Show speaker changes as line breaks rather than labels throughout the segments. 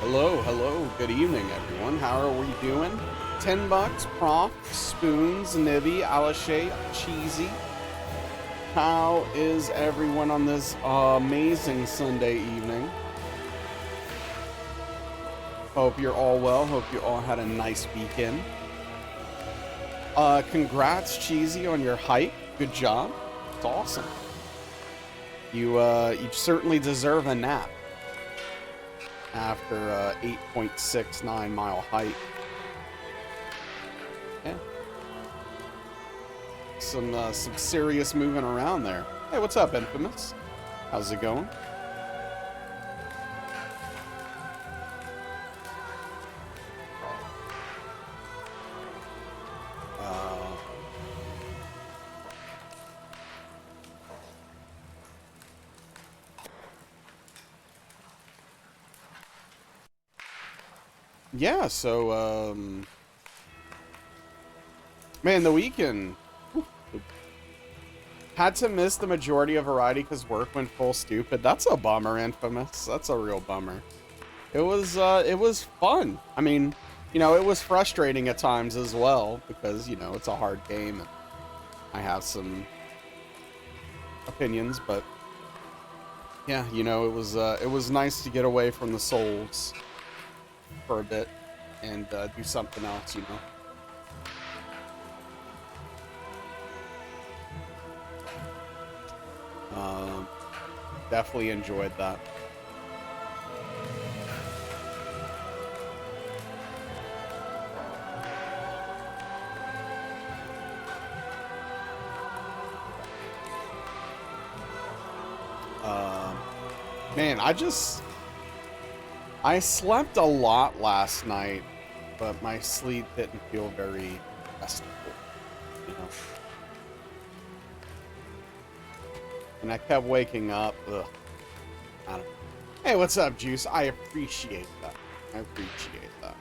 Hello, hello. Good evening, everyone. How are we doing? 10 bucks, Prof, Spoons, Nivy, Alashay, Cheesy. How is everyone on this amazing Sunday evening? Hope you're all well. Hope you all had a nice weekend. Congrats, Cheesy, on your hike. Good job. It's awesome. You certainly deserve a nap after 8.69 mile hike. Yeah. Some serious moving around there. Hey, what's up, Infamous? How's it going? Uh, yeah, so, man, the weekend had to miss the majority of variety because work went full stupid. That's a bummer, Infamous. That's a real bummer. It was fun. I mean, it was frustrating at times as well because, it's a hard game and I have some opinions, but yeah, it was nice to get away from the souls for a bit and do something else. Um, Definitely enjoyed that. Uh, Man, I slept a lot last night, but my sleep didn't feel very restful, you know. And I kept waking up. Ugh, I don't know. Hey, what's up, Juice? I appreciate that. I appreciate that.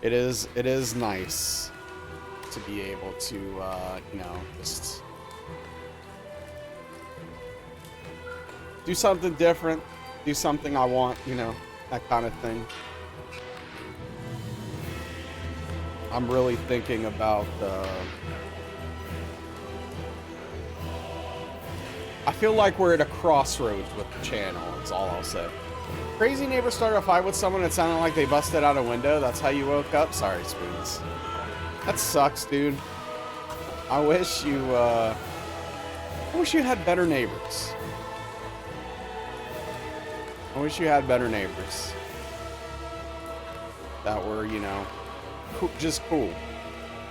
It is nice to be able to, just do something different, do something I want, that kind of thing. I'm really thinking about, I feel like we're at a crossroads with the channel, that's all I'll say. Crazy neighbor started a fight with someone that sounded like they busted out a window. That's how you woke up? Sorry, Spoons. That sucks, dude. I wish you had better neighbors. I wish you had better neighbors that were, just cool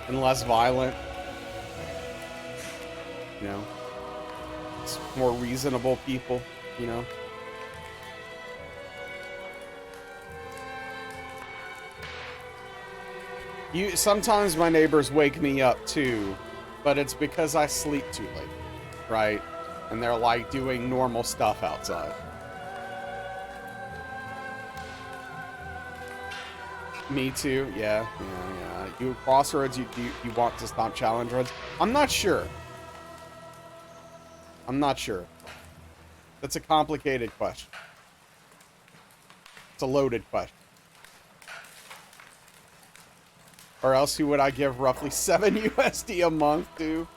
and less violent. It's more reasonable people, you know. Sometimes my neighbors wake me up too, but it's because I sleep too late, right? And they're like doing normal stuff outside. Me too. Yeah. You crossroads. You want to stop challenge runs? I'm not sure. I'm not sure. That's a complicated question. It's a loaded question. Or else who would I give roughly 7 USD a month to?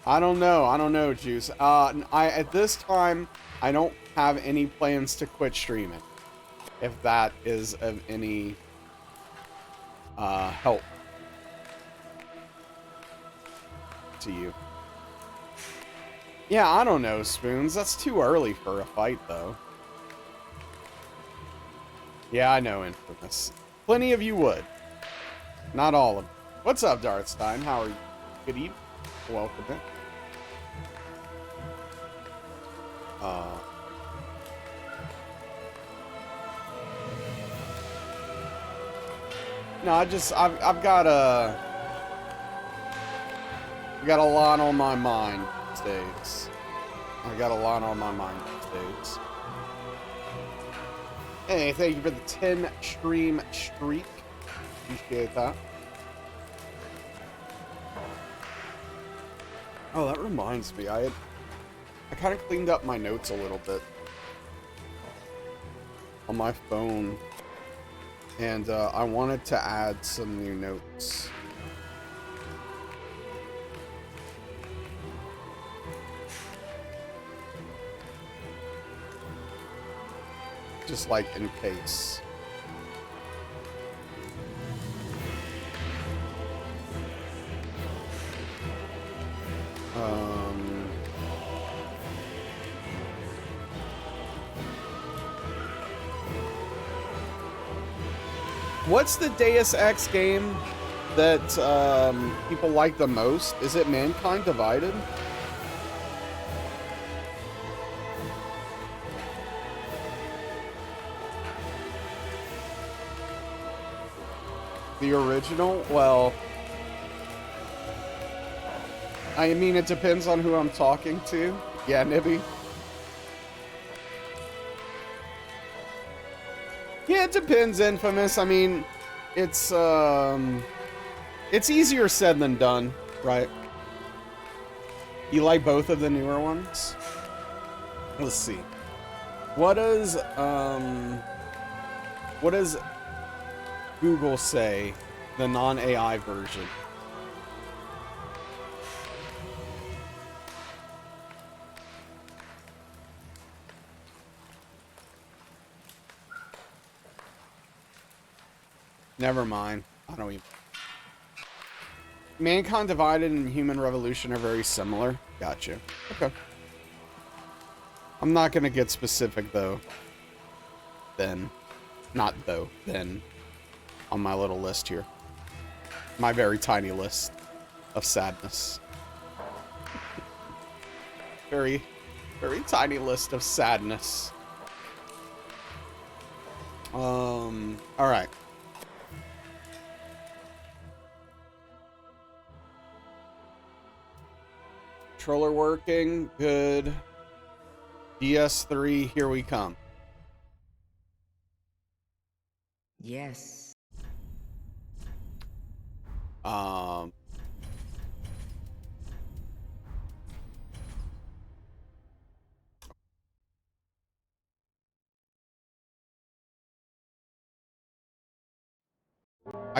I don't know, Juice. At this time, I don't have any plans to quit streaming. If that is of any help to you. Yeah, I don't know, Spoons. That's too early for a fight, though. Yeah, I know, Infamous. Plenty of you would. Not all of them. What's up, Darthstein? How are you? Good evening. Welcome in. No, I've got a lot on my mind these days. I got a lot on my mind these days. Hey, thank you for the 10 stream streak. Appreciate that. Oh, that reminds me. I kind of cleaned up my notes a little bit. on my phone, and I wanted to add some new notes. Just like in case. What's the Deus Ex game that people like the most? Is it Mankind Divided? The original? Well, I mean, it depends on who I'm talking to. Yeah, Nibby. Yeah, it depends, Infamous. I mean, it's easier said than done, right? You like both of the newer ones? Let's see. What does Google say, the non-AI version? Never mind. I don't even. Mankind Divided and Human Revolution are very similar. Gotcha. Okay. I'm not gonna get specific though. Then. Not though. Then. On my little list here. My very tiny list of sadness. Very, very tiny list of sadness. Alright. Controller working. Good. DS3, here we come.
Yes.
I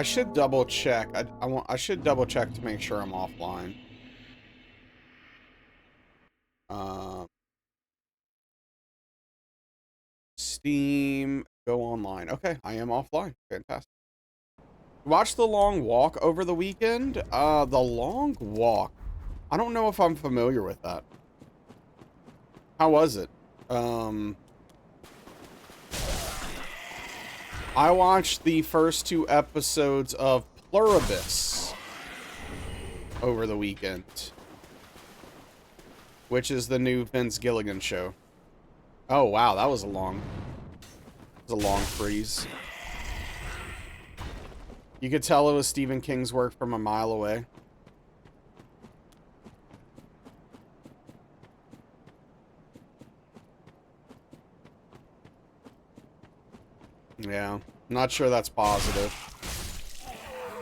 should double check. I should double check to make sure I'm offline. Steam, go online. Okay, I am offline. Fantastic. Watch The Long Walk over the weekend. The Long Walk. I don't know if I'm familiar with that. How was it? I watched the first 2 episodes of Pluribus over the weekend, which is the new Vince Gilligan show. Oh wow, that was a long freeze. You could tell it was Stephen King's work from a mile away. Yeah, not sure that's positive.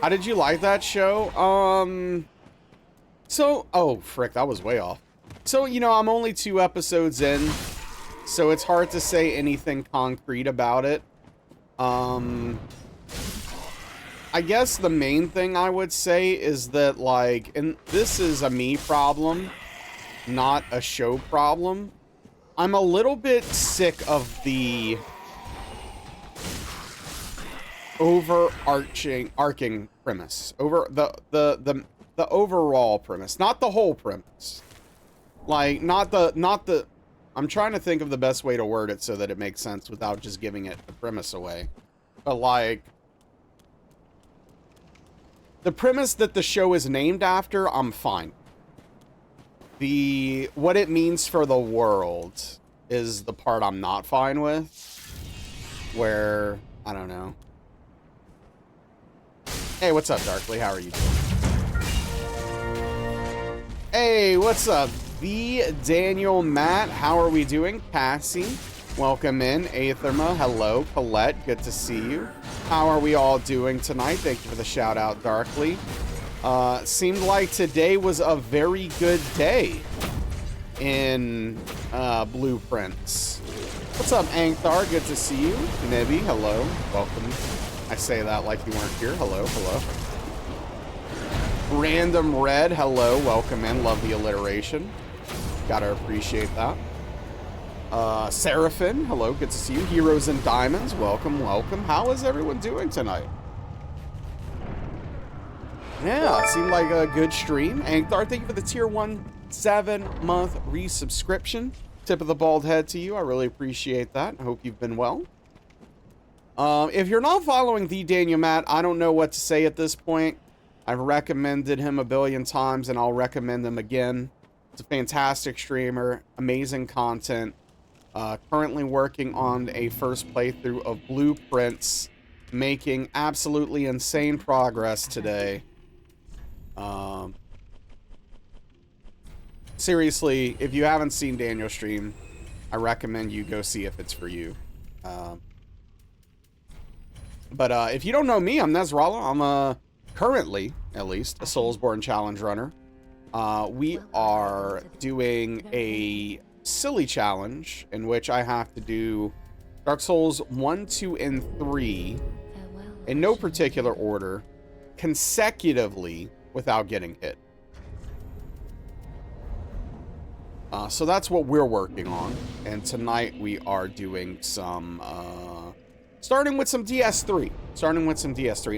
How did you like that show? Oh, frick, that was way off. So, you know, I'm only 2 episodes in, so it's hard to say anything concrete about it. I guess the main thing I would say is that, like, and this is a me problem, not a show problem. I'm a little bit sick of the arcing premise. The overall premise, not the whole premise. Like, not the I'm trying to think of the best way to word it so that it makes sense without just giving it the premise away. But like, the premise that the show is named after, I'm fine. What it means for the world is the part I'm not fine with. Where, I don't know. Hey, what's up, Darkly? How are you doing? Hey, what's up? The Daniel, Matt, how are we doing? Cassie, welcome in. Aetherma, hello. Colette, good to see you. How are we all doing tonight? Thank you for the shout out, Darkly. Seemed like today was a very good day in Blueprints. What's up, Angthar? Good to see you. Nebby, hello. Welcome. I say that like you weren't here. Hello, hello. Random Red, hello. Welcome in. Love the alliteration. Gotta appreciate that. Seraphin, hello. Good to see you. Heroes and Diamonds, welcome, welcome. How is everyone doing tonight? Yeah, it seemed like a good stream. Angthar, thank you for the tier 1 7-month resubscription. Tip of the bald head to you. I really appreciate that. I hope you've been well. If you're not following the Daniel Matt, I don't know what to say at this point. I've recommended him a billion times, and I'll recommend him again. It's a fantastic streamer, amazing content. Currently working on a first playthrough of Blueprints, making absolutely insane progress today. Seriously, if you haven't seen Daniel stream, I recommend you go see if it's for you. But if you don't know me, I'm Nezrala. I'm currently, at least, a Soulsborne challenge runner. We are doing a silly challenge in which I have to do Dark Souls 1, 2, and 3 in no particular order consecutively without getting hit. So that's what we're working on. And tonight we are doing some, starting with some DS3.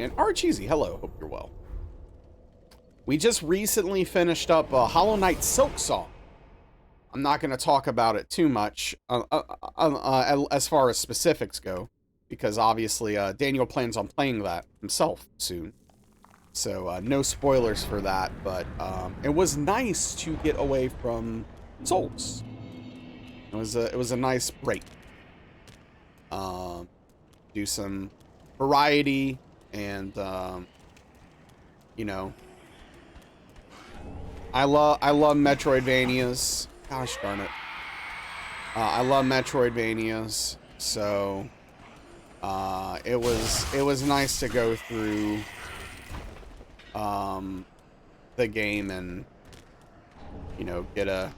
And Archeesy, hello, hope you're well. We just recently finished up Hollow Knight Silk Song. I'm not going to talk about it too much as far as specifics go, because obviously Daniel plans on playing that himself soon. So no spoilers for that, but it was nice to get away from Souls. It was a nice break. Do some variety and you know, I love Metroidvanias. Gosh darn it. I love Metroidvanias, so it was nice to go through the game and, you know, get a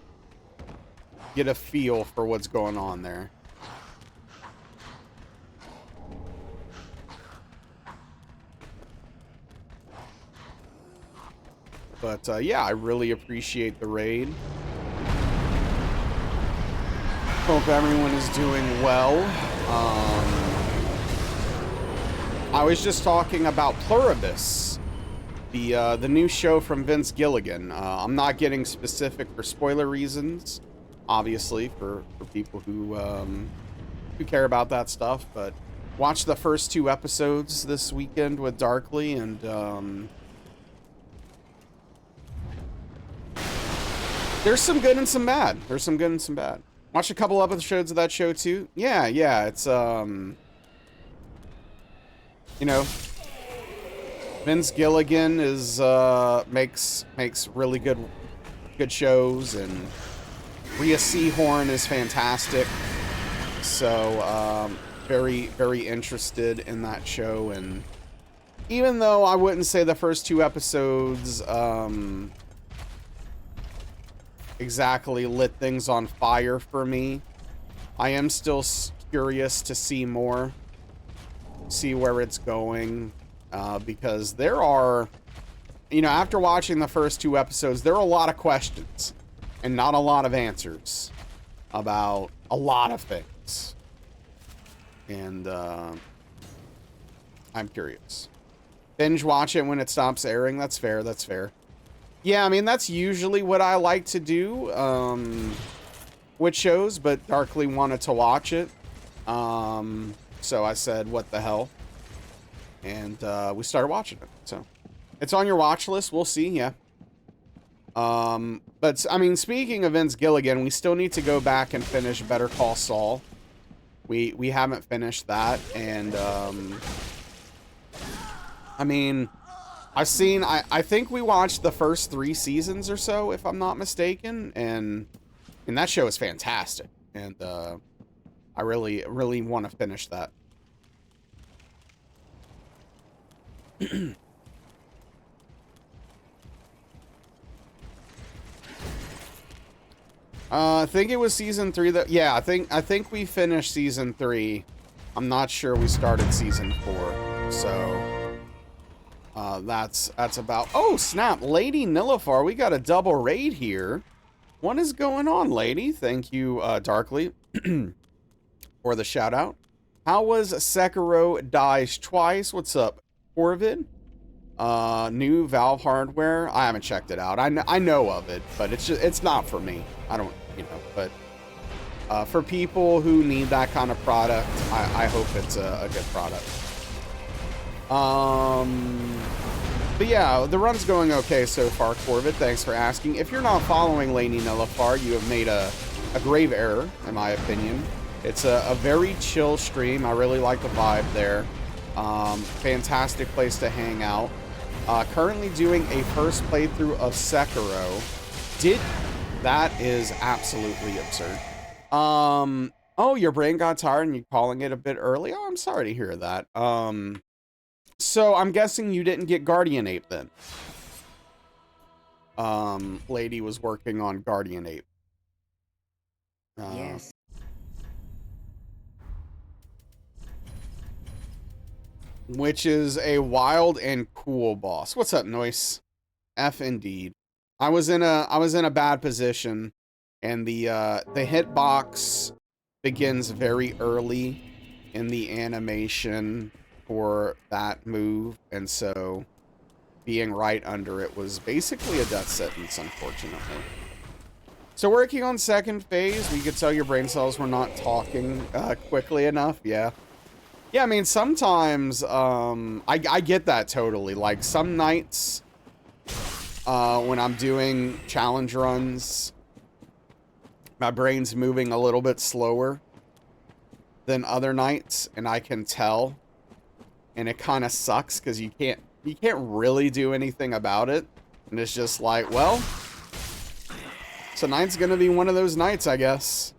feel for what's going on there. But yeah, I really appreciate the raid. Hope everyone is doing well. I was just talking about Pluribus, the new show from Vince Gilligan. I'm not getting specific for spoiler reasons, obviously, for people who care about that stuff. But watch the first 2 episodes this weekend with Darkly, and there's some good and some bad. Watch a couple episodes of that show too. Yeah, it's you know, Vince Gilligan is makes really good shows, and Rhea Seehorn is fantastic. So very interested in that show, and even though I wouldn't say the first 2 episodes exactly lit things on fire for me, I am still curious to see more, see where it's going, because there are, you know, after watching the first 2 episodes, there are a lot of questions and not a lot of answers about a lot of things, and I'm curious. Binge watch it when it stops airing. That's fair. Yeah, I mean, that's usually what I like to do with shows, but Darkly wanted to watch it. So I said, what the hell? And we started watching it. So it's on your watch list. We'll see, yeah. But, I mean, speaking of Vince Gilligan, we still need to go back and finish Better Call Saul. We haven't finished that, and I mean, I think we watched the first 3 seasons or so, if I'm not mistaken, and that show is fantastic, and I really want to finish that. I think it was season 3 that, yeah, I think we finished season 3. I'm not sure we started season 4. So, that's about, oh, snap, Lady Nilifar, we got a double raid here. What is going on, lady? Thank you, Darkly, for the shout out. How was Sekiro Dies Twice? What's up, Corvid? New Valve hardware. I haven't checked it out. I know of it, but it's not for me. I don't, you know, but for people who need that kind of product, I hope it's a good product. But yeah, the run's going okay so far, Corvid. Thanks for asking. If you're not following Lady Nilifar, you have made a grave error, in my opinion. It's a very chill stream. I really like the vibe there. Fantastic place to hang out. Currently doing a first playthrough of Sekiro. That is absolutely absurd. Oh, your brain got tired and you're calling it a bit early? Oh, I'm sorry to hear that. So I'm guessing you didn't get Guardian Ape then. Lady was working on Guardian Ape.
Yes.
Which is a wild and cool boss. What's up, Noise? F indeed. I was in a bad position, and the hitbox begins very early in the animation for that move, and so being right under it was basically a death sentence, unfortunately. So working on second phase, we could tell your brain cells were not talking quickly enough. Yeah. Yeah, I mean, sometimes, I get that totally. Like, some nights, when I'm doing challenge runs, my brain's moving a little bit slower than other nights, and I can tell. And it kind of sucks, because you can't really do anything about it. And it's just like, well, tonight's gonna be one of those nights, I guess.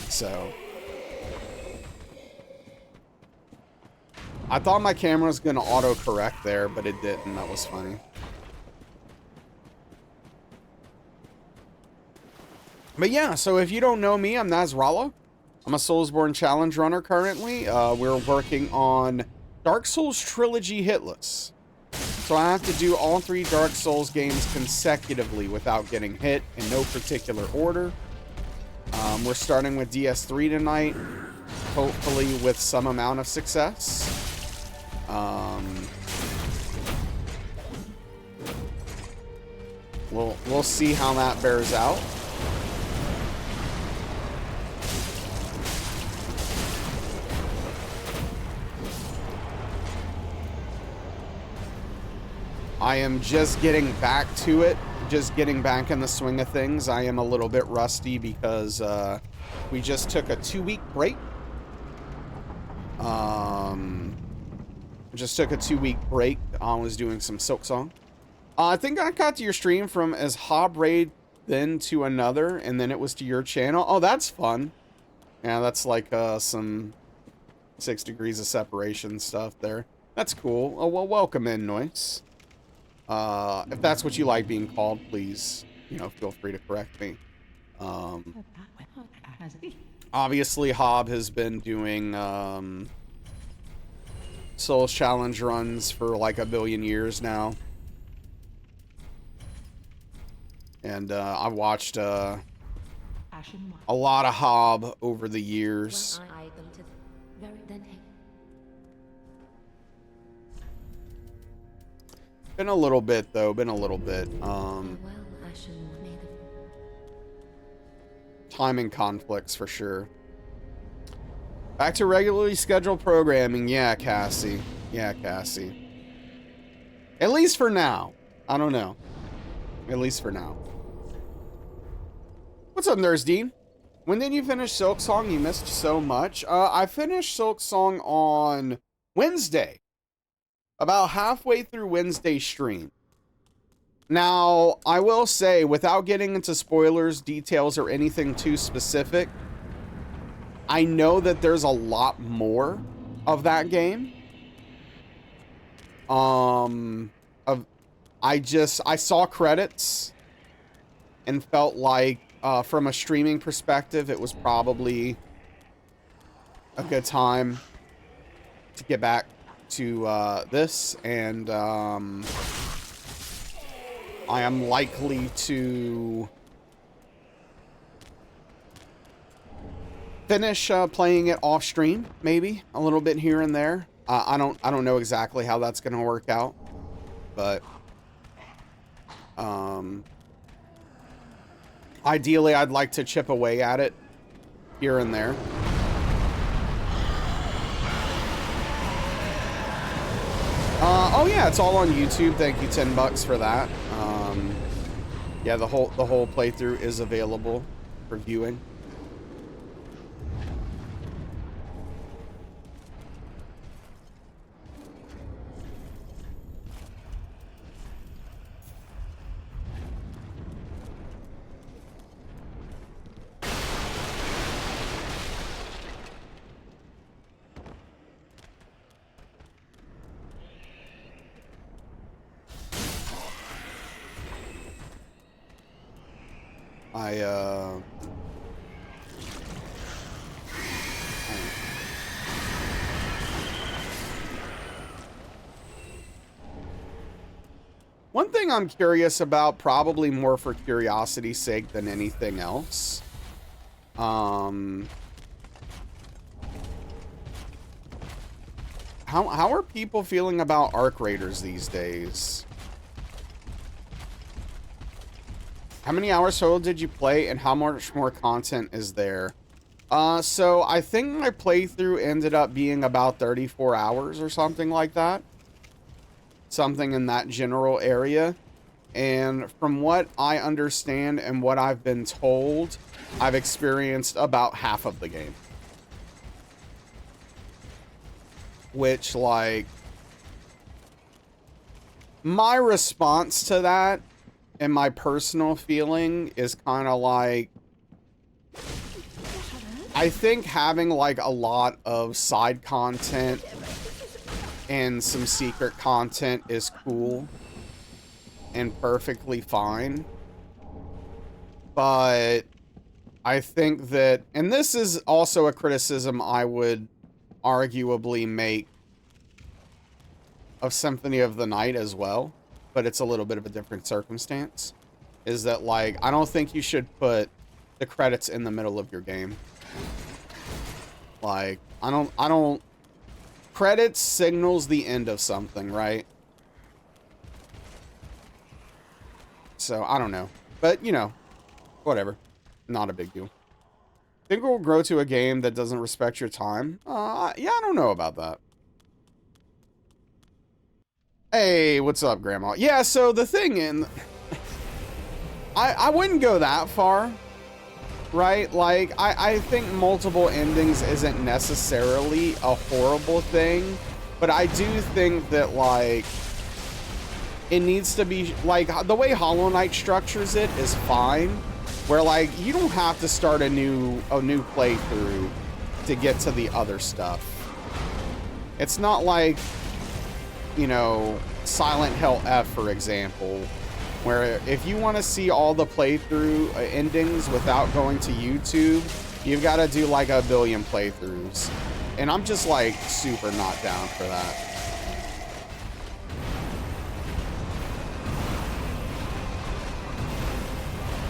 So I thought my camera was gonna auto-correct there, but it didn't. That was funny. But yeah, so if you don't know me, I'm Nasrallah. I'm a Soulsborne challenge runner currently. We're working on Dark Souls Trilogy Hitless. So I have to do all 3 Dark Souls games consecutively without getting hit in no particular order. We're starting with DS3 tonight, hopefully with some amount of success. We'll see how that bears out. I am just getting back to it, just getting back in the swing of things. I am a little bit rusty because we just took a 2-week break. Just took a 2-week break. I was doing some Silksong. I think I got to your stream from as Hob Raid, then to another, and then it was to your channel. Oh, that's fun. Yeah, that's like some 6 degrees of separation stuff there. That's cool. Oh, well, welcome in, Noise. If that's what you like being called, please, you know, feel free to correct me. Obviously, Hob has been doing Souls Challenge runs for like a billion years now. And I've watched a lot of Hob over the years. Been a little bit, though. Been a little bit. Timing conflicts, for sure. Back to regularly scheduled programming. Yeah, Cassie. Yeah, Cassie. At least for now. I don't know. At least for now. What's up, Nursdean? When did you finish Silksong? You missed so much. I finished Silksong on Wednesday. About halfway through Wednesday's stream. Now, I will say, without getting into spoilers, details, or anything too specific, I know that there's a lot more of that game. of I saw credits and felt like from a streaming perspective, it was probably a good time to get back to this, and I am likely to finish playing it off stream, maybe a little bit here and there. I don't know exactly how that's gonna work out, but ideally I'd like to chip away at it here and there. Oh yeah, it's all on YouTube. Thank you, $10 for that. Yeah, the whole playthrough is available for viewing. One thing I'm curious about, probably more for curiosity's sake than anything else, how are people feeling about Arc Raiders these days? How many hours total did you play, and how much more content is there? So I think my playthrough ended up being about 34 hours or something like that. Something in that general area. And from what I understand and what I've been told, I've experienced about half of the game. Which, like, my response to that and my personal feeling is kind of like, I think having like a lot of side content and some secret content is cool and perfectly fine. But I think that, and this is also a criticism I would arguably make of Symphony of the Night as well, but it's a little bit of a different circumstance, is that, like, I don't think you should put the credits in the middle of your game. Like, I don't, credits signals the end of something, right? So, I don't know. But, you know, whatever. Not a big deal. Think it will grow to a game that doesn't respect your time? Yeah, I don't know about that. Hey, what's up, Grandma? Yeah, so the thing in... I wouldn't go that far, right? Like, I think multiple endings isn't necessarily a horrible thing, but I do think that, like, it needs to be, like, the way Hollow Knight structures it is fine, where, like, you don't have to start a new playthrough to get to the other stuff. It's not like, you know, Silent Hill F, for example, where if you want to see all the playthrough endings without going to YouTube, you've got to do like a billion playthroughs. And I'm just like super not down for that.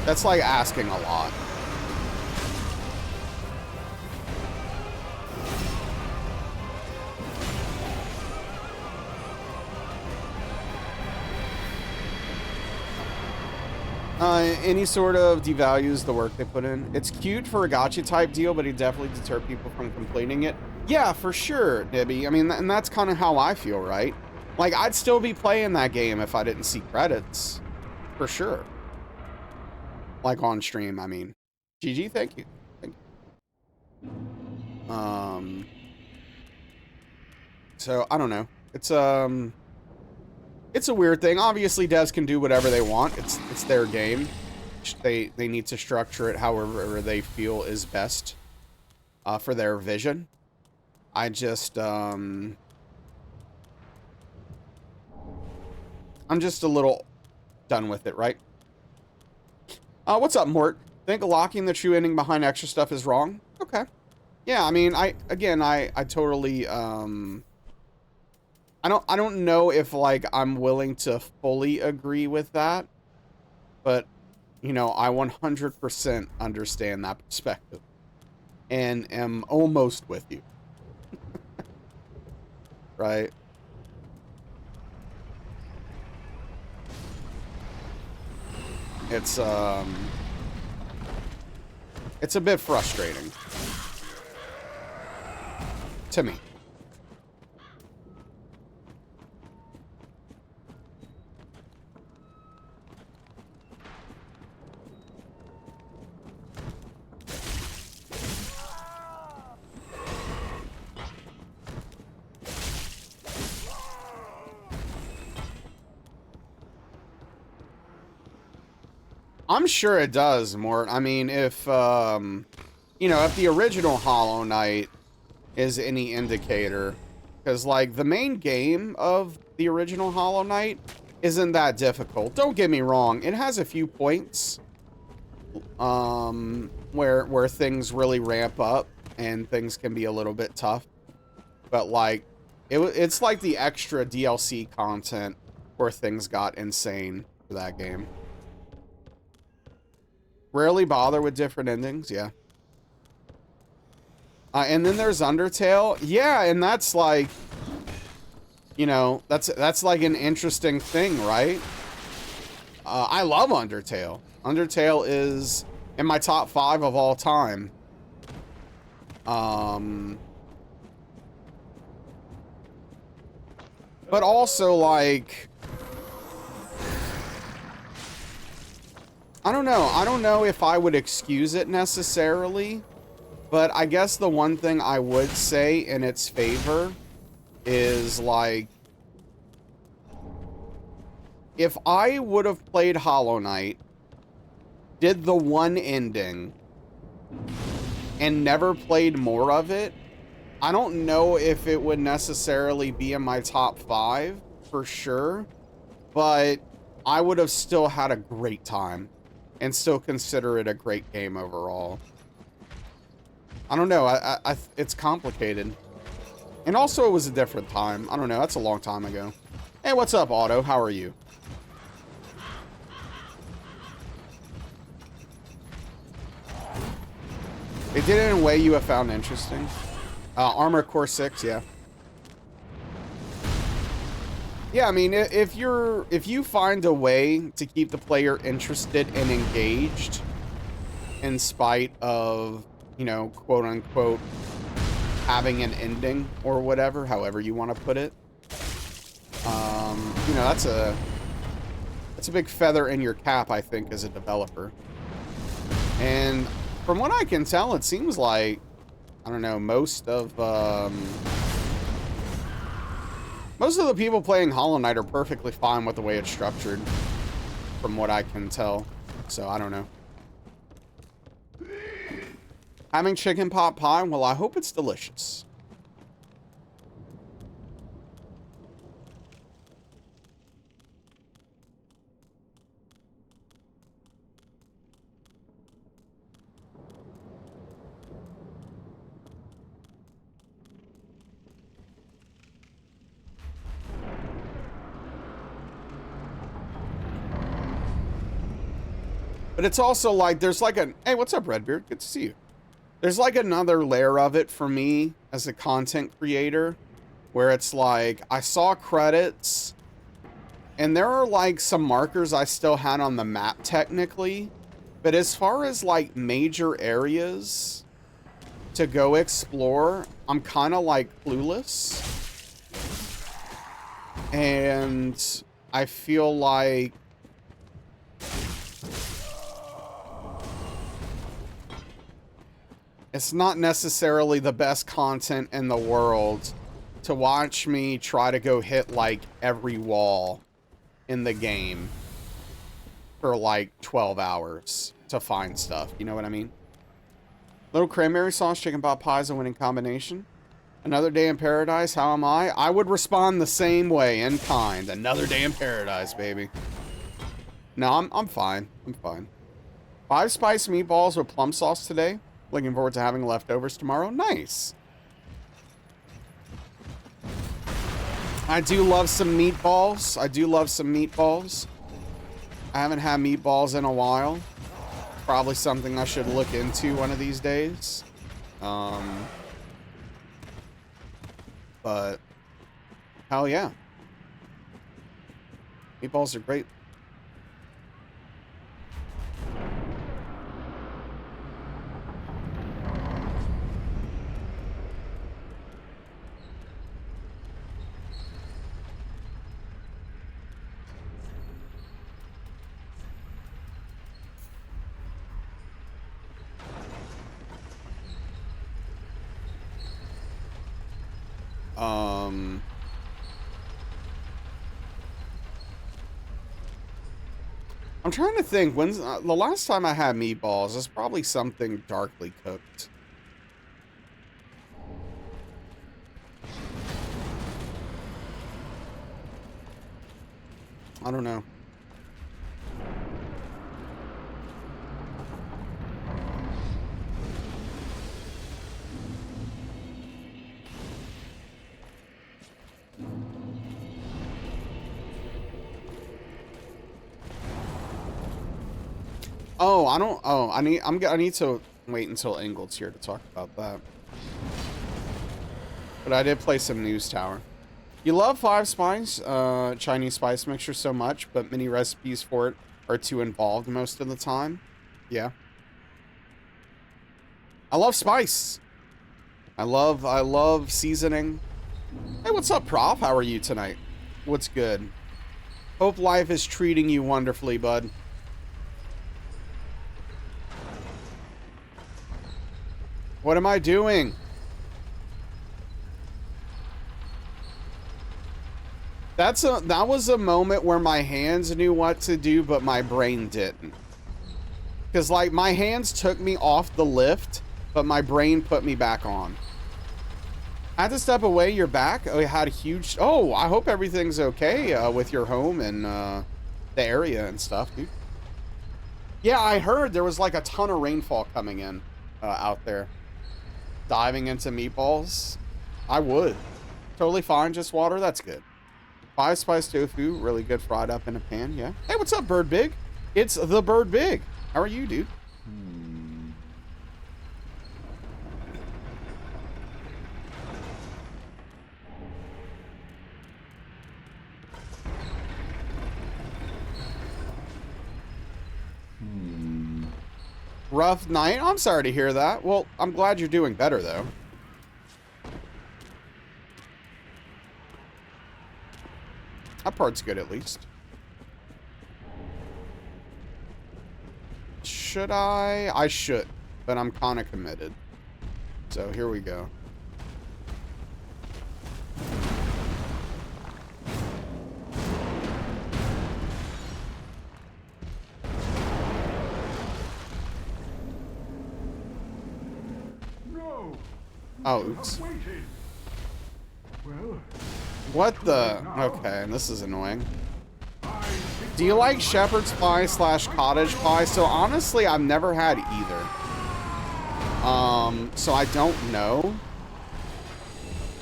That's like asking a lot. Any sort of devalues the work they put in. It's cute for a gacha type deal, but it definitely deter people from completing it. Yeah, for sure, Nibby. I mean, and that's kind of how I feel, right? Like, I'd still be playing that game if I didn't see credits. For sure. Like, on stream, I mean. GG, thank you. Thank you. So, I don't know. It's a weird thing. Obviously, devs can do whatever they want. It's their game. They need to structure it however they feel is best for their vision. I just I'm just a little done with it, right? What's up, Mort? Think locking the true ending behind extra stuff is wrong? Okay. Yeah, I mean, I totally, I don't know if, like, I'm willing to fully agree with that, but, you know, I 100% understand that perspective and am almost with you. Right? It's a bit frustrating to me. I'm sure it does, Mort. I mean, if, you know, if the original Hollow Knight is any indicator, because, like, the main game of the original Hollow Knight isn't that difficult. Don't get me wrong. It has a few points, where things really ramp up and things can be a little bit tough. But, like, it's like the extra DLC content where things got insane for that game. Rarely bother with different endings, yeah. And then there's Undertale. Yeah, and that's like, you know, that's like an interesting thing, right? I love Undertale. Undertale is in my top 5 of all time. But also, like, I don't know. I don't know if I would excuse it necessarily, but I guess the one thing I would say in its favor is, like, if I would have played Hollow Knight, did the one ending, and never played more of it, I don't know if it would necessarily be in my top 5, for sure, but I would have still had a great time, and still consider it a great game overall. I don't know, it's complicated. And also, it was a different time. I don't know, that's a long time ago. Hey, what's up, Otto? How are you? They did it in a way you have found interesting. Armor Core 6, yeah. Yeah, I mean, if you find a way to keep the player interested and engaged, in spite of, you know, quote unquote, having an ending or whatever, however you want to put it, you know, that's a big feather in your cap, I think, as a developer. And from what I can tell, it seems like, I don't know, most of the people playing Hollow Knight are perfectly fine with the way it's structured, from what I can tell. So, I don't know. Having chicken pot pie? Well, I hope it's delicious. But it's also like, there's like a, hey, what's up, Redbeard? Good to see you. There's like another layer of it for me as a content creator, where it's like, I saw credits, and there are like some markers I still had on the map technically, but as far as like major areas to go explore, I'm kind of like clueless. And I feel like it's not necessarily the best content in the world to watch me try to go hit like every wall in the game for like 12 hours to find stuff. You know what I mean? Little cranberry sauce, chicken pot pie is a winning combination. Another day in paradise, how am I? I would respond the same way, in kind. Another day in paradise, baby. No, I'm fine. I'm fine. 5 spice meatballs with plum sauce today. Looking forward to having leftovers tomorrow. Nice. I do love some meatballs. I do love some meatballs. I haven't had meatballs in a while. Probably something I should look into one of these days. But hell yeah. Meatballs are great. I'm trying to think, when's the last time I had meatballs? It's probably something darkly cooked. I don't know. Oh, I don't. Oh, I need to wait until Ingled's here to talk about that. But I did play some News Tower. You love 5 Spice, Chinese spice mixture so much, but many recipes for it are too involved most of the time. Yeah. I love spice. I love seasoning. Hey, what's up, Prof? How are you tonight? What's good? Hope life is treating you wonderfully, bud. What am I doing? That was a moment where my hands knew what to do, but my brain didn't. Because, like, my hands took me off the lift, but my brain put me back on. I had to step away. You're back. Oh, you had a huge... Oh, I hope everything's okay with your home and the area and stuff, dude. Yeah, I heard there was, like, a ton of rainfall coming in out there. Diving into meatballs. I would. Totally fine, just water. That's good. 5 spice tofu, really good fried up in a pan, yeah. Hey, what's up, Bird Big? It's the Bird Big. How are you, dude? Rough night? I'm sorry to hear that. Well, I'm glad you're doing better, though. That part's good, at least. Should I? I should, but I'm kind of committed. So here we go.
No.
Oh, oops.
Well,
What the? Okay, and this is annoying. Do you like shepherd's pie / cottage pie? So honestly, I've never had either. So I don't know.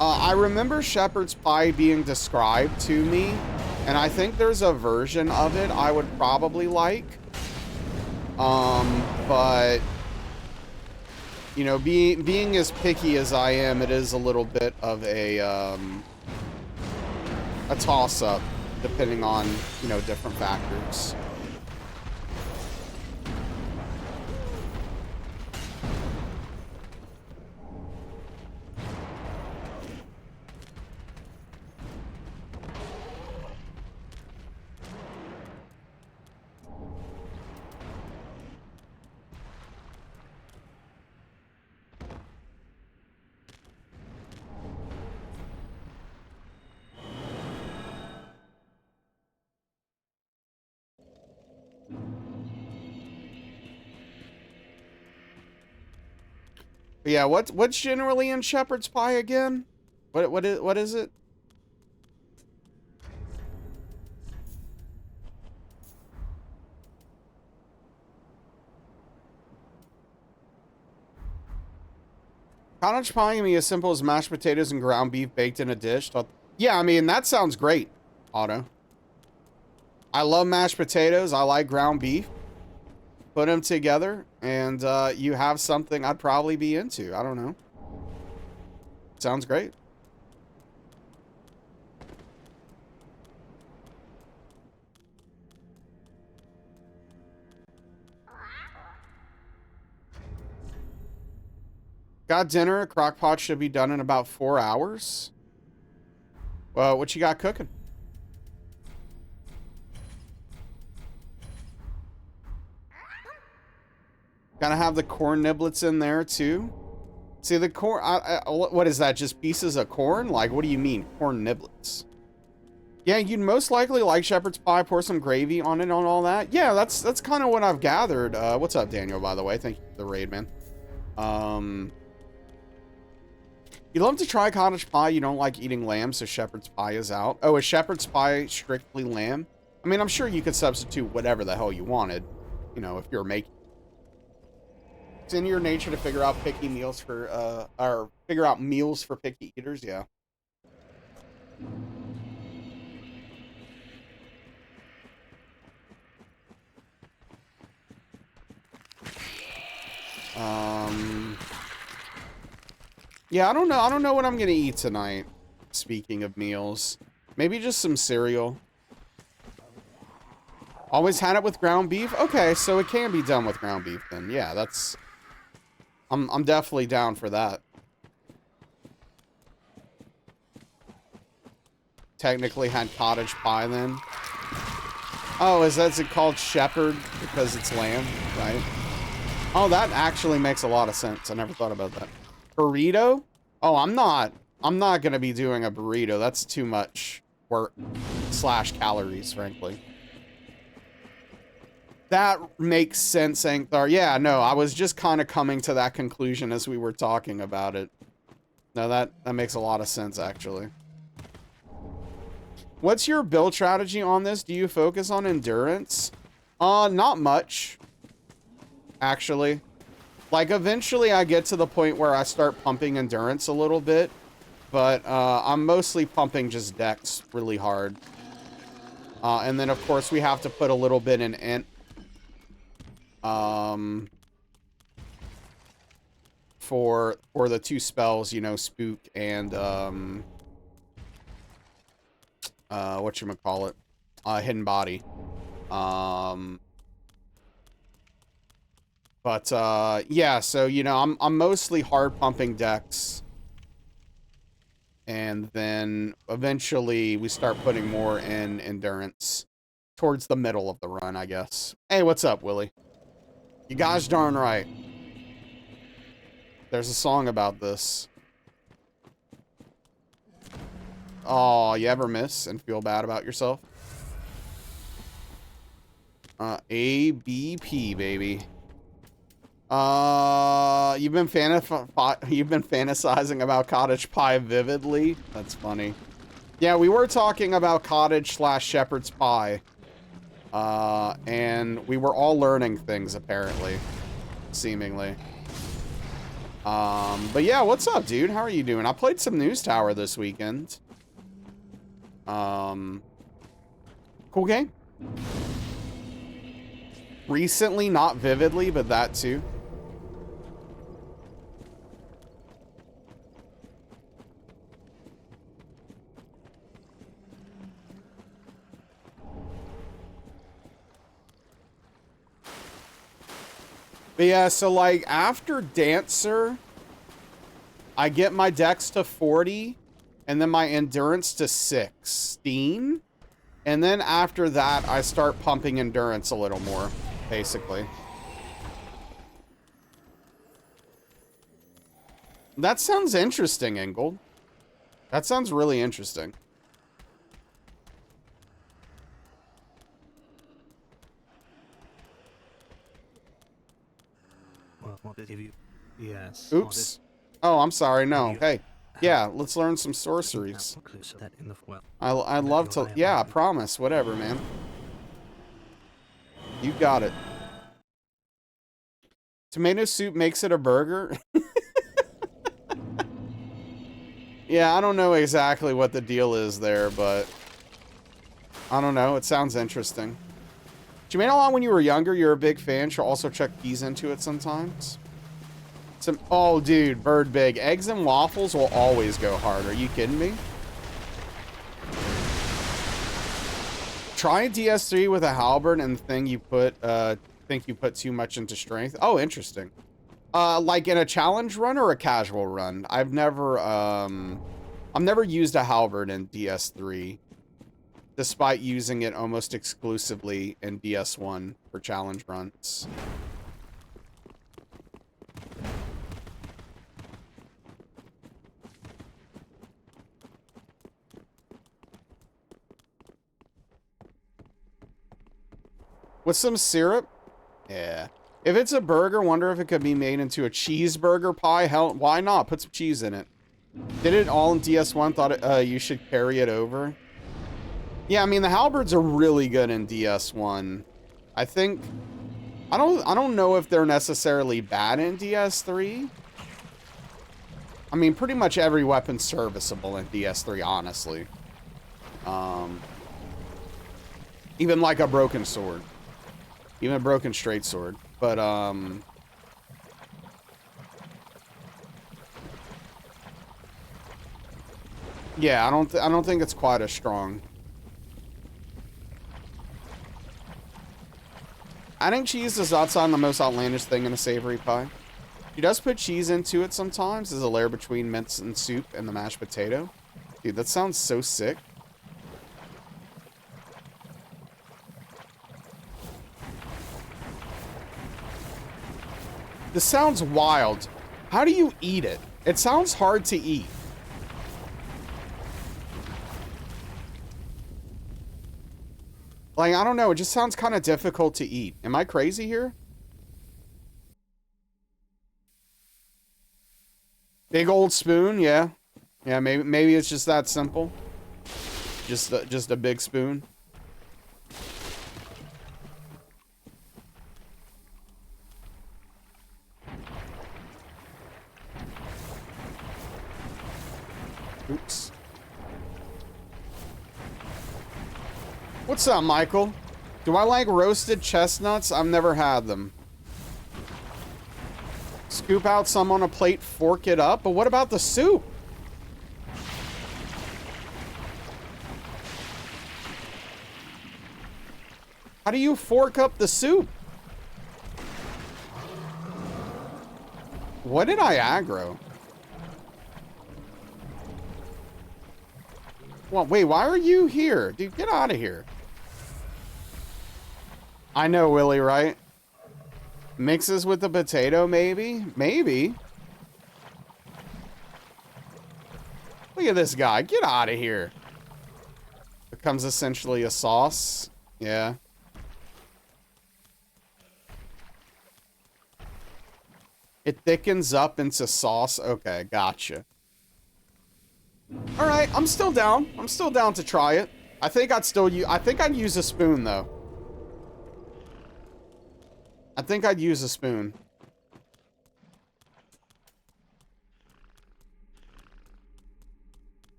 I remember shepherd's pie being described to me, and I think there's a version of it I would probably like. But you know, being as picky as I am, it is a little bit of a toss-up, depending on, you know, different factors. But yeah, what's generally in shepherd's pie again? What is it? Cottage pie can be as simple as mashed potatoes and ground beef baked in a dish. Yeah, I mean, that sounds great, Otto. I love mashed potatoes. I like ground beef. Put them together, and you have something I'd probably be into. I don't know. Sounds great. Got dinner. A crock pot should be done in about 4 hours. Well, what you got cooking? Gotta have the corn niblets in there too. See the corn. What is that? Just pieces of corn? Like, what do you mean, corn niblets? Yeah, you'd most likely like shepherd's pie. Pour some gravy on it, on all that. Yeah, that's kind of what I've gathered. What's up, Daniel? By the way, thank you for the raid, man. You love to try cottage pie. You don't like eating lamb, so shepherd's pie is out. Oh, is shepherd's pie strictly lamb? I mean, I'm sure you could substitute whatever the hell you wanted. You know, if you're making. It's in your nature to figure out picky meals for, or figure out meals for picky eaters, yeah. Yeah, I don't know. I don't know what I'm gonna eat tonight. Speaking of meals, maybe just some cereal. Always had it with ground beef. Okay, so it can be done with ground beef then. Yeah, that's. I'm definitely down for that. Technically had cottage pie then. Oh, is it called shepherd because it's lamb, right? Oh, that actually makes a lot of sense. I never thought about that. Burrito? Oh, I'm not gonna be doing a burrito. That's too much work / calories, frankly. That makes sense, Ankthar. Yeah, no, I was just kind of coming to that conclusion as we were talking about it. No, that makes a lot of sense, actually. What's your build strategy on this? Do you focus on endurance? Not much, actually. Like, eventually I get to the point where I start pumping endurance a little bit, but I'm mostly pumping just dex really hard. And then, of course, we have to put a little bit in int. For the 2 spells, you know, spook and whatchamacallit, hidden body. But yeah, so you know, I'm mostly hard pumping dex, and then eventually we start putting more in endurance towards the middle of the run, I guess. Hey, what's up, Willie? You guys darn right. There's a song about this. Oh, you ever miss and feel bad about yourself? ABP, baby. You've been fantasizing about cottage pie vividly? That's funny. Yeah, we were talking about cottage / shepherd's pie. And we were all learning things, apparently. Seemingly. But yeah, what's up, dude? How are you doing? I played some News Tower this weekend. Cool game. Recently, not vividly, but that too. But yeah, so like after Dancer, I get my dex to 40 and then my endurance to 16. And then after that, I start pumping endurance a little more, basically. That sounds interesting, Ingold. That sounds really interesting.
Well, if you Yes.
Oops. Oh, I'm sorry. No.
You
Hey.
have
Yeah, let's learn some
that
sorceries.
in the well.
I'd love to. Yeah, I promise. Whatever, man. You got it. Tomato soup makes it a burger? Yeah, I don't know exactly what the deal is there, but I don't know. It sounds interesting. Did you made a lot when you were younger? You're a big fan. Should also check keys into it sometimes. Some. Oh, dude, bird big. Eggs and waffles will always go hard. Are you kidding me? Try DS3 with a halberd and think you put too much into strength. Oh, interesting. Like in a challenge run or a casual run? I've never used a halberd in DS3, despite using it almost exclusively in DS1 for challenge runs. With some syrup? Yeah. If it's a burger, wonder if it could be made into a cheeseburger pie. Hell, why not? Put some cheese in it. Did it all in DS1. Thought you should carry it over. Yeah, I mean, the halberds are really good in DS1. I think... I don't know if they're necessarily bad in DS3. I mean, pretty much every weapon's serviceable in DS3, honestly. Even like a broken sword. Even a broken straight sword. But, yeah, I don't think it's quite as strong. Adding cheese does not sound the most outlandish thing in a savory pie. She does put cheese into it sometimes as a layer between mince and soup and the mashed potato. Dude, that sounds so sick. This sounds wild. How do you eat it? It sounds hard to eat. Like, I don't know. It just sounds kind of difficult to eat. Am I crazy here? Big old spoon, yeah. Yeah, maybe it's just that simple. Just a big spoon. Oops. What's up, Michael? Do I like roasted chestnuts? I've never had them. Scoop out some on a plate, fork it up. But what about the soup? How do you fork up the soup? What did I aggro? Well, wait, why are you here? Dude, get out of here. I know, Willie, right? Mixes with the potato, maybe? Maybe. Look at this guy. Get out of here. Becomes essentially a sauce. Yeah. It thickens up into sauce. Okay, gotcha. All right, I'm still down. I'm still down to try it. I think I'd use a spoon though. I think I'd use a spoon.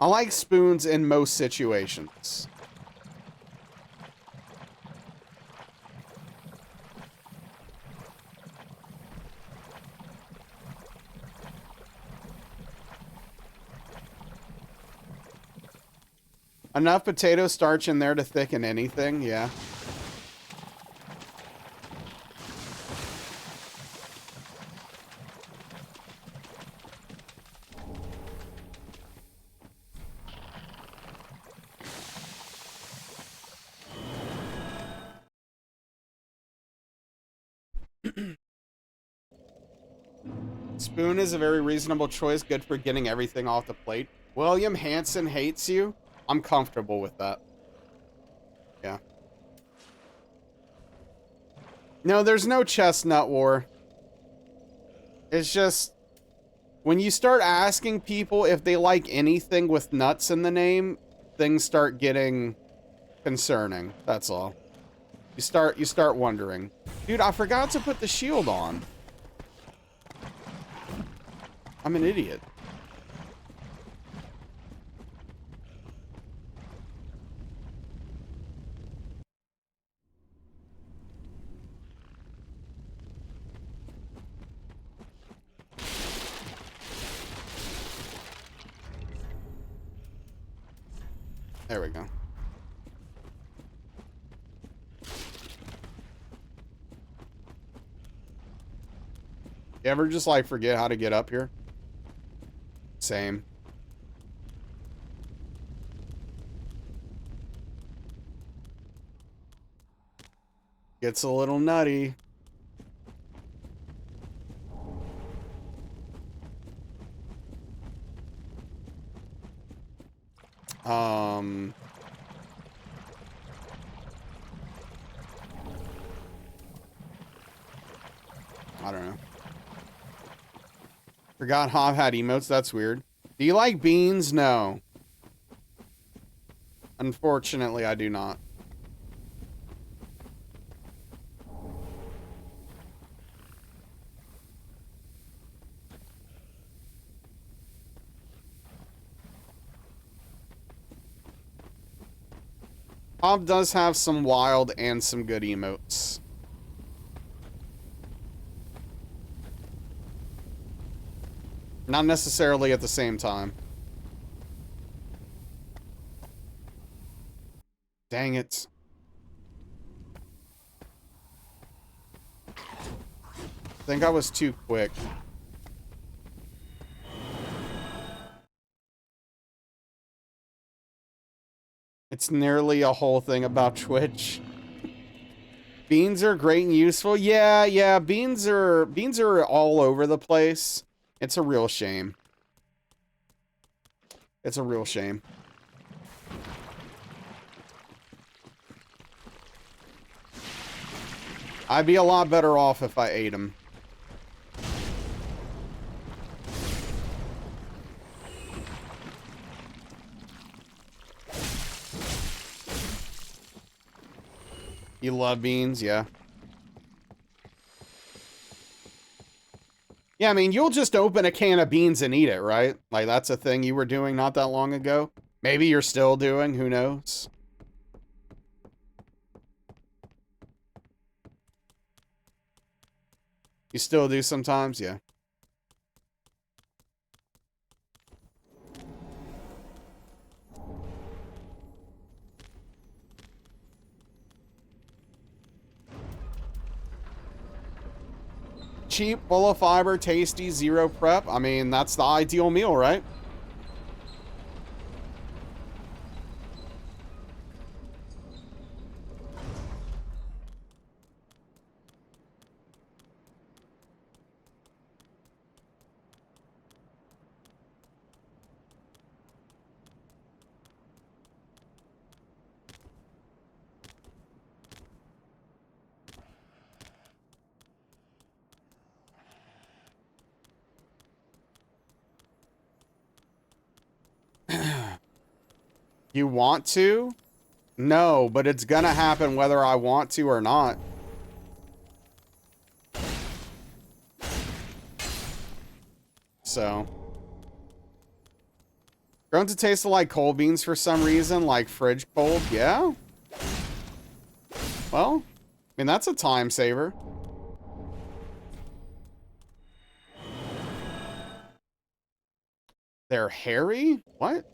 I like spoons in most situations. Enough potato starch in there to thicken anything, yeah. Spoon is a very reasonable choice, good for getting everything off the plate. William Hanson hates you. I'm comfortable with that. Yeah. No, there's no chestnut war. It's just, when you start asking people if they like anything with nuts in the name, things start getting concerning. That's all. You start wondering. Dude, I forgot to put the shield on. I'm an idiot. There we go. You ever just like forget how to get up here? Same. Gets a little nutty. I don't know. Forgot Hob had emotes. That's weird. Do you like beans? No. Unfortunately, I do not. Hob does have some wild and some good emotes. Not necessarily at the same time. Dang it. I think I was too quick. It's nearly a whole thing about Twitch. Beans are great and useful. Yeah, beans are all over the place. It's a real shame. It's a real shame. I'd be a lot better off if I ate them. You love beans, yeah. Yeah, I mean, you'll just open a can of beans and eat it, right? Like, that's a thing you were doing not that long ago. Maybe you're still doing, who knows? You still do sometimes, yeah. Cheap, full of fiber, tasty, zero prep. I mean, that's the ideal meal, right? You want to? No, but it's gonna happen whether I want to or not. So. Grown to taste like cold beans for some reason, like fridge cold, yeah? Well, I mean, that's a time saver. They're hairy? What?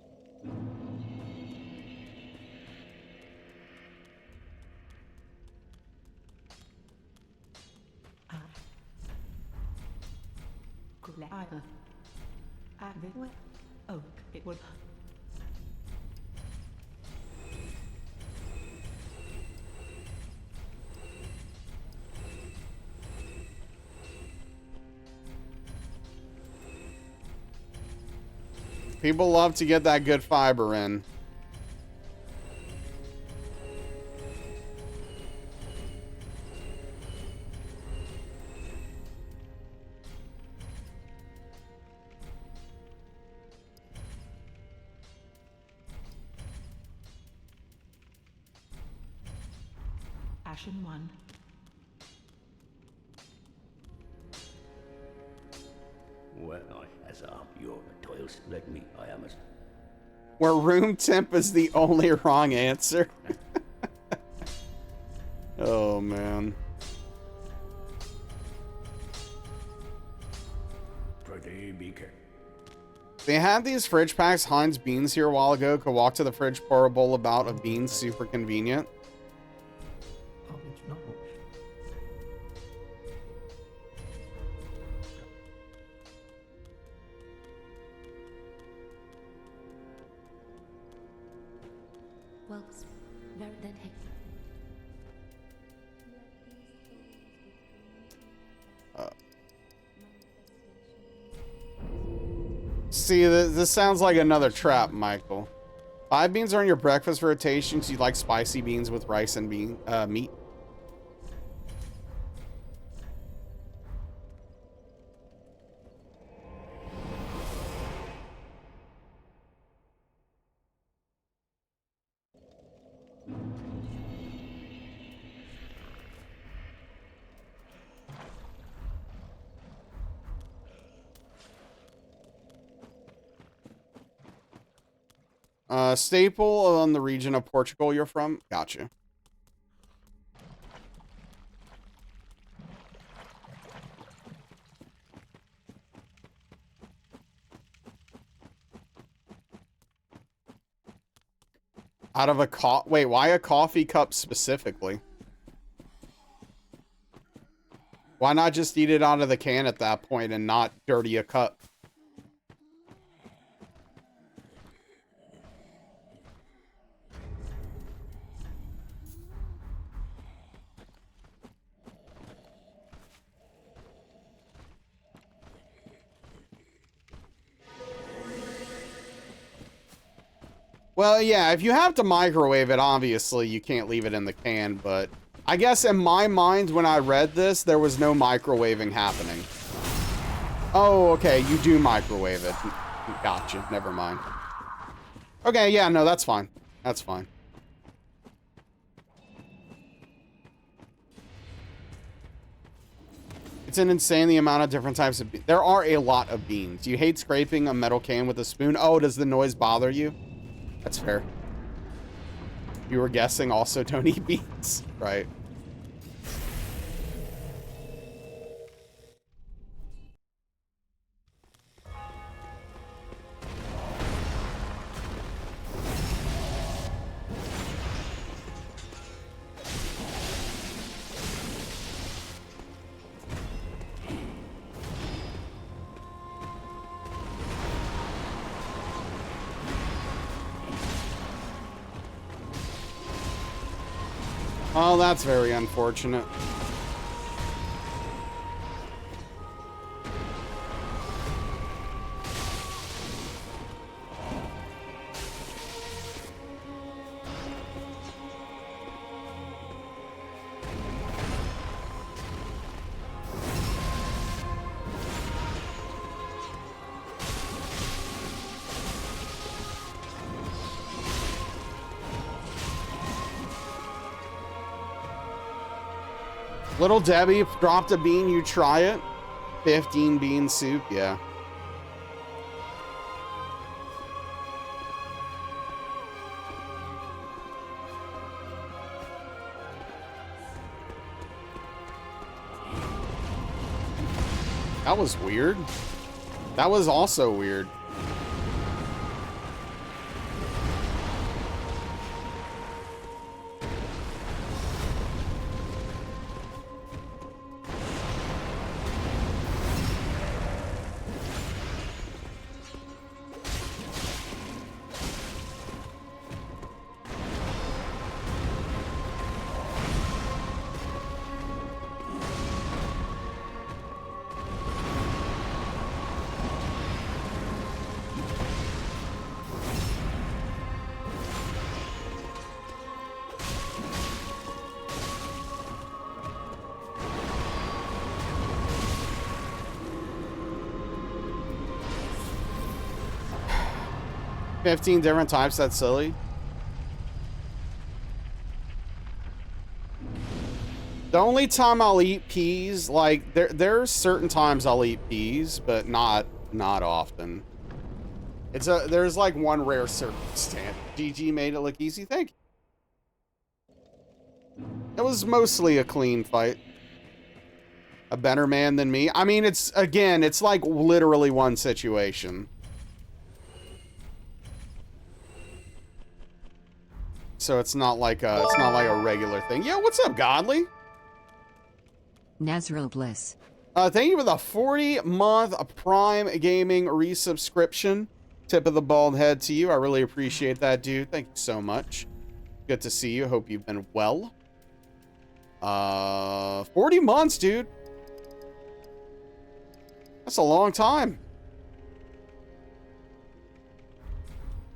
People love to get that good fiber in.
Ashen 1.
Well, as your toils led me, I am as...
Where room temp is the only wrong answer. Oh, man.
Pretty be careful.
They had these fridge packs, Heinz beans here a while ago. Could walk to the fridge, pour a bowl about of beans. Super convenient.
Oh, it's not much.
Well, very then hey.
See, this sounds like another trap, Michael. 5 beans are in your breakfast rotations. You like spicy beans with rice and meat. Staple on the region of Portugal you're from? Gotcha. Out of a wait, why a coffee cup specifically? Why not just eat it out of the can at that point and not dirty a cup? Well, yeah, if you have to microwave it, obviously you can't leave it in the can, but I guess in my mind when I read this, there was no microwaving happening. Oh, okay, you do microwave it. Gotcha, never mind. Okay, yeah, no, that's fine. That's fine. It's an insane the amount of different types of beans. There are a lot of beans. You hate scraping a metal can with a spoon. Oh, does the noise bother you? That's fair. You were guessing also don't eat beans, right? Oh, that's very unfortunate. Little Debbie dropped a bean, you try it. 15 bean soup, yeah. That was weird. That was also weird. $15 different types, that's silly. The only time I'll eat peas, like there's certain times I'll eat peas, but not often. There's like one rare circumstance. GG made it look easy. Thank you. It was mostly a clean fight. A better man than me. I mean, it's like literally one situation. So it's not like a regular thing. Yeah, what's up, Godly?
Nazro Bliss.
Thank you for the 40-month Prime Gaming resubscription. Tip of the bald head to you. I really appreciate that, dude. Thank you so much. Good to see you. Hope you've been well. 40 months, dude. That's a long time.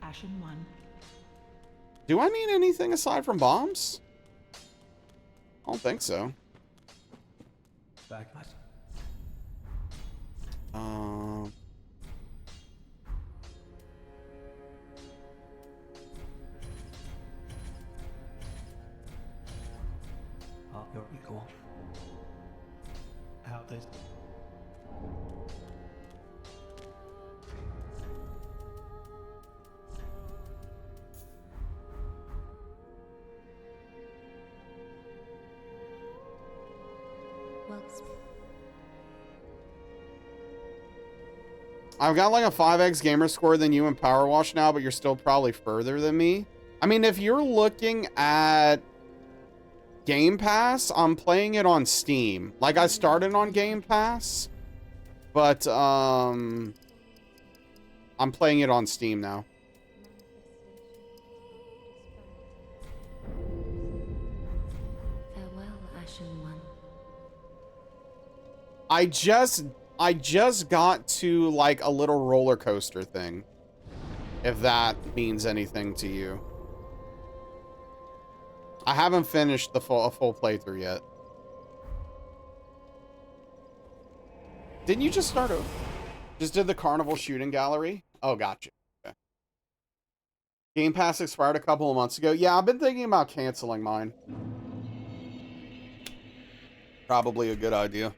Ashen 1.
Do I mean anything aside from bombs? I don't think so.
Backlash. You're equal. How this.
Well,
I've got like a 5x gamer score than you in Power Wash now, but you're still probably further than me. I mean, if you're looking at Game Pass, I'm playing it on Steam. Like, I started on Game Pass, but I'm playing it on Steam now.
farewell, Ashen One.
I just got to like a little roller coaster thing, if that means anything to you. I haven't finished a full playthrough yet. Didn't you just start over? Just did the carnival shooting gallery? Oh, gotcha. Okay. Game Pass expired a couple of months ago. Yeah, I've been thinking about canceling mine. Probably a good idea.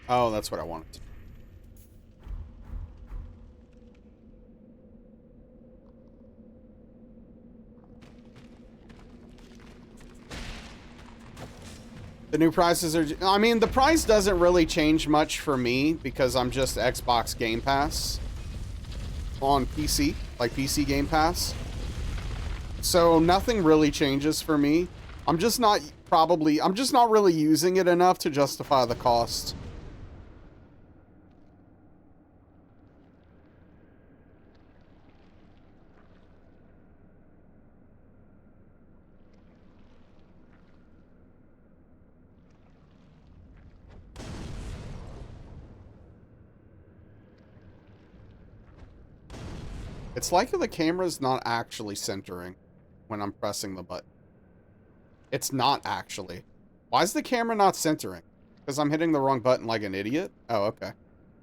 Oh, that's what I wanted. The new prices are... I mean, the price doesn't really change much for me because I'm just Xbox Game Pass on PC, like PC Game Pass. So nothing really changes for me. I'm just not really using it enough to justify the cost. It's like the camera's not actually centering when I'm pressing the button. It's not actually. Why is the camera not centering? Because I'm hitting the wrong button like an idiot? Oh, okay.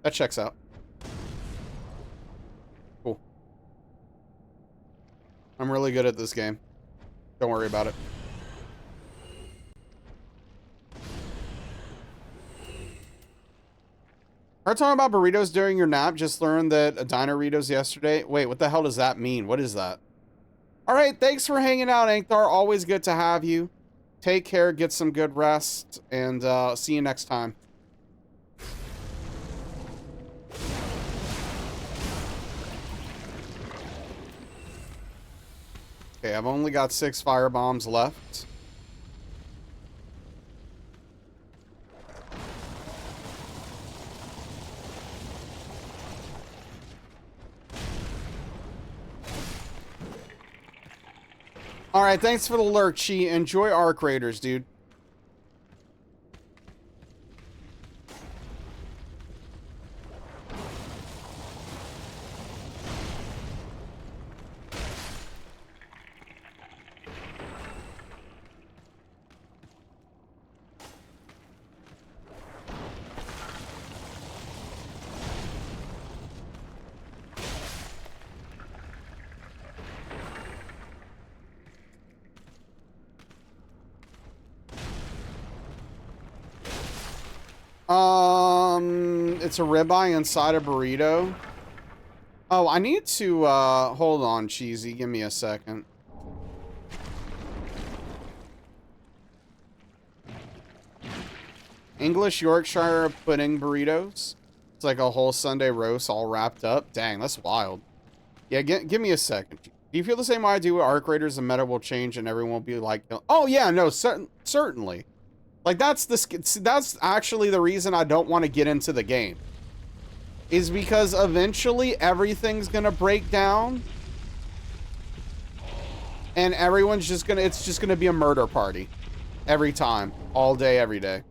That checks out. Cool. I'm really good at this game. Don't worry about it. Are talking about burritos during your nap? Just learned that a Dineritos yesterday. Wait, what the hell does that mean? What is that? All right, thanks for hanging out, Ankthar. Always good to have you. Take care, get some good rest, and see you next time. Okay, I've only got 6 firebombs left. All right, thanks for the lurchy. Enjoy Arc Raiders, dude. It's a ribeye inside a burrito. Oh, I need to, hold on, Cheesy. Give me a second. English Yorkshire pudding burritos. It's like a whole Sunday roast all wrapped up. Dang, that's wild. Yeah, give me a second. Do you feel the same way I do with Arc Raiders? The meta will change and everyone will be like, oh yeah, no, certainly. Like that's actually the reason I don't want to get into the game. Is because eventually everything's gonna break down. And everyone's just gonna, it's just gonna be a murder party. Every time. All day, every day.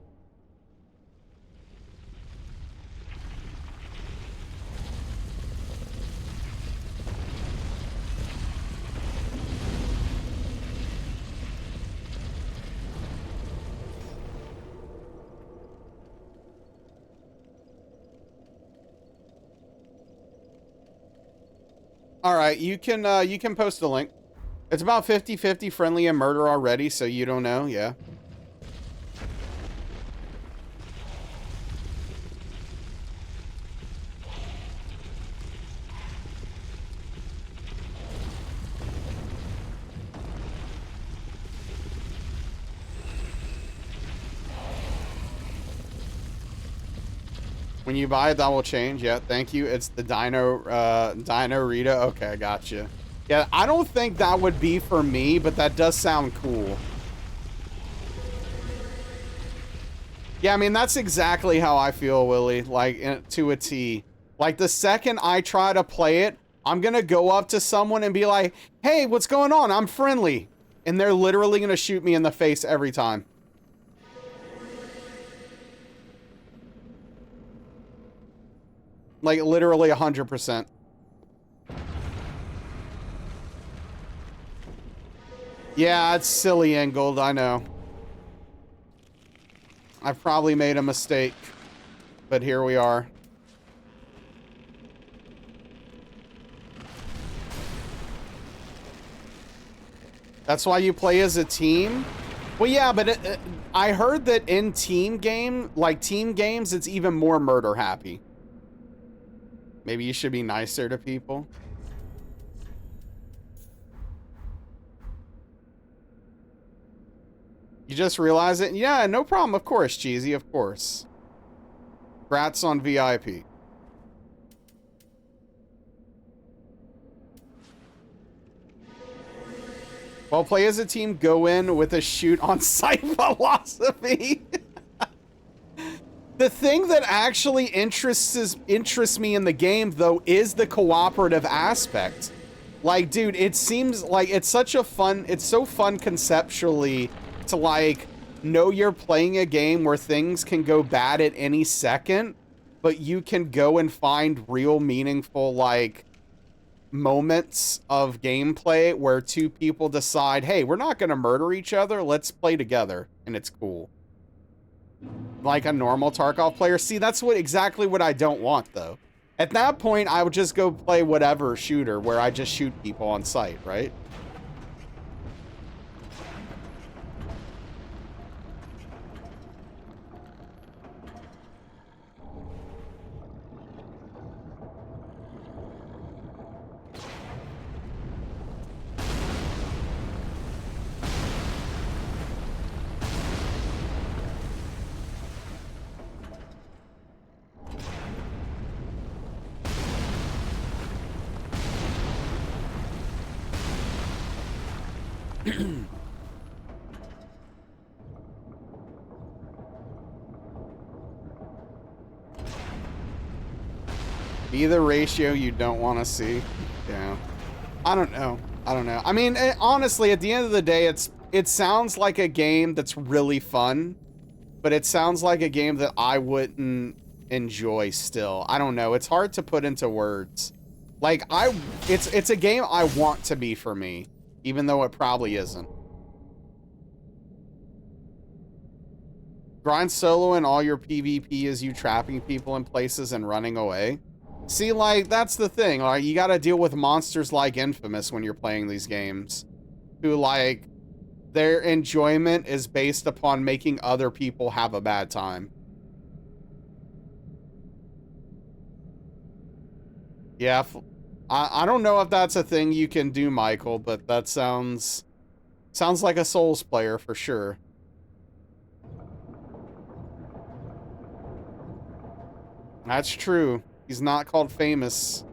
All right, you can post a link. It's about 50-50 friendly and murder already, so you don't know, yeah. When you buy it, that will change. Yeah, thank you. It's the Dino Rita. Okay, I got you. Yeah, I don't think that would be for me, but that does sound cool. Yeah, I mean, that's exactly how I feel, Willie. Like, to a T. Like, the second I try to play it, I'm going to go up to someone and be like, hey, what's going on? I'm friendly. And they're literally going to shoot me in the face every time. Like, literally 100%. Yeah, it's silly, Engold, I know. I probably made a mistake. But here we are. That's why you play as a team? Well, yeah, but I heard that in team games, it's even more murder happy. Maybe you should be nicer to people. You just realize it? Yeah, no problem. Of course, Cheesy. Of course. Grats on VIP. Well, play as a team, go in with a shoot on sight philosophy. The thing that actually interests me in the game, though, is the cooperative aspect. Like, dude, it seems like it's such a fun, it's so fun conceptually to, like, know you're playing a game where things can go bad at any second, but you can go and find real meaningful, like, moments of gameplay where two people decide, hey, we're not going to murder each other, let's play together, and it's cool. Like a normal Tarkov player. See, that's exactly what I don't want, though. At that point, I would just go play whatever shooter where I just shoot people on sight, right? Be the ratio you don't want to see. Yeah. I don't know. I don't know. I mean, honestly, at the end of the day, it sounds like a game that's really fun, but it sounds like a game that I wouldn't enjoy still. I don't know. It's hard to put into words. Like, it's a game I want to be for me, even though it probably isn't. Grind solo and all your PvP is you trapping people in places and running away. See, like, that's the thing. Like, you gotta deal with monsters like Infamous when you're playing these games. Who, like, their enjoyment is based upon making other people have a bad time. Yeah, I don't know if that's a thing you can do, Michael, but that sounds like a Souls player for sure. That's true. He's not called famous.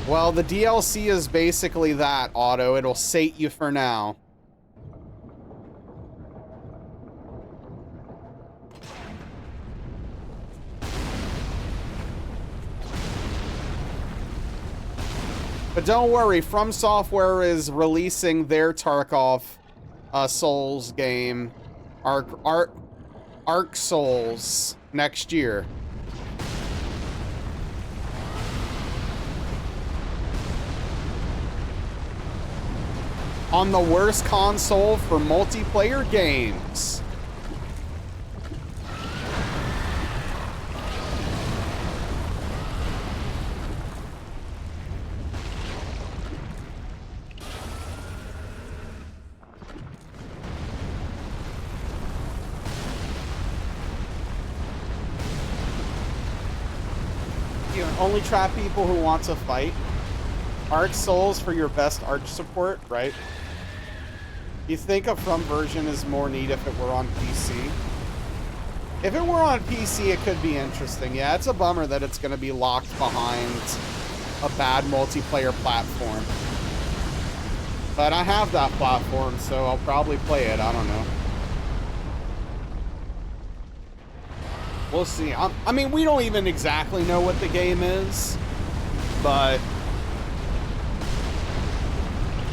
Well, the DLC is basically that, Otto. It'll sate you for now. But don't worry, From Software is releasing their Tarkov Souls game, Arc Souls, next year. On the worst console for multiplayer games. You only trap people who want to fight. Arc Souls for your best arch support, right? You think a From version is more neat if it were on PC? If it were on PC, it could be interesting. Yeah, it's a bummer that it's going to be locked behind a bad multiplayer platform. But I have that platform, so I'll probably play it. I don't know. We'll see. I mean, we don't even exactly know what the game is, but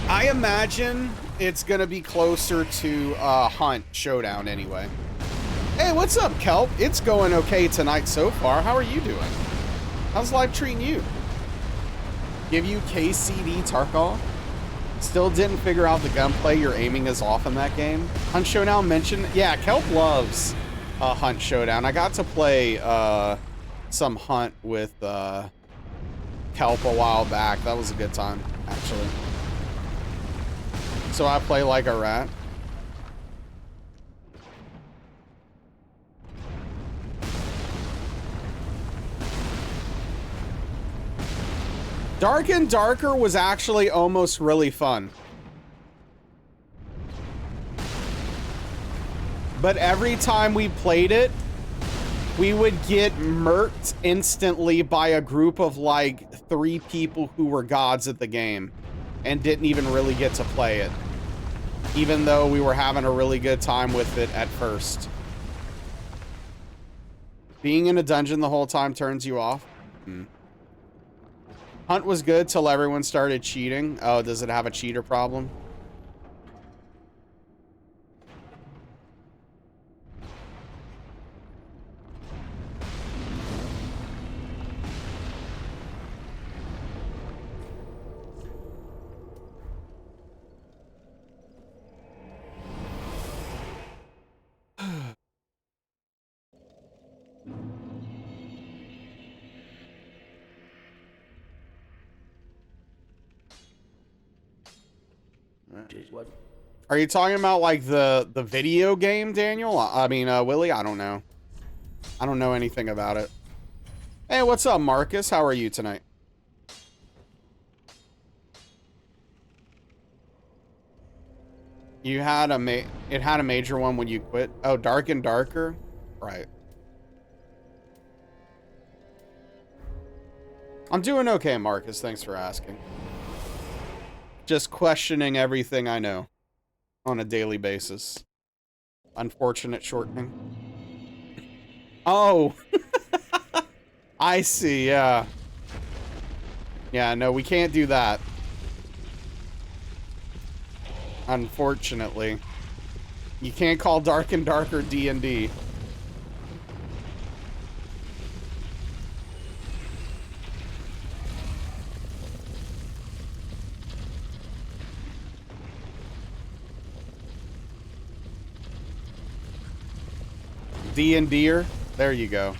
I imagine it's going to be closer to Hunt Showdown anyway. Hey, what's up, Kelp? It's going okay tonight so far. How are you doing? How's life treating you? Give you KCD Tarkov? Still didn't figure out the gunplay. Your aiming is off in that game. Hunt Showdown mentioned. Yeah, Kelp loves Hunt Showdown. I got to play some Hunt with Kelp a while back. That was a good time, actually. So I play like a rat. Dark and Darker was actually almost really fun. But every time we played it, we would get murked instantly by a group of like 3 people who were gods at the game and didn't even really get to play it, even though we were having a really good time with it at first. Being in a dungeon the whole time turns you off. Hunt was good till everyone started cheating. Oh, does it have a cheater problem? Are you talking about like the video game, Daniel? I mean, Willie, I don't know. I don't know anything about it. Hey, what's up, Marcus? How are you tonight? You had it had a major one when you quit. Oh, Dark and Darker? Right. I'm doing okay, Marcus. Thanks for asking. Just questioning everything I know on a daily basis. Unfortunate shortening. Oh. I see, yeah. Yeah, no, we can't do that. Unfortunately. You can't call Dark and Darker D&D. D&D'er? There you go.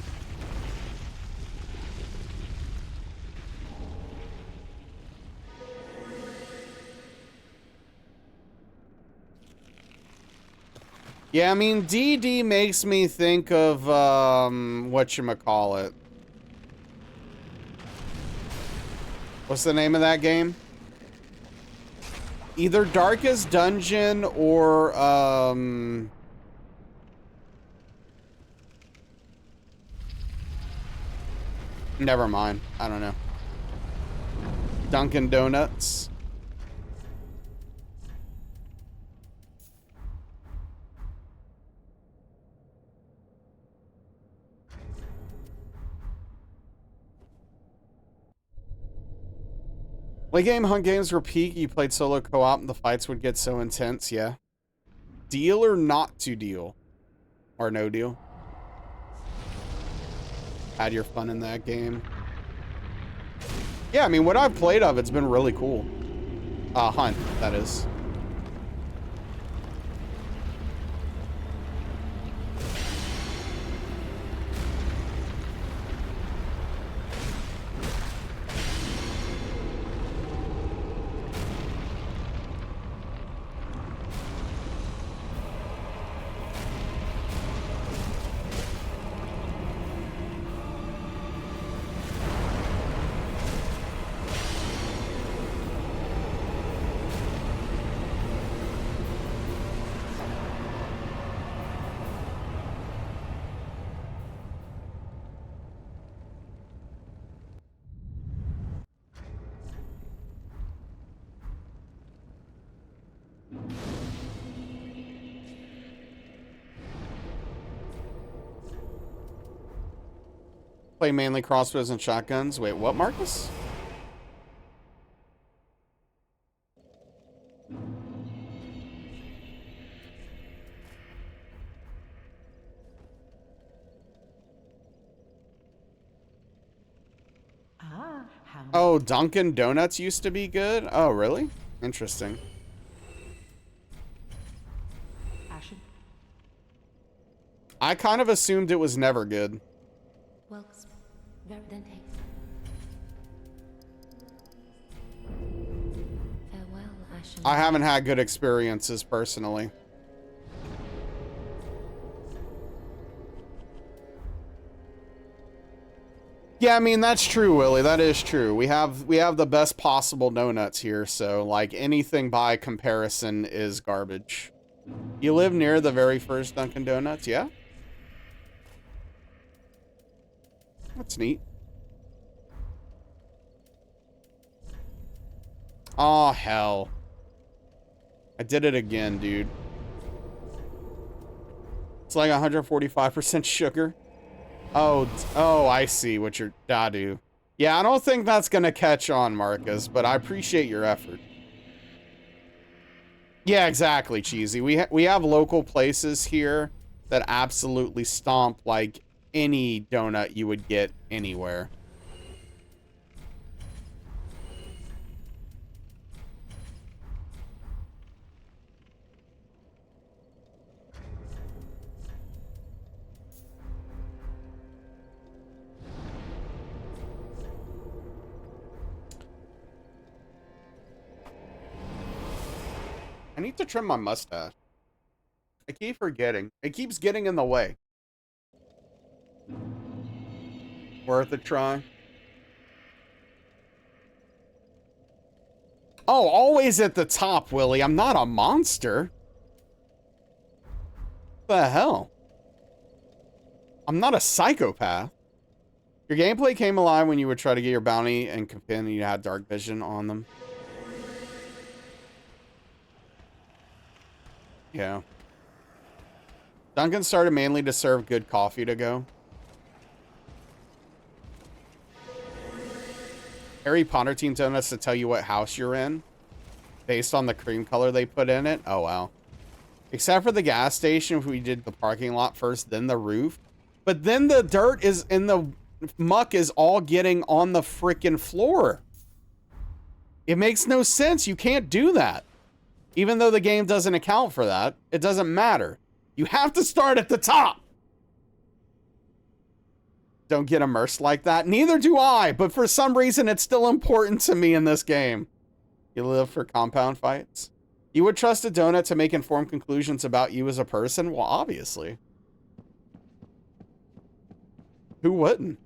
Yeah, I mean, DD makes me think of, whatchamacallit. What's the name of that game? Either Darkest Dungeon or, never mind. I don't know. Dunkin' Donuts. Late game hunt games were peak. You played solo co-op and the fights would get so intense. Yeah. Deal or not to deal? Or no deal? Had your fun in that game. Yeah, I mean, what I've played of, it's been really cool. Hunt, that is. Play mainly crossbows and shotguns. Wait, what, Marcus?
Ah, how
Oh, Dunkin' Donuts used to be good? Oh, really? Interesting.
Ashen.
I kind of assumed it was never good.
Well, then take. Farewell, Ashen.
I haven't had good experiences personally. Yeah, I mean, that's true, Willie. That is true. We have the best possible donuts here, so like anything by comparison is garbage. You live near the very first Dunkin' Donuts, yeah? That's neat. Oh, hell. I did it again, dude. It's like 145% sugar. Oh, I see what you're... Dadu. Yeah, I don't think that's gonna catch on, Marcus, but I appreciate your effort. Yeah, exactly, Cheesy. We have local places here that absolutely stomp, like, any donut you would get anywhere. I need to trim my mustache. I keep forgetting. It keeps getting in the way. Worth a try. Oh, always at the top, Willie. I'm not a monster. What the hell? I'm not a psychopath. Your gameplay came alive when you would try to get your bounty and companion you had dark vision on them. Yeah. Duncan started mainly to serve good coffee to go. Harry Potter team donuts to tell you what house you're in based on the cream color they put in it. Oh, wow. Except for the gas station, if we did the parking lot first, then the roof. But then the dirt is in the muck is all getting on the freaking floor. It makes no sense. You can't do that. Even though the game doesn't account for that, it doesn't matter. You have to start at the top. Don't get immersed like that. Neither do I, but for some reason, it's still important to me in this game. You live for compound fights? You would trust a donut to make informed conclusions about you as a person? Well, obviously. Who wouldn't?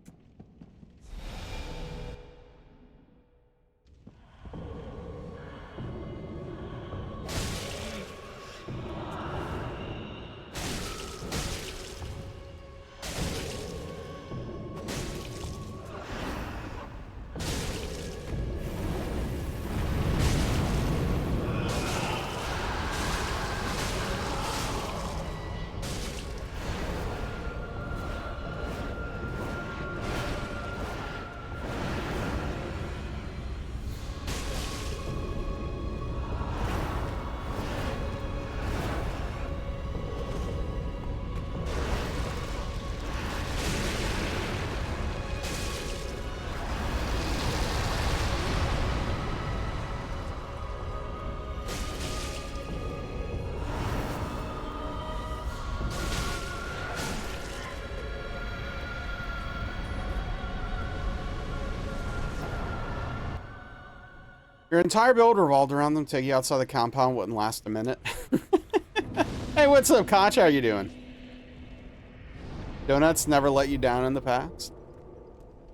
Your entire build revolved around them. Take you outside the compound wouldn't last a minute. Hey, what's up, Koch? How you doing? Donuts never let you down in the past?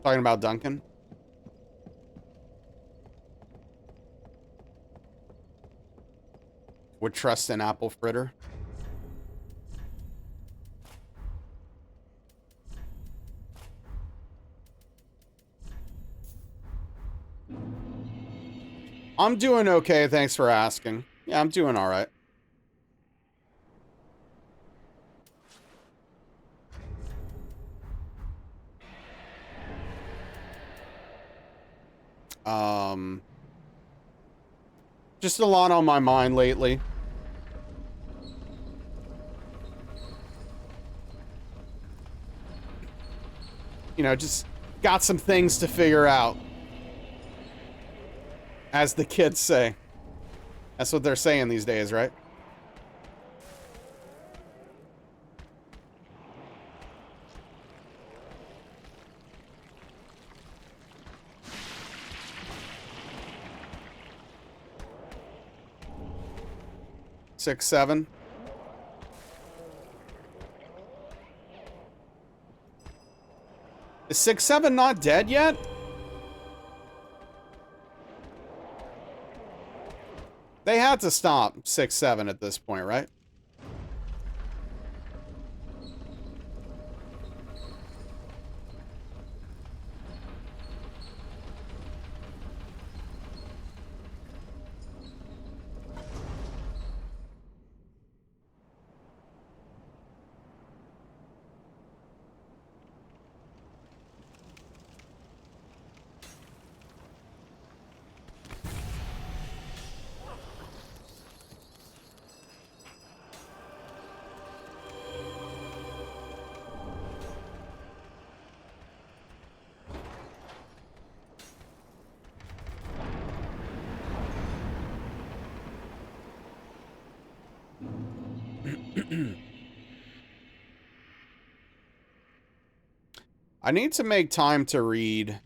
Talking about Duncan? Would trust an apple fritter? I'm doing okay, thanks for asking. Yeah, I'm doing all right. Just a lot on my mind lately. You know, just got some things to figure out. As the kids say. That's what they're saying these days, right? Six, seven. Is 6-7 not dead yet? They had to stop 6-7 at this point, right? I need to make time to read.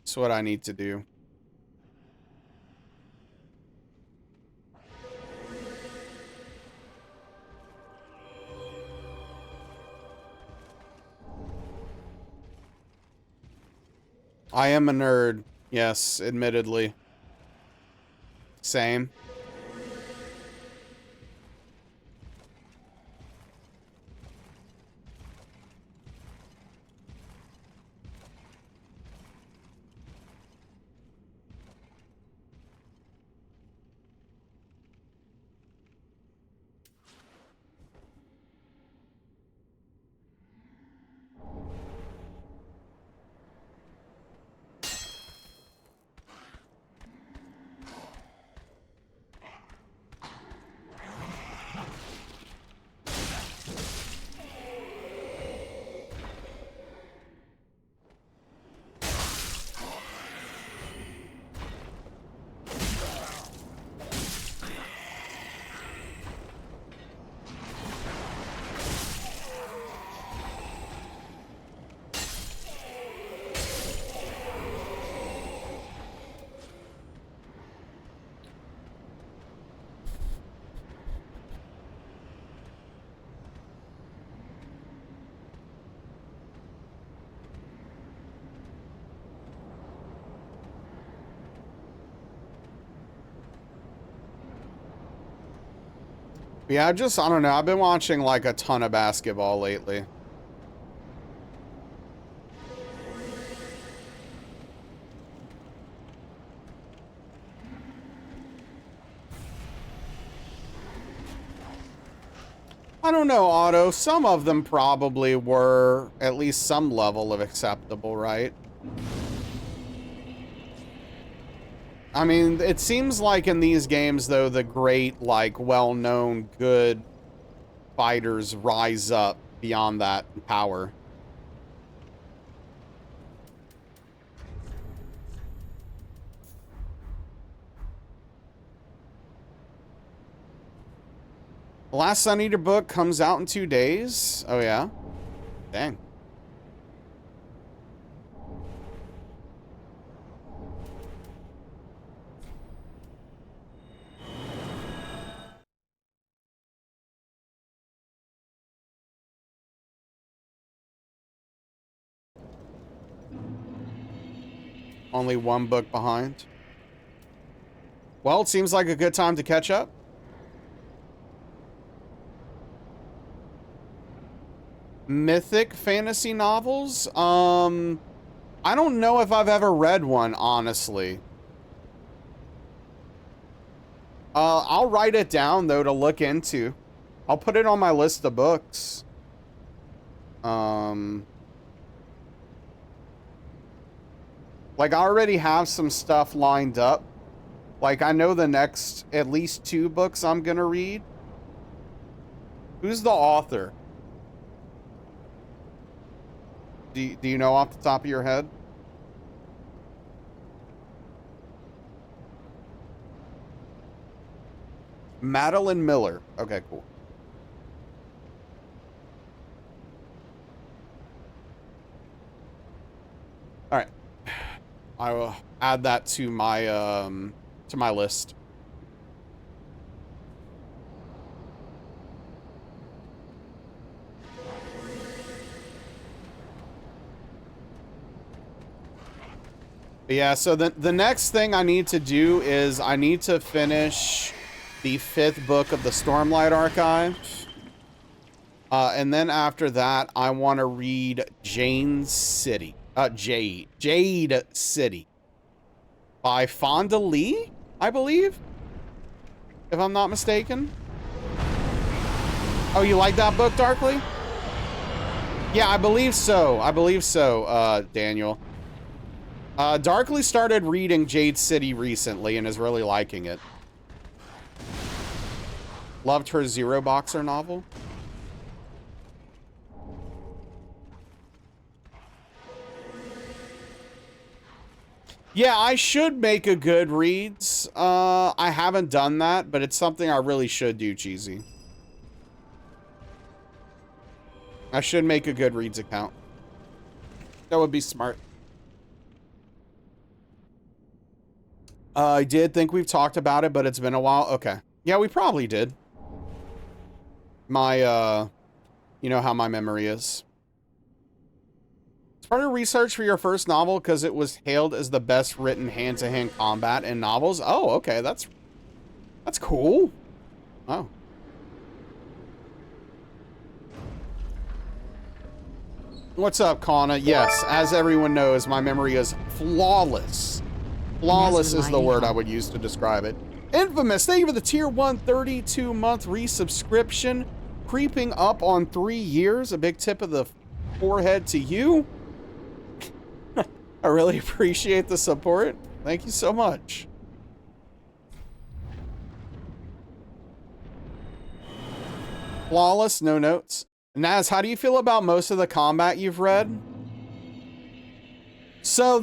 That's what I need to do. I am a nerd. Yes, admittedly. Same. Yeah, I don't know. I've been watching like a ton of basketball lately. I don't know, Otto. Some of them probably were at least some level of acceptable, right? I mean, it seems like in these games, though, the great, like, well-known, good fighters rise up beyond that in power. The last Sun Eater book comes out in 2 days. Oh, yeah? Dang. Only 1 book behind. Well, it seems like a good time to catch up. Mythic fantasy novels? I don't know if I've ever read one, honestly. I'll write it down, though, to look into. I'll put it on my list of books. Like, I already have some stuff lined up. Like, I know the next at least 2 books I'm gonna read. Who's the author? Do you know off the top of your head? Madeline Miller. Okay, cool. All right. I will add that to my list. But yeah, so the next thing I need to do is I need to finish the 5th book of the Stormlight Archive. And then after that, I want to read Jade City by Fonda Lee, I believe, if I'm not mistaken. Oh, you like that book, Darkly? Yeah, I believe so, Daniel. Darkly started reading Jade City recently and is really liking it. Loved her Zero Boxer novel. Yeah, I should make a Goodreads. I haven't done that, but it's something I really should do, Cheesy. I should make a Goodreads account. That would be smart. I did think we've talked about it, but it's been a while. Okay. Yeah, we probably did. My, you know how my memory is. It's part of research for your first novel because it was hailed as the best written hand-to-hand combat in novels. Oh, okay. That's cool. Oh. What's up, Kana? Yes, as everyone knows, my memory is flawless. Flawless is the word I would use to describe it. Infamous, thank you for the tier 1 32-month resubscription. Creeping up on 3 years. A big tip of the forehead to you. I really appreciate the support. Thank you so much. Flawless, no notes. Naz, how do you feel about most of the combat you've read? So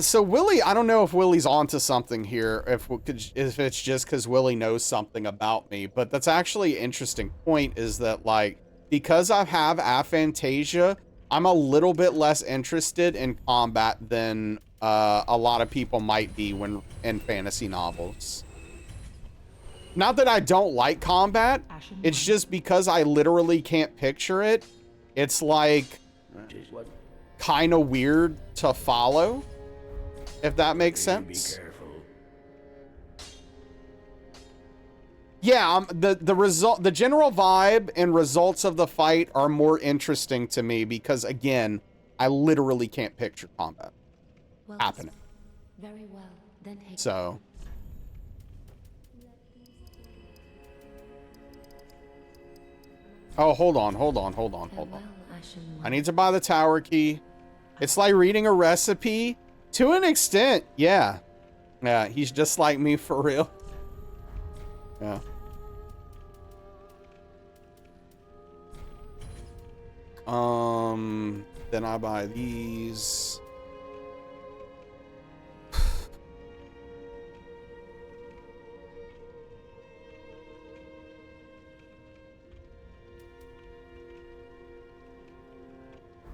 so Willie, I don't know if Willie's onto something here, if it's just because Willie knows something about me, but that's actually an interesting point, is that, like, because I have aphantasia, I'm a little bit less interested in combat than a lot of people might be when in fantasy novels. Not that I don't like combat, it's just because I literally can't picture it. It's like kind of weird to follow, if that makes sense.
Be careful.
Yeah, the general vibe and results of the fight are more interesting to me because, again, I literally can't picture combat
Well,
happening.
very well. Then take.
So. Oh, hold on.
Farewell, Ashen
I
One.
need to buy the tower key. It's like reading a recipe to an extent. Yeah. Yeah, he's just like me for real. Yeah. Then I buy these.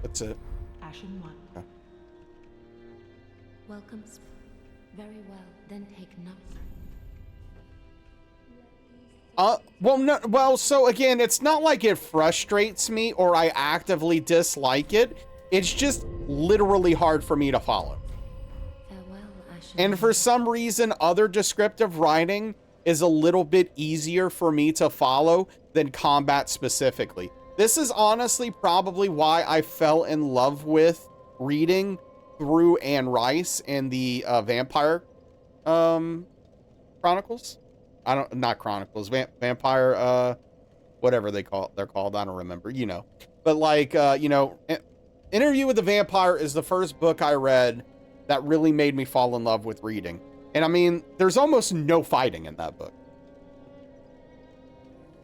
That's it.
Ashen One.
Okay.
Welcome. Very well. Then take note.
Well, no, well, so again, it's not like it frustrates me or I actively dislike it. It's just literally hard for me to follow.
Farewell, Ashen
And for some reason, other descriptive writing is a little bit easier for me to follow than combat specifically. This is honestly probably why I fell in love with reading through Anne Rice and the Vampire Chronicles. Not Chronicles, Vampire, whatever they're called. I don't remember, you know. But like, you know, Interview with the Vampire is the first book I read that really made me fall in love with reading. And I mean, there's almost no fighting in that book.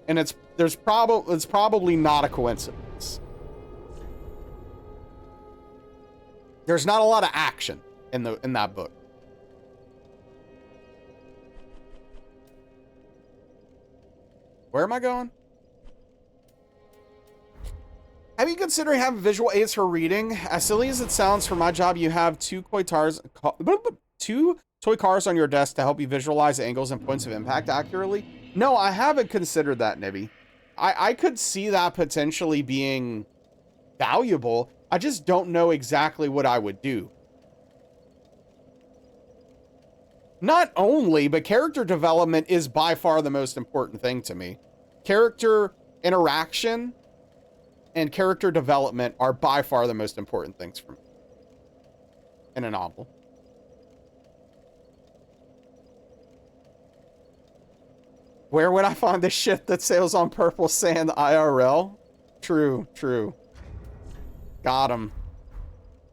And it's probably not a coincidence. There's not a lot of action in that book. Where am I going? Have you considered having visual aids for reading? As silly as it sounds, for my job, you have two toy cars on your desk to help you visualize angles and points of impact accurately. No, I haven't considered that, Nibby. I could see that potentially being valuable. I just don't know exactly what I would do. Not only, but character development is by far the most important thing to me. Character interaction and character development are by far the most important things for me in a novel. Where would I find the shit that sails on purple sand IRL? True. Got him.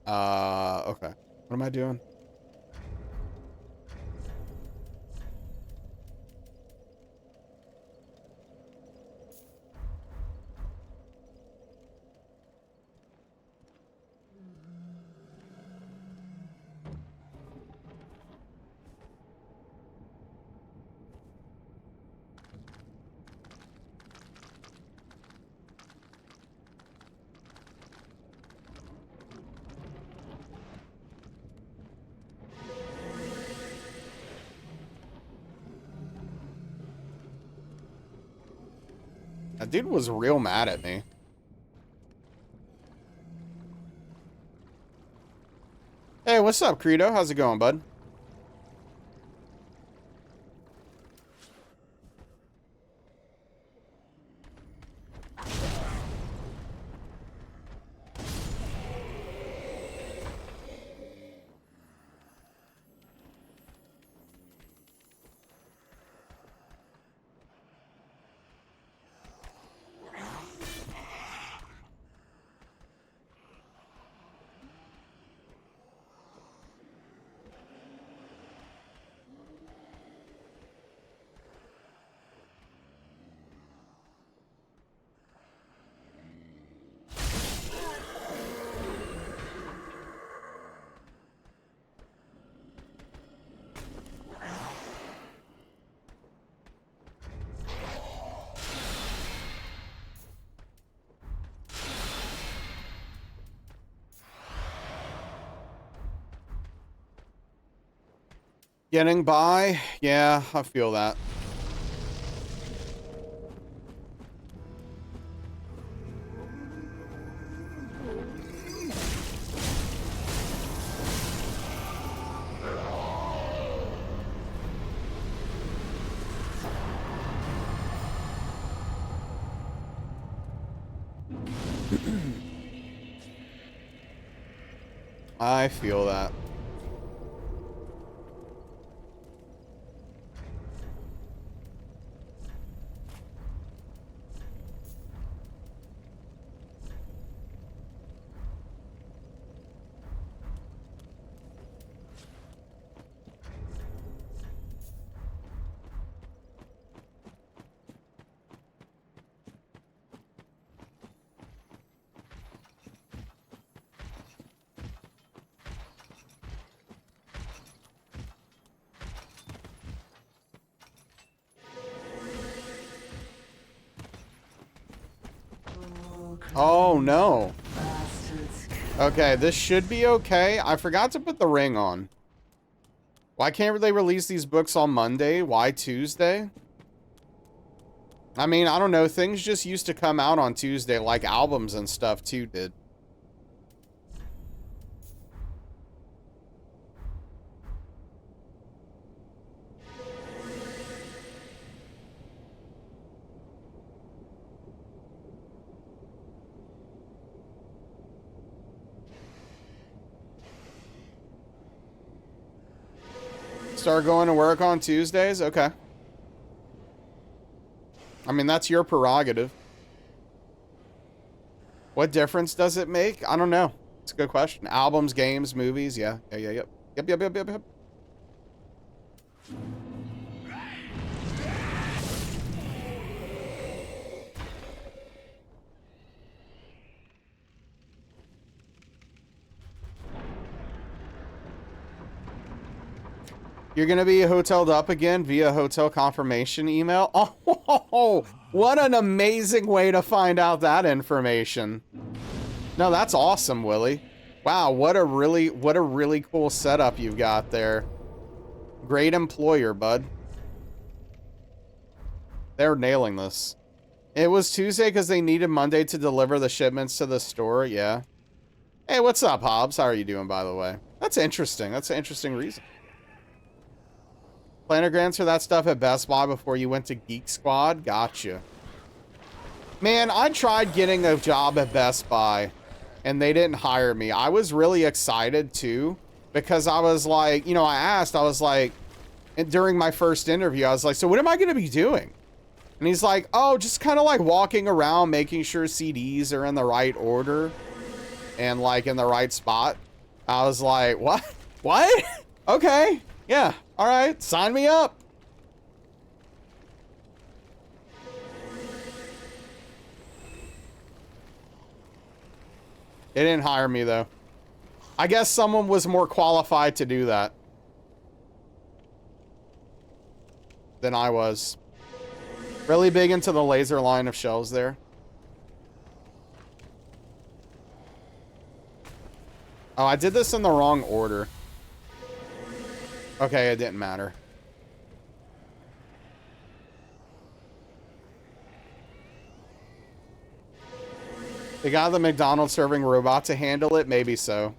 Okay. What am I doing? That dude was real mad at me. Hey, what's up, Credo? How's it going, bud? Getting by? Yeah, I feel that. I feel that. Oh no. Okay, this should be okay. I forgot to put the ring on. Why can't they release these books on Monday? Why Tuesday? I mean, I don't know. Things just used to come out on Tuesday, like albums and stuff too did. Start going to work on Tuesdays? Okay. I mean, that's your prerogative. What difference does it make? I don't know. It's a good question. Albums, games, movies. Yeah. Yep. Yep. You're going to be hoteled up again via hotel confirmation email? Oh, what an amazing way to find out that information. No, that's awesome, Willie. Wow, what a really cool setup you've got there. Great employer, bud. They're nailing this. It was Tuesday because they needed Monday to deliver the shipments to the store, yeah. Hey, what's up, Hobbs? How are you doing, by the way? That's interesting. That's an interesting reason. Planograms for that stuff at Best Buy before you went to Geek Squad? Gotcha. Man, I tried getting a job at Best Buy, and they didn't hire me. I was really excited, too, because I was like, you know, I was like, during my first interview, I was like, so what am I going to be doing? And he's like, oh, just kind of like walking around, making sure CDs are in the right order and like in the right spot. I was like, what? What? Okay. Yeah. All right. Sign me up. They didn't hire me, though. I guess someone was more qualified to do that than I was. Really big into the laser line of shelves there. Oh, I did this in the wrong order. Okay, it didn't matter. They got the McDonald's serving robot to handle it? Maybe so.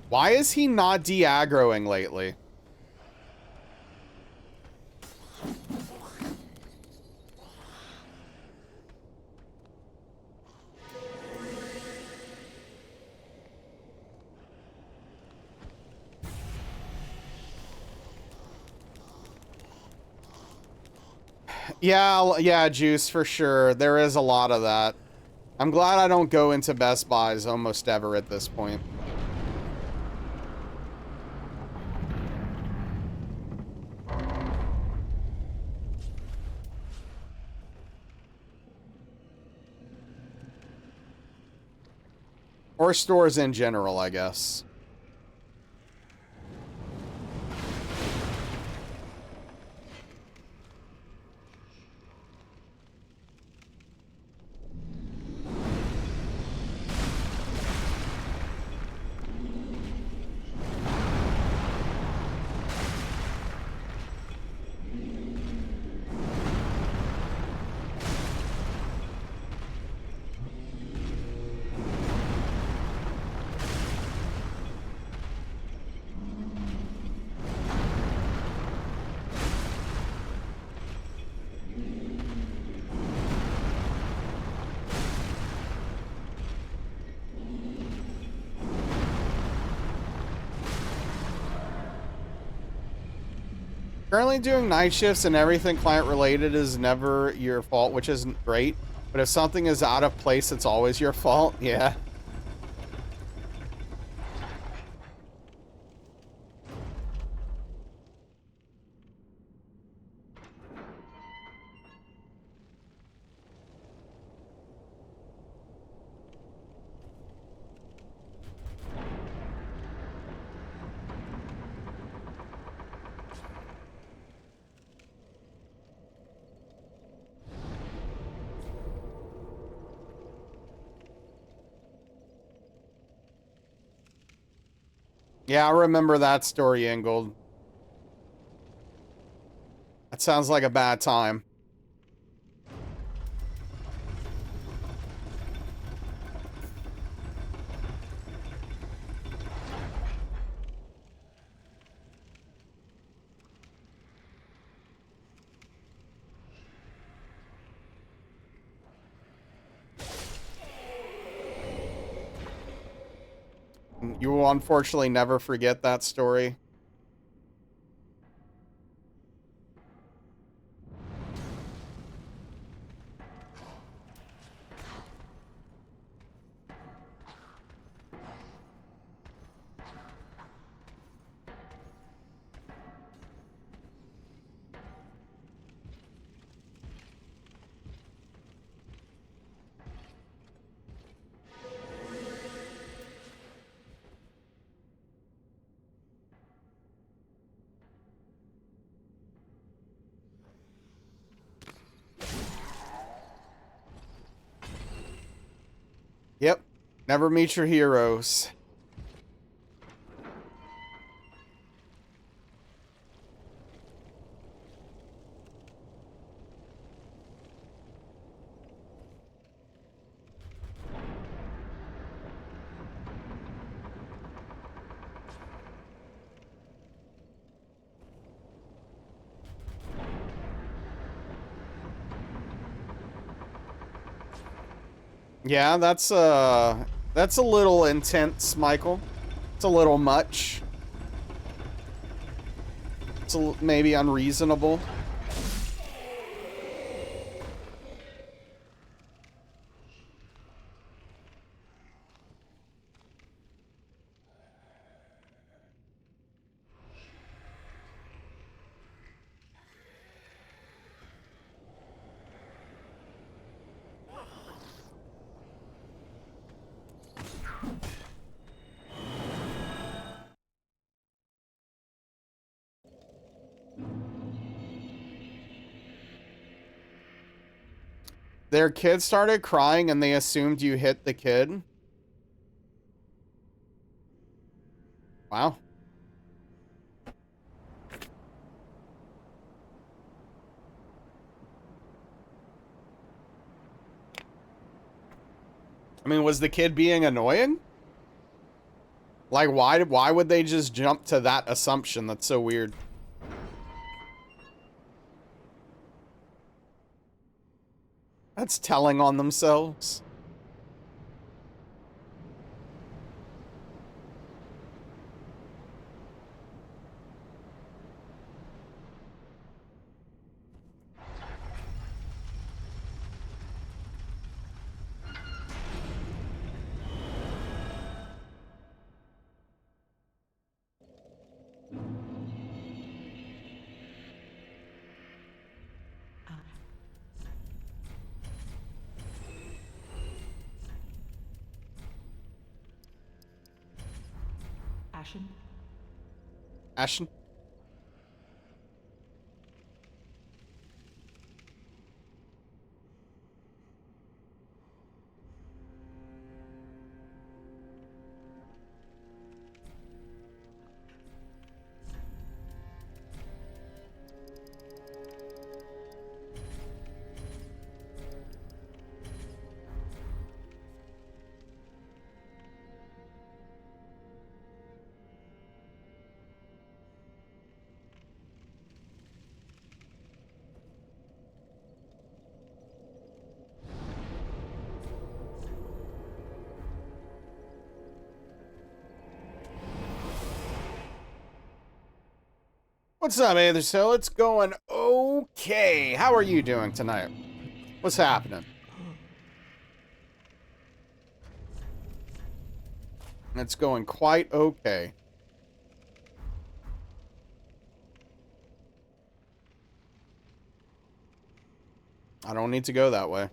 Why is he not de-aggroing lately? Yeah, Juice, for sure. There is a lot of that. I'm glad I don't go into Best Buys almost ever at this point. Or stores in general, I guess. Currently doing night shifts and everything client related is never your fault, which isn't great. But if something is out of place, it's always your fault. Yeah. Yeah, I remember that story, Ingold. That sounds like a bad time. You will unfortunately never forget that story. Yep. Never meet your heroes. Yeah, that's a little intense, Michael. It's a little much. It's maybe unreasonable. Their kid started crying and they assumed you hit the kid. Wow. I mean, was the kid being annoying? Like, why would they just jump to that assumption? That's so weird. That's telling on themselves.
Ashen.
Ashen? What's up, Aether Hill? It's going okay. How are you doing tonight? What's happening? It's going quite okay. I don't need to go that way.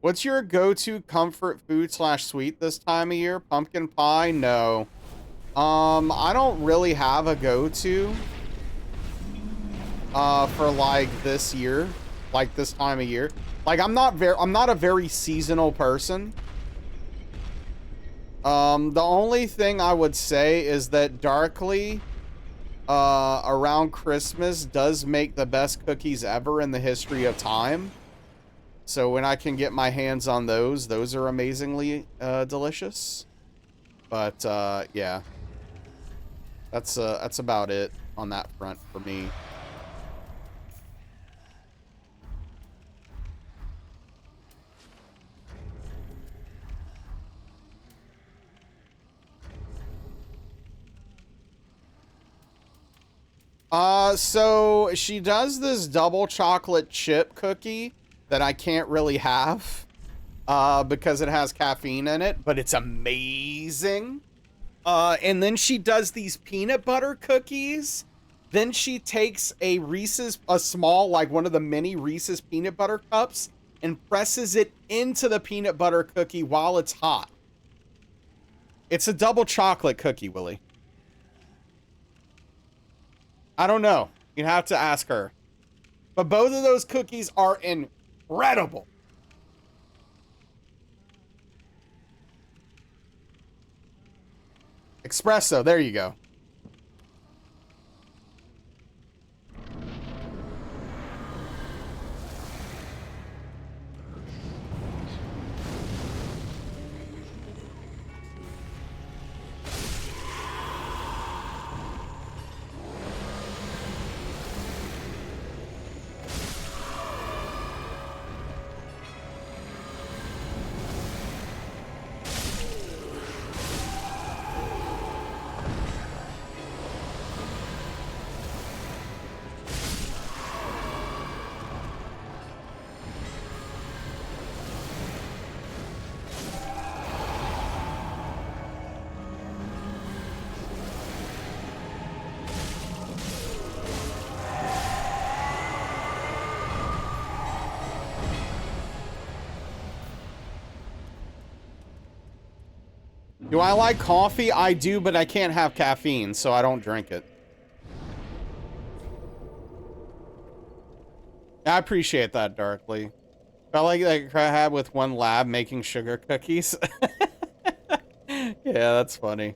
What's your go-to comfort food / sweet this time of year? Pumpkin pie? No. I don't really have a go-to for like this year, like this time of year. Like I'm not a very seasonal person. The only thing I would say is that Darkly around Christmas does make the best cookies ever in the history of time. So when I can get my hands on those are amazingly delicious. But yeah. That's about it on that front for me. So she does this double chocolate chip cookie that I can't really have because it has caffeine in it, but it's amazing. And then she does these peanut butter cookies. Then she takes a small, like one of the mini Reese's peanut butter cups and presses it into the peanut butter cookie while it's hot. It's a double chocolate cookie, Willie. I don't know. You'd have to ask her. But both of those cookies are incredible. Espresso, there you go. Do I like coffee? I do, but I can't have caffeine, so I don't drink it. I appreciate that, Darkly. I like that I had with one lab making sugar cookies. Yeah, that's funny.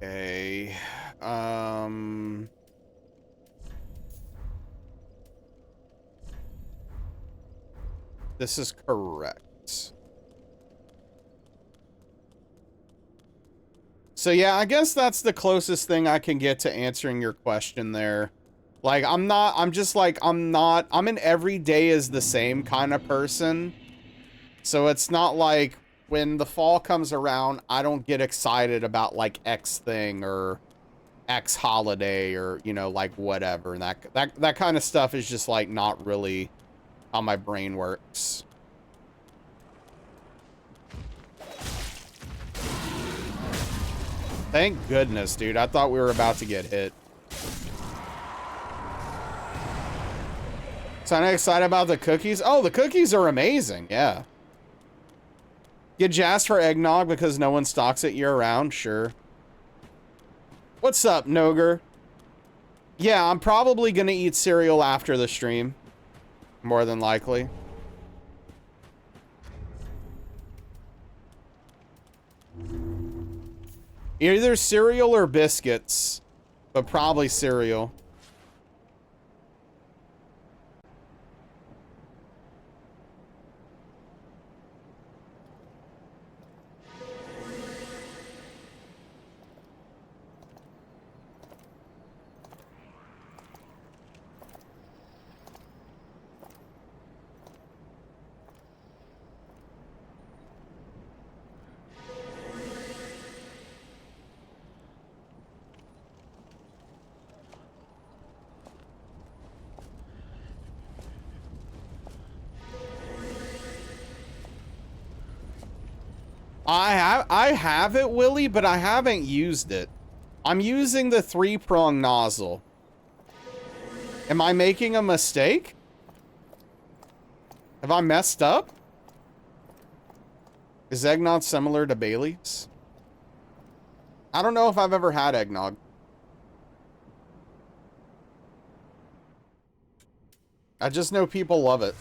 Okay. This is correct. So yeah, I guess that's the closest thing I can get to answering your question there. Like, I'm an every day is the same kind of person. So it's not like when the fall comes around, I don't get excited about like X thing or X holiday or, you know, like whatever. And that kind of stuff is just like not really how my brain works. Thank goodness, dude. I thought we were about to get hit. So I'm excited about the cookies. Oh, the cookies are amazing. Yeah. Get jazzed for eggnog because no one stocks it year round. Sure. What's up, Noger? Yeah, I'm probably gonna eat cereal after the stream. More than likely. Either cereal or biscuits. But probably cereal. I have it, Willie, but I haven't used it. I'm using the 3-prong nozzle. Am I making a mistake? Have I messed up? Is eggnog similar to Bailey's? I don't know if I've ever had eggnog. I just know people love it.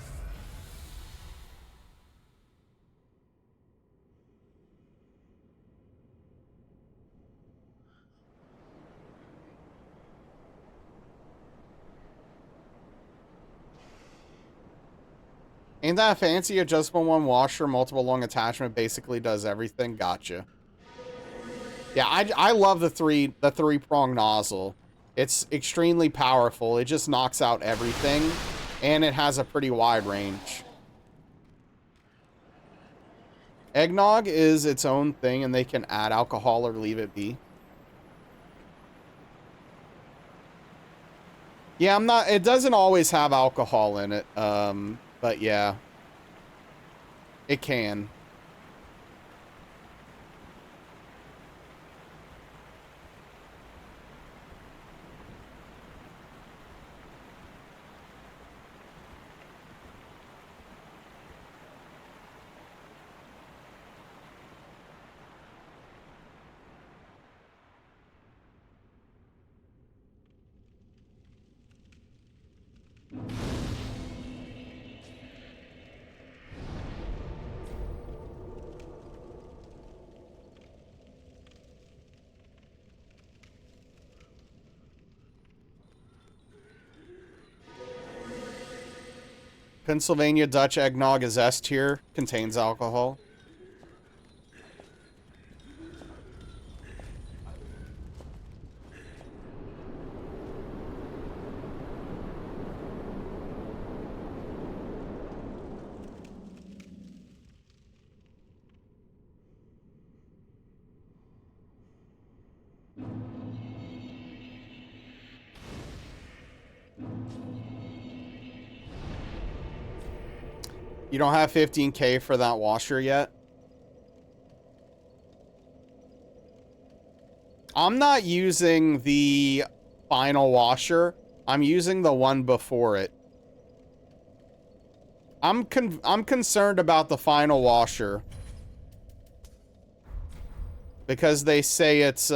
Ain't that fancy adjustable one washer, multiple long attachment, basically does everything? Gotcha. Yeah, I love the three-prong nozzle. It's extremely powerful. It just knocks out everything, and it has a pretty wide range. Eggnog is its own thing, and they can add alcohol or leave it be. Yeah, I'm not... It doesn't always have alcohol in it, but yeah. It can. Pennsylvania Dutch eggnog is S tier, contains alcohol. You don't have 15K for that washer yet? I'm not using the final washer. I'm using the one before it. I'm concerned about the final washer. Because they say it's,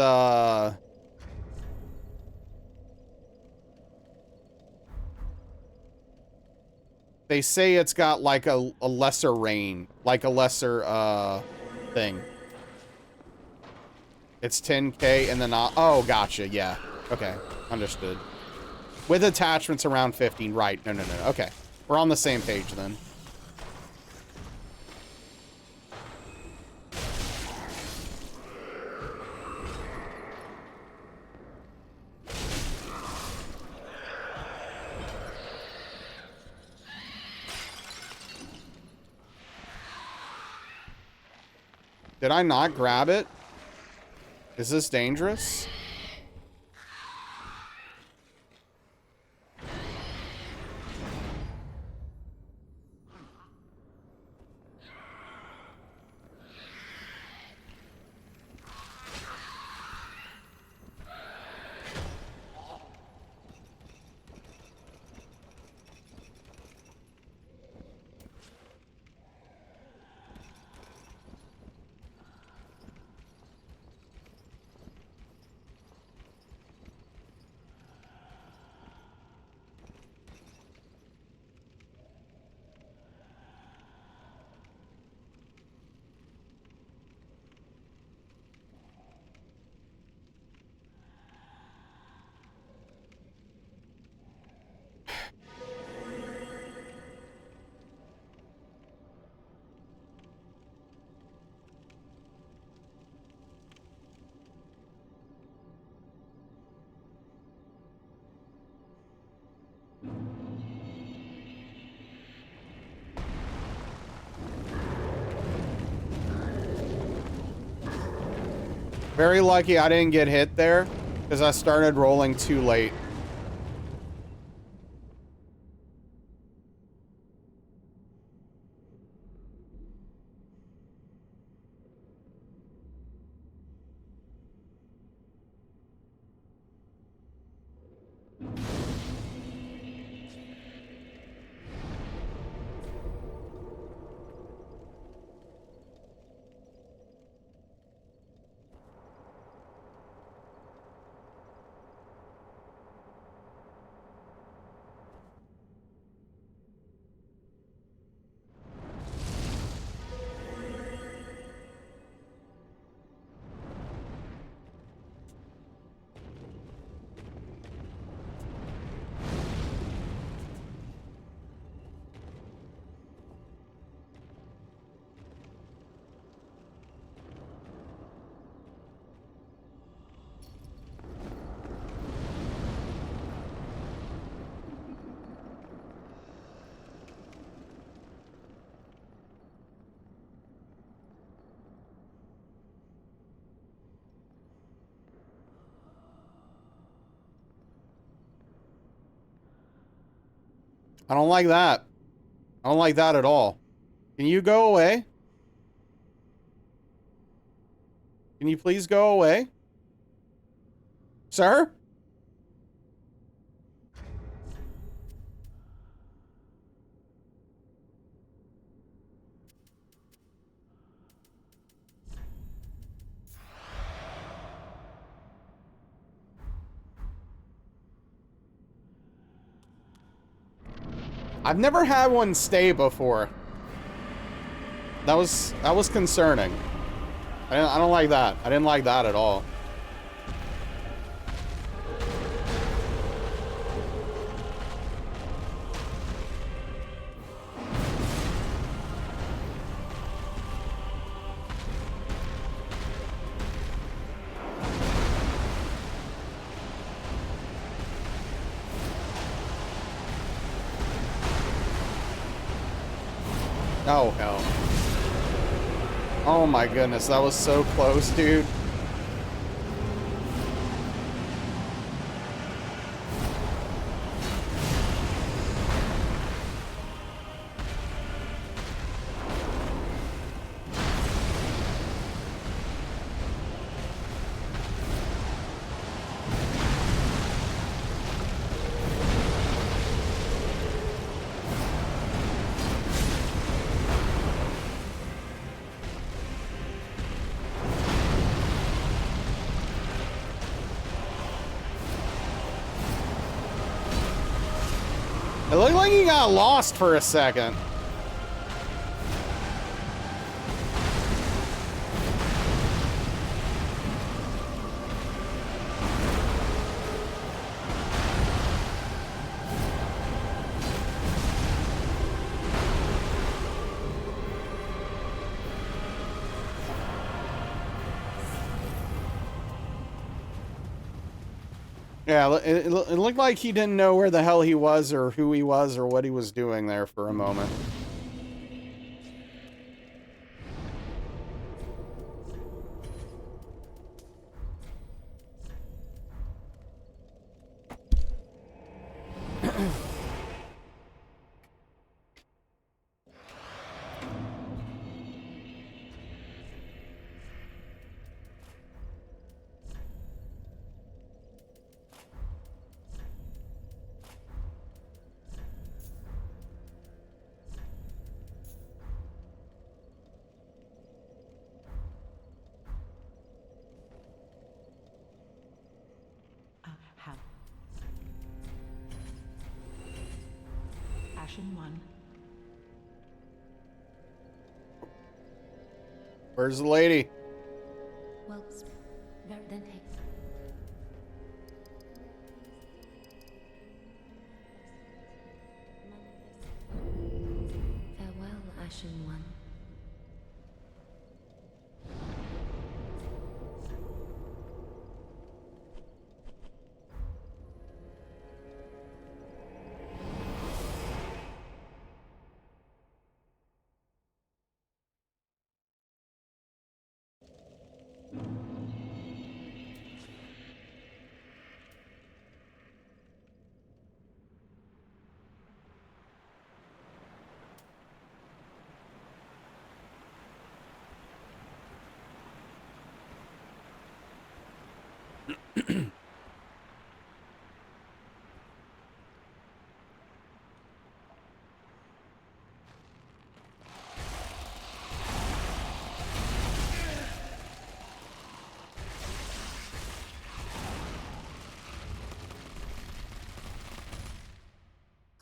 they say it's got, like, a lesser rain. Like, a lesser, thing. It's 10K and then... oh, gotcha, yeah. Okay, understood. With attachments around 15. Right, no. Okay, we're on the same page, then. Did I not grab it? Is this dangerous? Very lucky I didn't get hit there, because I started rolling too late. I don't like that. I don't like that at all. Can you go away? Can you please go away? Sir? I've never had one stay before. That was concerning. I don't like that. I didn't like that at all. Oh, hell. Oh my goodness, that was so close, dude. It looked like he got lost for a second. Yeah, it looked like he didn't know where the hell he was or who he was or what he was doing there for a moment.
How? Ashen one.
Where's the lady?
Well, then take. Farewell, Ashen One.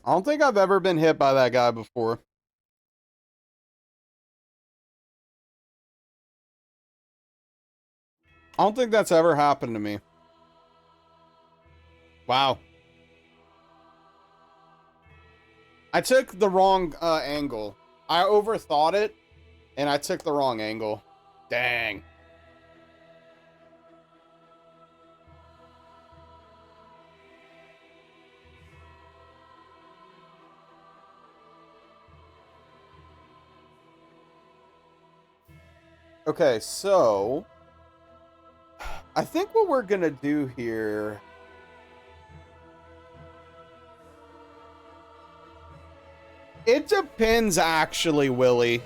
I don't think I've ever been hit by that guy before. I don't think that's ever happened to me. Wow. I took the wrong angle. I overthought it, and I took the wrong angle. Dang. Okay, so I think what we're gonna do here. It depends, actually, Willie.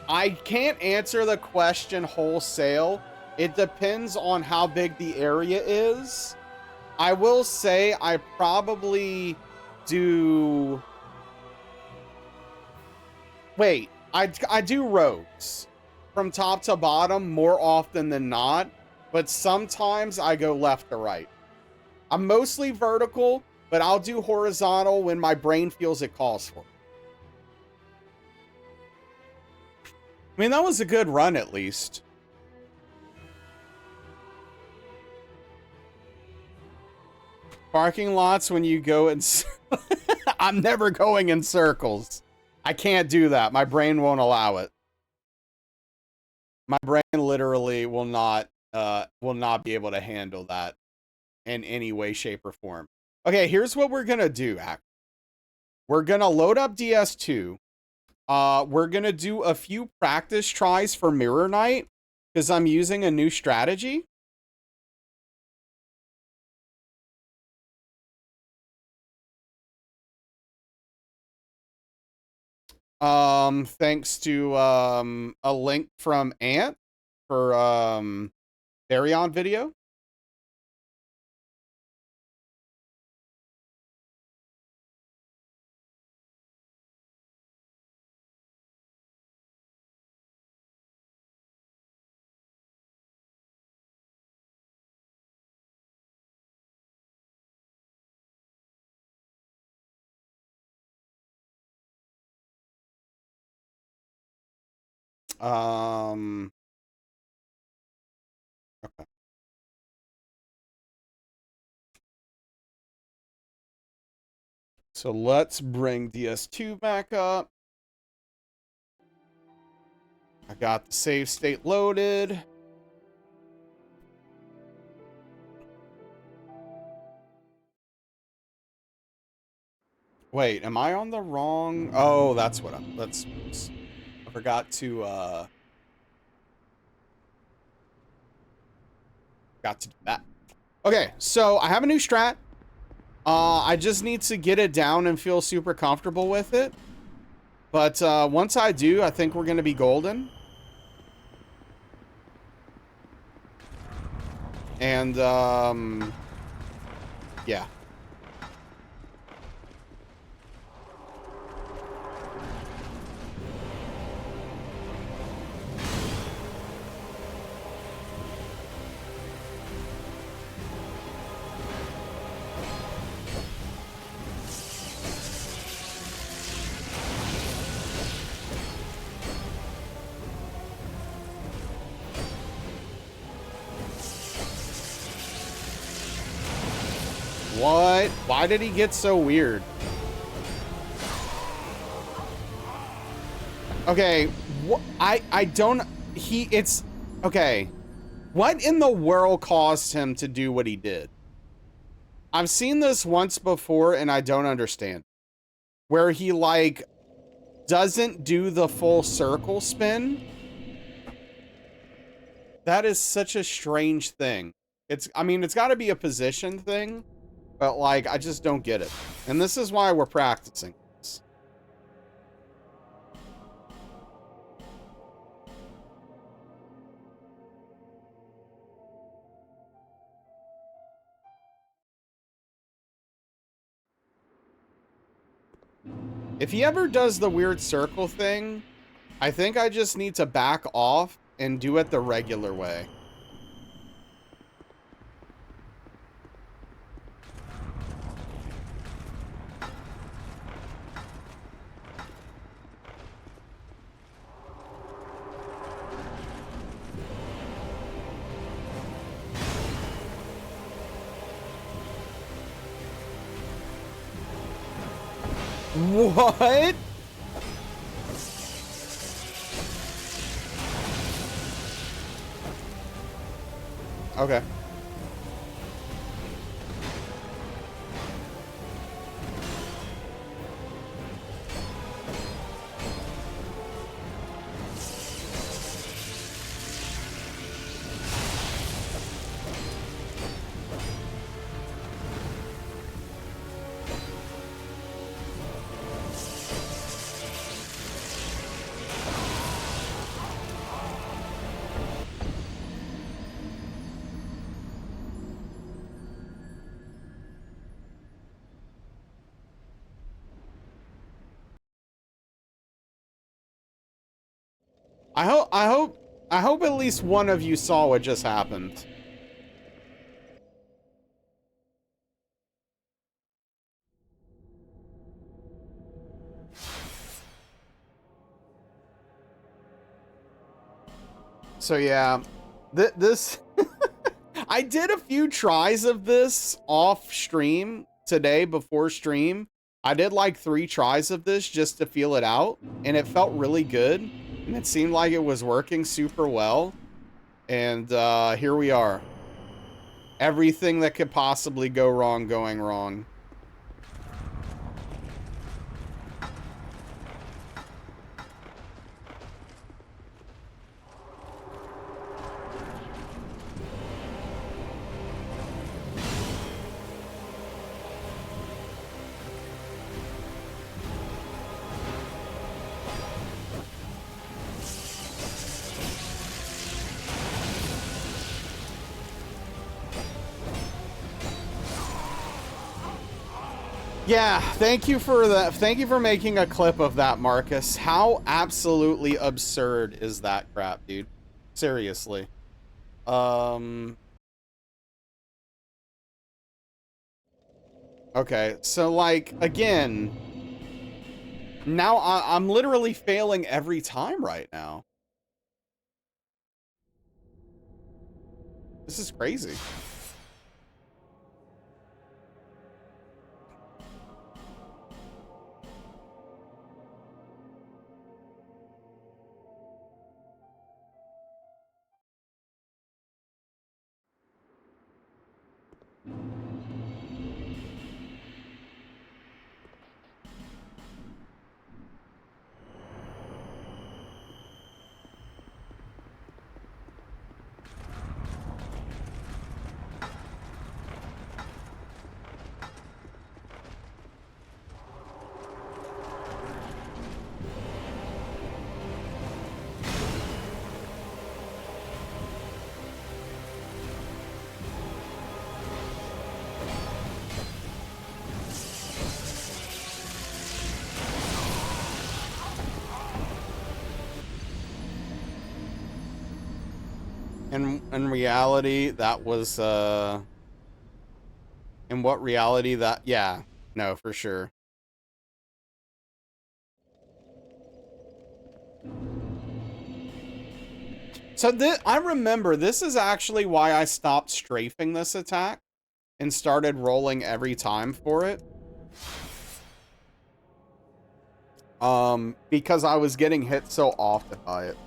I can't answer the question wholesale. It depends on how big the area is. I will say I probably do... Wait, I do roads from top to bottom more often than not, but sometimes I go left to right. I'm mostly vertical, but I'll do horizontal when my brain feels it calls for it. I mean, that was a good run, at least. Parking lots when you go in... I'm never going in circles. I can't do that. My brain won't allow it. My brain literally will not be able to handle that in any way, shape, or form. Okay, here's what we're gonna do. We're gonna load up DS2. We're gonna do a few practice tries for Mirror Night because I'm using a new strategy. Thanks to a link from Ant for Baryon video. Okay. So let's bring DS2 back up. I got the save state loaded. Wait, am I on the wrong? Oh, that's what I'm. That's. I forgot to. Got to do that. Okay, so I have a new strat. I just need to get it down and feel super comfortable with it. But once I do, I think we're gonna be golden. And yeah. What? Why did he get so weird? Okay, I don't... It's... Okay. What in the world caused him to do what he did? I've seen this once before, and I don't understand. Where he, like, doesn't do the full circle spin. That is such a strange thing. I mean, it's got to be a position thing. But, like, I just don't get it. And this is why we're practicing this. If he ever does the weird circle thing, I think I just need to back off and do it the regular way. What? Okay. I hope at least one of you saw what just happened. So yeah, this I did a few tries of this off stream today before stream. I did like 3 tries of this just to feel it out, and it felt really good, and it seemed like it was working super well. And here we are. Everything that could possibly go wrong going wrong. Yeah, thank you for that. Thank you for making a clip of that, Marcus. How absolutely absurd is that crap, dude? Seriously. Okay, so like again, now I'm literally failing every time right now. This is crazy. In reality, that was in what reality that, yeah, no, for sure. So I remember this is actually why I stopped strafing this attack and started rolling every time for it. Because I was getting hit so often by it.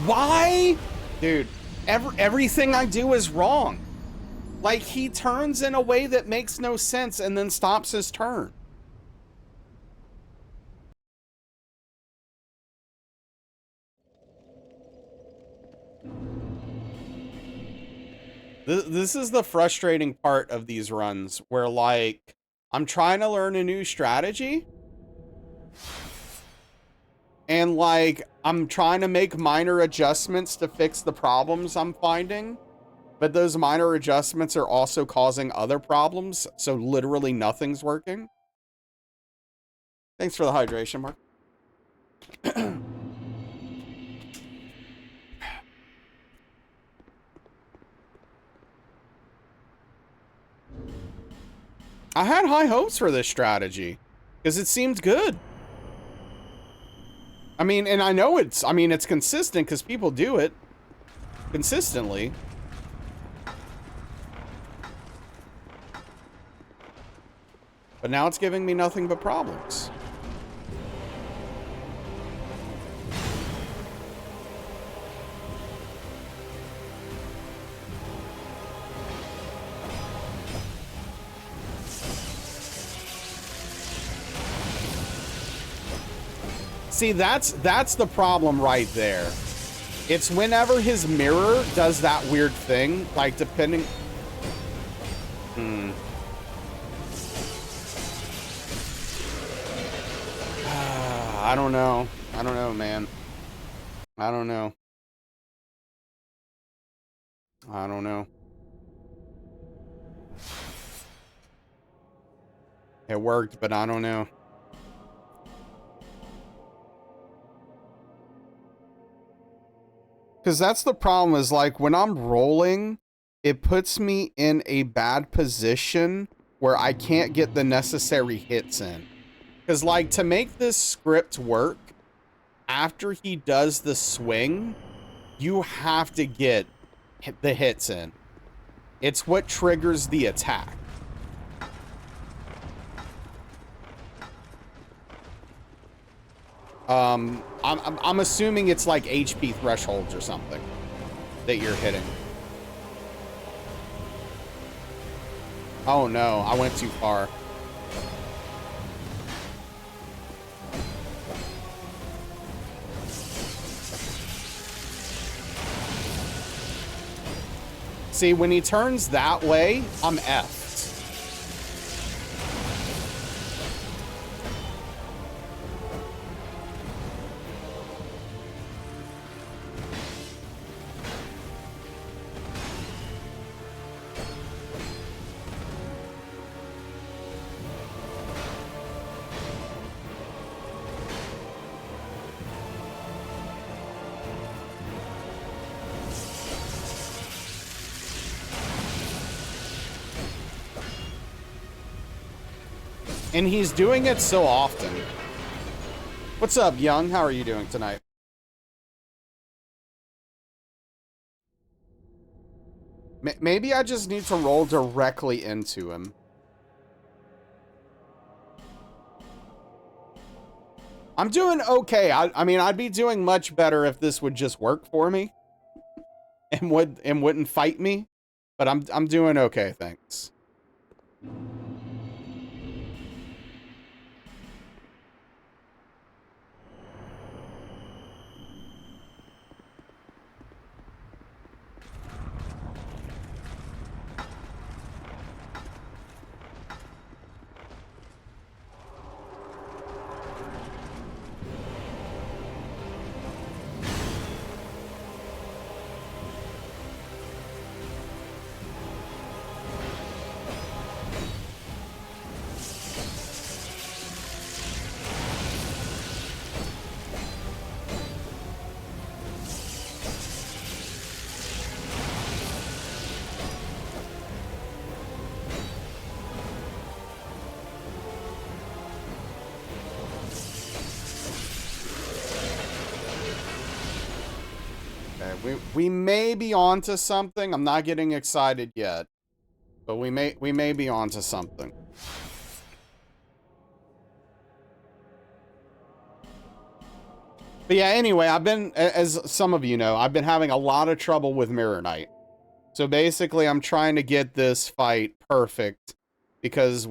Why? Dude, everything I do is wrong. Like, he turns in a way that makes no sense and then stops his turn. This is the frustrating part of these runs where, like, I'm trying to learn a new strategy And like, I'm trying to make minor adjustments to fix the problems I'm finding, but those minor adjustments are also causing other problems, so literally nothing's working. Thanks for the hydration, Mark. I had high hopes for this strategy because it seemed good. I mean, and I know it's consistent because people do it consistently. But now it's giving me nothing but problems. See, that's the problem right there. It's whenever his mirror does that weird thing, like depending... I don't know. I don't know, man. I don't know. I don't know. It worked, but I don't know. Because that's the problem is like when I'm rolling, it puts me in a bad position where I can't get the necessary hits in. Because like to make this script work, after he does the swing, you have to get the hits in. It's what triggers the attack. I'm assuming it's like HP thresholds or something that you're hitting. Oh no, I went too far. See, when he turns that way, I'm effed. And he's doing it so often. What's up, Young? How are you doing tonight? Maybe I just need to roll directly into him. I'm doing okay. I mean, I'd be doing much better if this would just work for me and wouldn't fight me. But I'm doing okay, thanks. We may be onto something. I'm not getting excited yet, but we may be onto something. But yeah, anyway, I've been, as some of you know, I've been having a lot of trouble with Mirror Knight. So basically, I'm trying to get this fight perfect because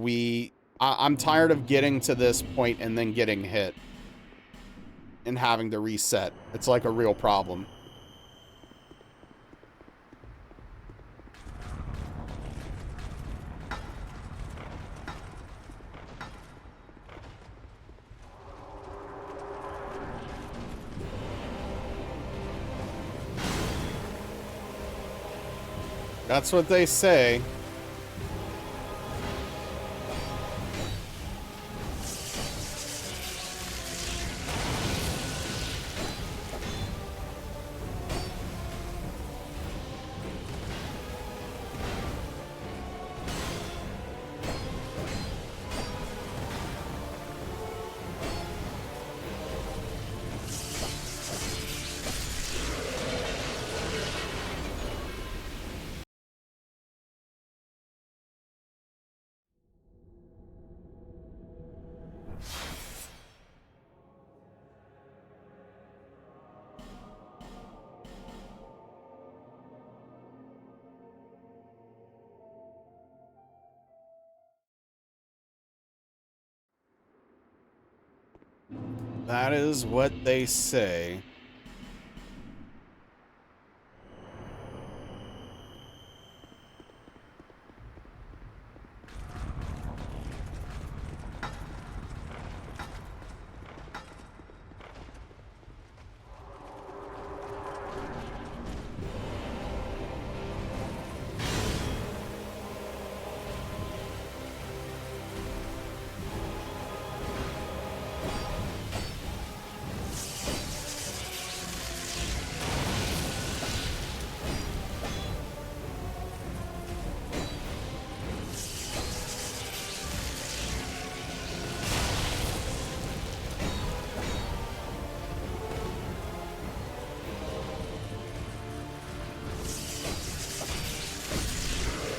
I'm tired of getting to this point and then getting hit and having to reset. It's like a real problem. That's what they say. That is what they say.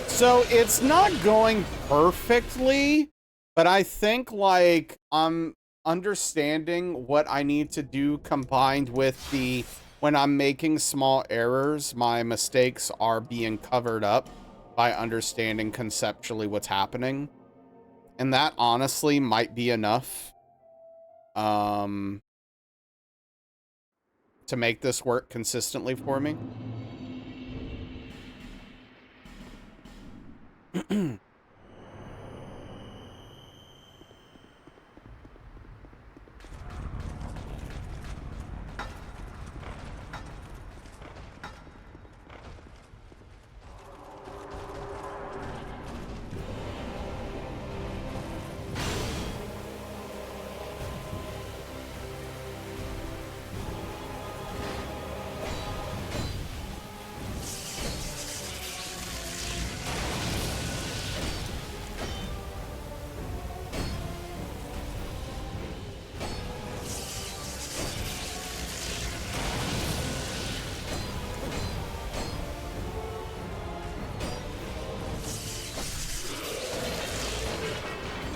So it's not going perfectly, but I think like I'm understanding what I need to do combined with the when I'm making small errors, my mistakes are being covered up by understanding conceptually what's happening. And that honestly might be enough to make this work consistently for me.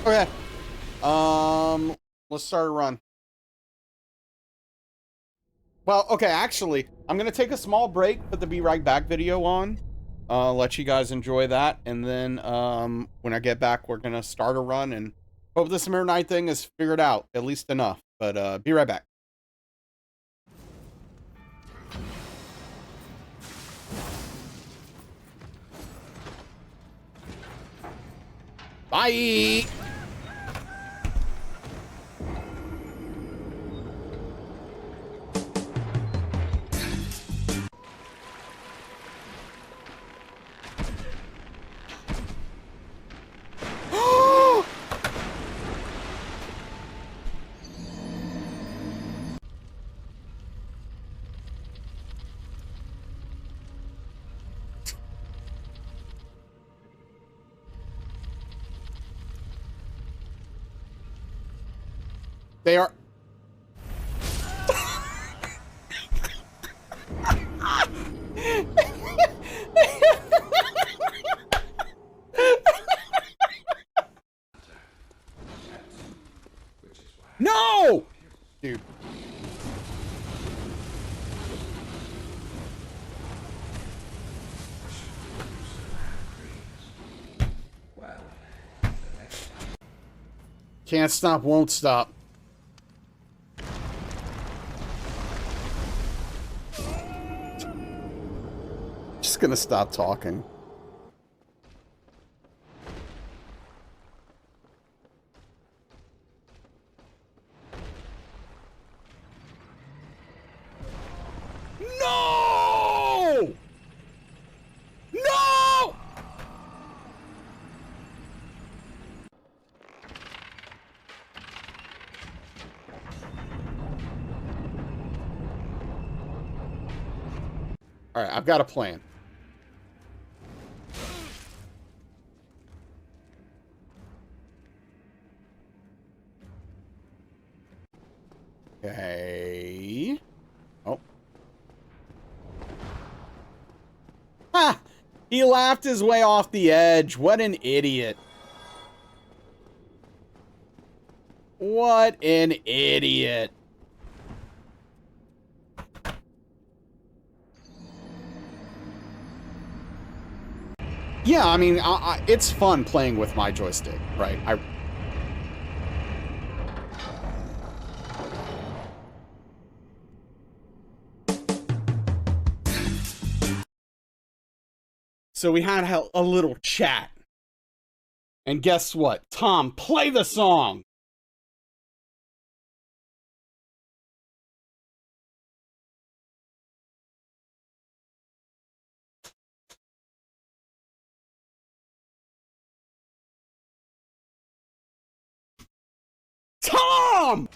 Okay. Let's start a run. Well, okay, actually, I'm gonna take a small break, put the Be Right Back video on. Let you guys enjoy that, and then when I get back, we're gonna start a run and hope this Mirror Knight thing is figured out, at least enough. But be right back. Bye! They are... No! Dude. Can't stop, won't stop. Just gonna stop talking. No! No! All right, I've got a plan. Okay. Oh. Ha! He laughed his way off the edge. What an idiot. What an idiot. Yeah, I mean, it's fun playing with my joystick, right? So we had a little chat. And guess what? Tom, play the song. Tom!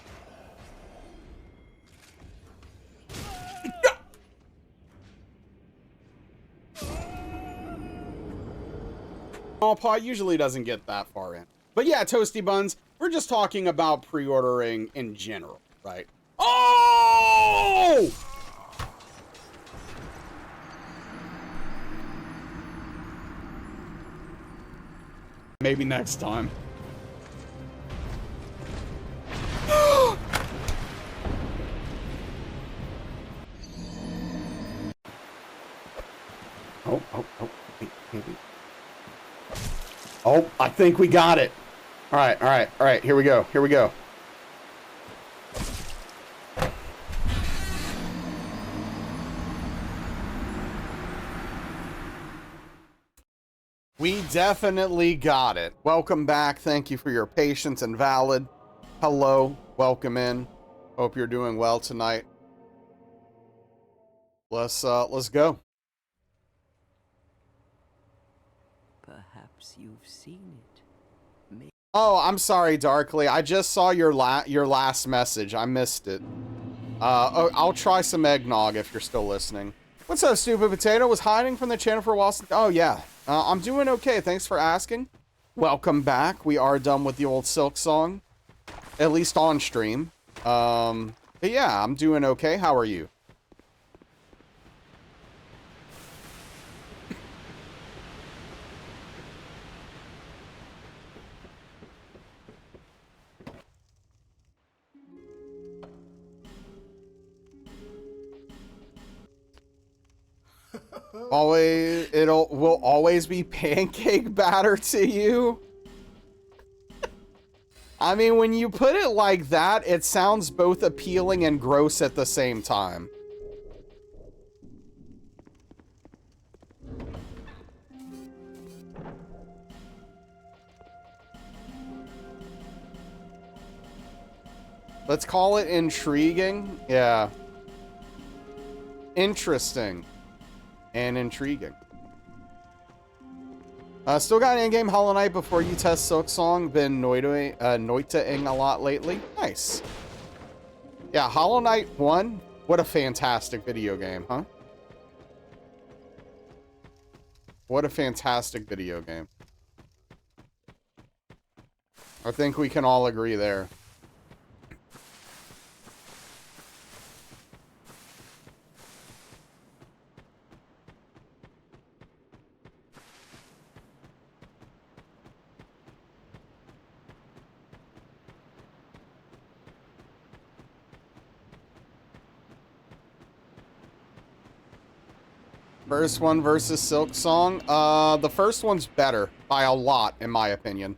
Paw usually doesn't get that far in. But yeah, Toasty Buns, we're just talking about pre-ordering in general, right? Oh! Maybe next time. Oh, maybe. Oh, I think we got it. All right. Here we go. We definitely got it. Welcome back. Thank you for your patience and valid. Hello, welcome in. Hope you're doing well tonight. Let's go.
Perhaps you've seen it.
Oh, I'm sorry, Darkly. I just saw your last message. I missed it. I'll try some eggnog if you're still listening. What's up, Stupid Potato? Was hiding from the channel for a while. Oh, yeah. I'm doing okay. Thanks for asking. Welcome back. We are done with the old Silk song. At least on stream. But yeah, I'm doing okay. How are you? Will always be pancake batter to you. I mean, when you put it like that, it sounds both appealing and gross at the same time. Let's call it intriguing. Yeah. Interesting. And intriguing. Still got an in-game Hollow Knight before you test Silk Song. Been noitaing a lot lately. Nice. Yeah, Hollow Knight 1. What a fantastic video game, huh? What a fantastic video game. I think we can all agree there. First one versus Silk Song. The first one's better by a lot, in my opinion.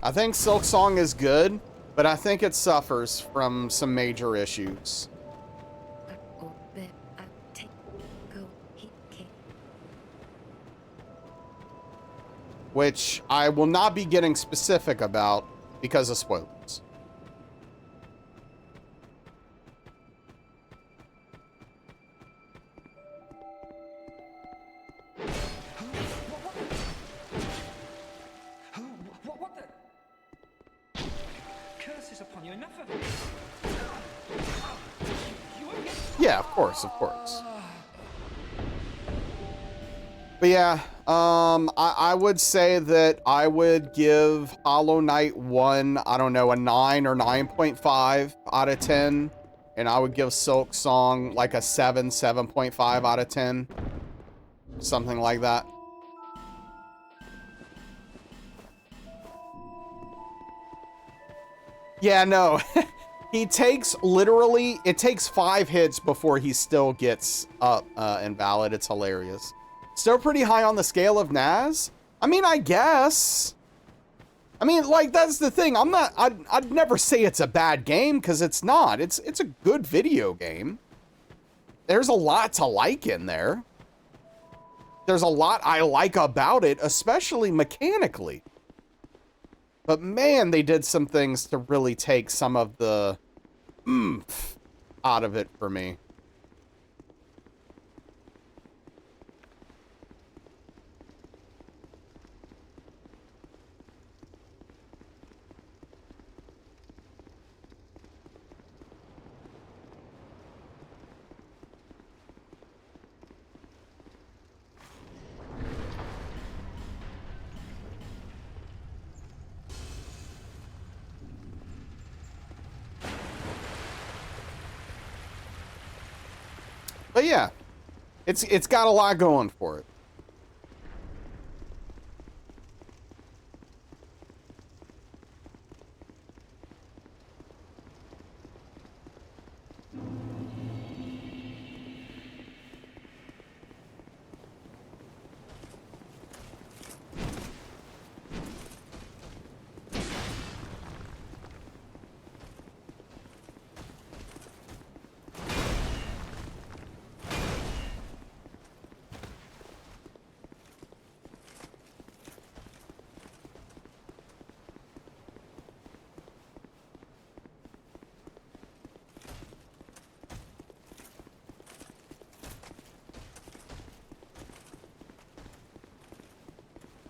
I think Silk Song is good, but I think it suffers from some major issues. Which I will not be getting specific about because of spoilers. Yeah, of course, of course. But yeah, I would say that I would give Hollow Knight 1, I don't know, a 9 or 9.5 out of 10. And I would give Silk Song like a 7, 7.5 out of 10. Something like that. Yeah, no. He takes literally, it takes 5 hits before he still gets up invalid. It's hilarious. Still pretty high on the scale of Naz? I mean, I guess. I mean, like, that's the thing. I'd never say it's a bad game, because it's not. It's a good video game. There's a lot to like in there. There's a lot I like about it, especially mechanically. But man, they did some things to really take some of the oomph out of it for me. But yeah, it's got a lot going for it.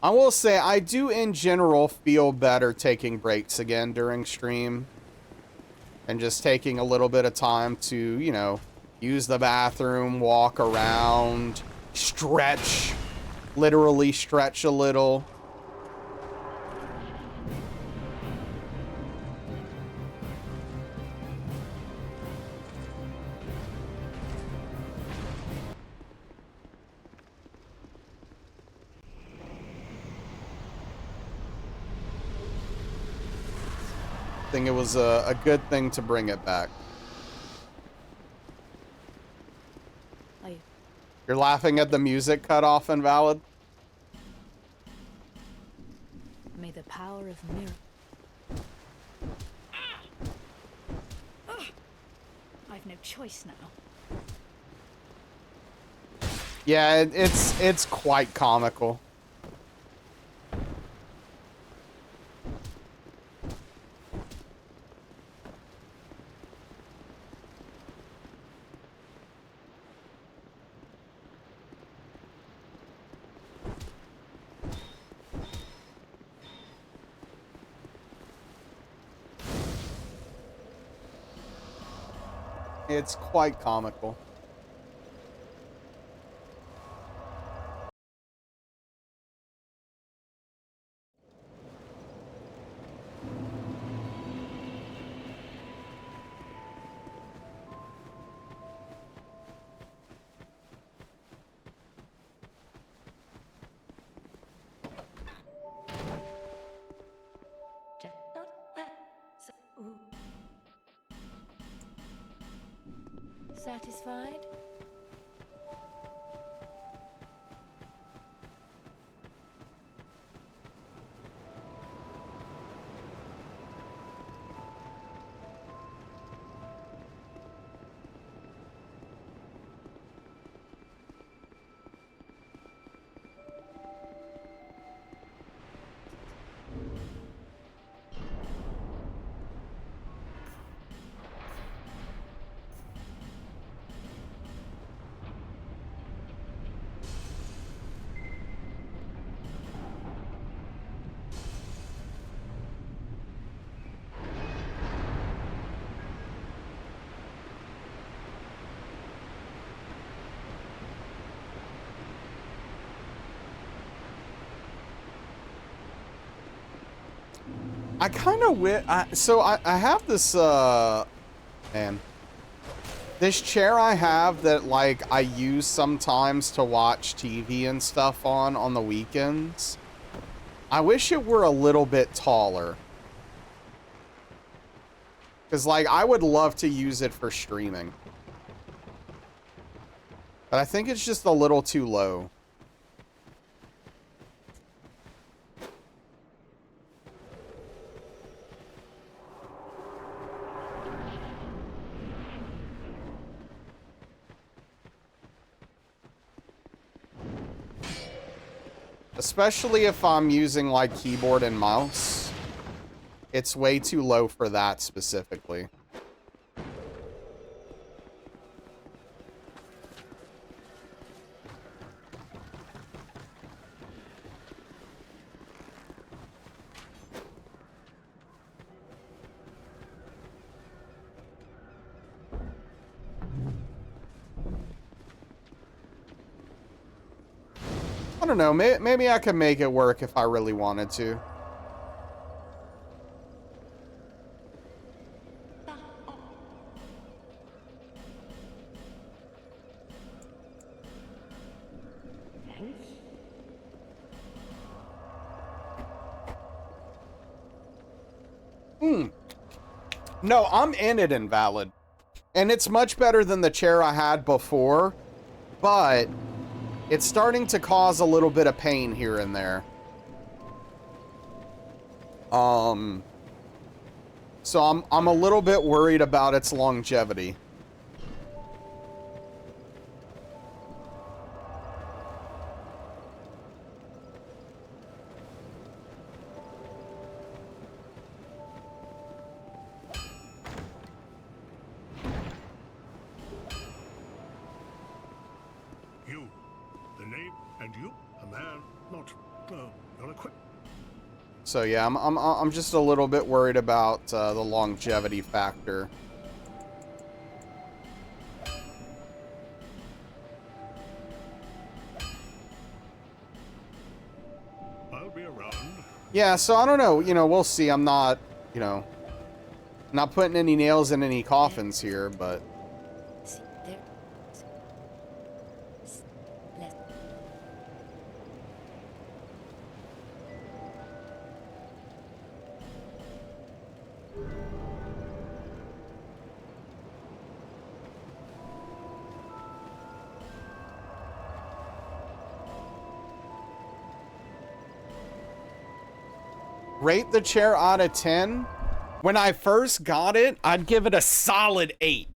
I will say, I do in general feel better taking breaks again during stream. And just taking a little bit of time to, you know, use the bathroom, walk around, stretch. Literally stretch a little. I think it was a good thing to bring it back. You're laughing at the music cut off invalid?
May the power of mirror. I've no choice now.
Yeah, it's quite comical. It's quite comical.
Satisfied?
I kind of I have this, man. This chair I have that, like, I use sometimes to watch TV and stuff on the weekends. I wish it were a little bit taller. Because, like, I would love to use it for streaming. But I think it's just a little too low. Especially if I'm using, like, keyboard and mouse. It's way too low for that specifically. I don't know, maybe I could make it work if I really wanted to. No, I'm in it, Invalid. And it's much better than the chair I had before, but it's starting to cause a little bit of pain here and there. So I'm a little bit worried about its longevity.
You, the name, and you, a man not equipped.
So yeah, I'm just a little bit worried about the longevity factor.
I'll be around.
Yeah, so I don't know, you know, we'll see. I'm not, you know, not putting any nails in any coffins here, but
See, there. Less.
rate the chair out of 10. When I first got it, I'd give it a solid 8.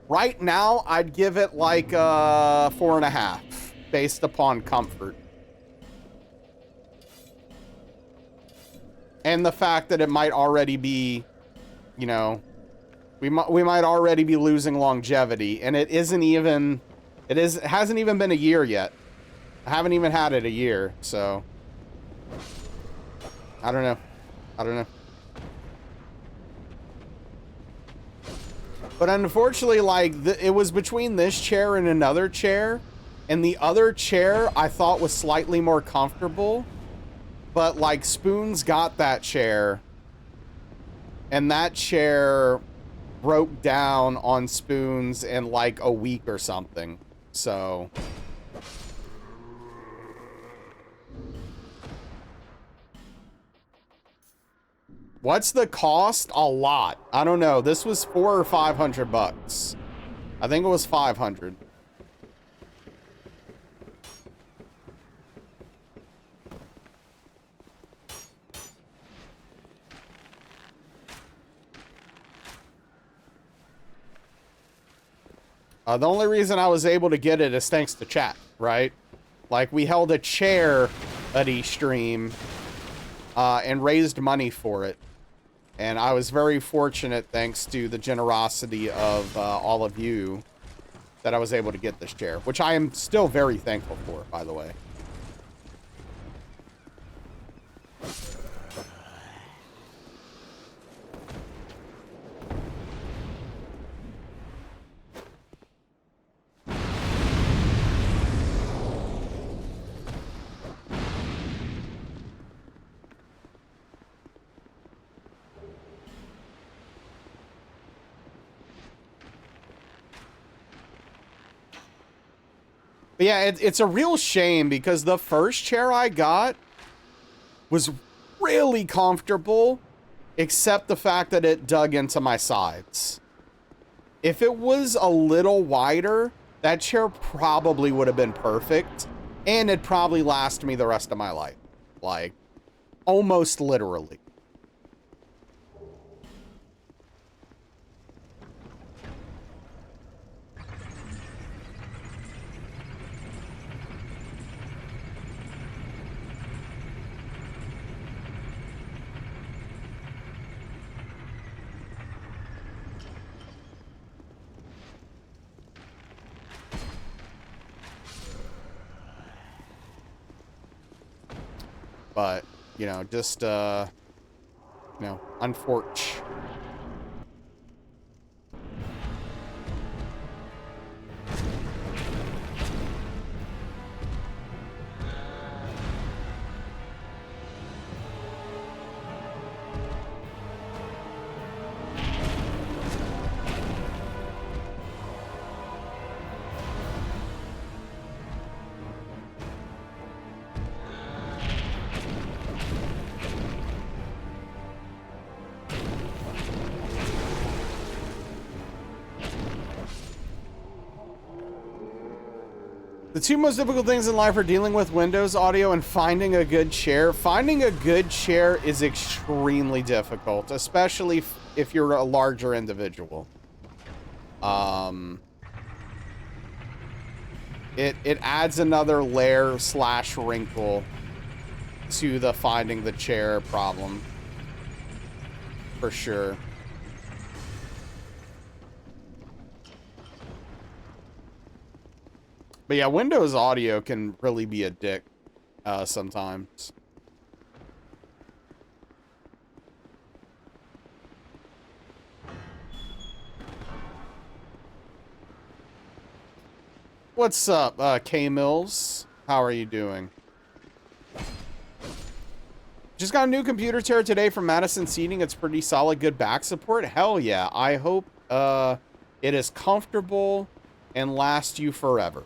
Right now, I'd give it like a 4.5 based upon comfort. And the fact that it might already be, you know, we might already be losing longevity, and it hasn't even been a year yet. I haven't even had it a year, so I don't know. But unfortunately, like, it was between this chair and another chair, and the other chair I thought was slightly more comfortable, but, like, Spoons got that chair, and that chair broke down on Spoons in, like, a week or something, so... What's the cost? A lot. I don't know. This was $400 or $500. I think it was 500. The only reason I was able to get it is thanks to chat, right? Like, we held a chair at eStream and raised money for it. And I was very fortunate, thanks to the generosity of all of you, that I was able to get this chair, which I am still very thankful for, by the way. But yeah, it's a real shame because the first chair I got was really comfortable, except the fact that it dug into my sides. If it was a little wider, that chair probably would have been perfect, and it'd probably last me the rest of my life. Like, almost literally. But, you know, just, you know, unfortunate. The two most difficult things in life are dealing with Windows audio and finding a good chair. Finding a good chair is extremely difficult, especially if you're a larger individual. It adds another layer / wrinkle to the finding the chair problem. For sure. But yeah, Windows audio can really be a dick sometimes. What's up, K Mills? How are you doing? Just got a new computer chair today from Madison Seating. It's pretty solid, good back support. Hell yeah. I hope it is comfortable and lasts you forever.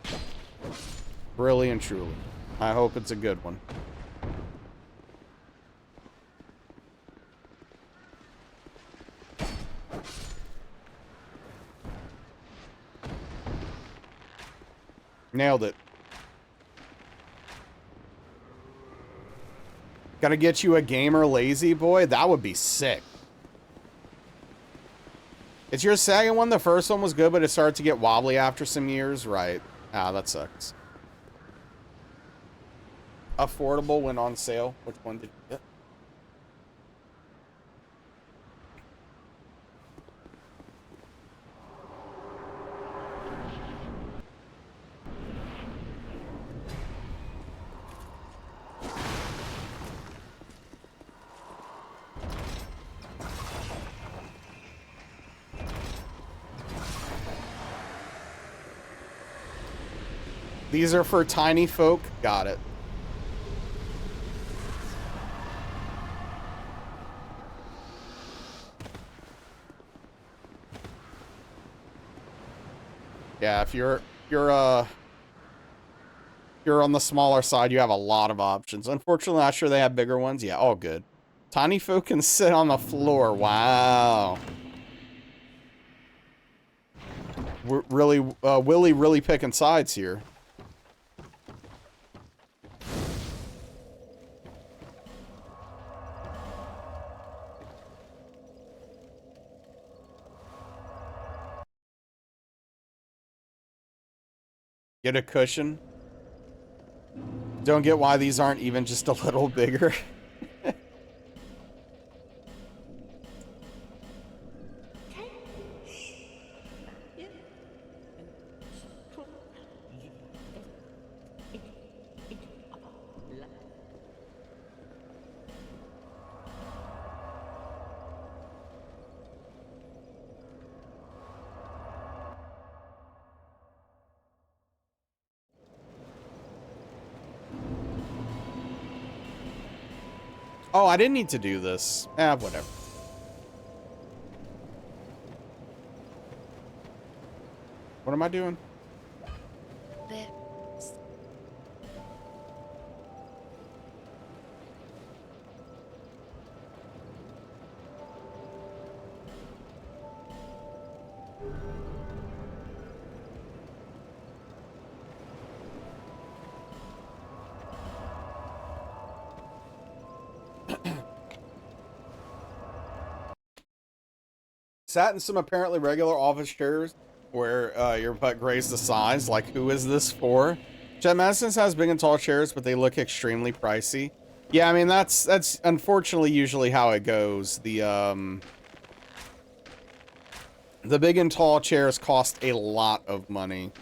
Really and truly. I hope it's a good one. Nailed it. Gotta get you a gamer lazy boy? That would be sick. It's your second one. The first one was good, but it started to get wobbly after some years. Right. Ah, that sucks. Affordable went on sale. Which one did you get? These are for tiny folk. Got it. Yeah, if you're on the smaller side, you have a lot of options. Unfortunately, not sure they have bigger ones. Yeah, all good. Tiny folk can sit on the floor. Wow. We're really, Willie really picking sides here. Get a cushion. Don't get why these aren't even just a little bigger. Oh, I didn't need to do this. Whatever. What am I doing?
There.
Sat in some apparently regular office chairs where your butt grazed the sides. Like, who is this for? Jet Madison has big and tall chairs, but they look extremely pricey. Yeah, I mean, that's unfortunately usually how it goes. The big and tall chairs cost a lot of money.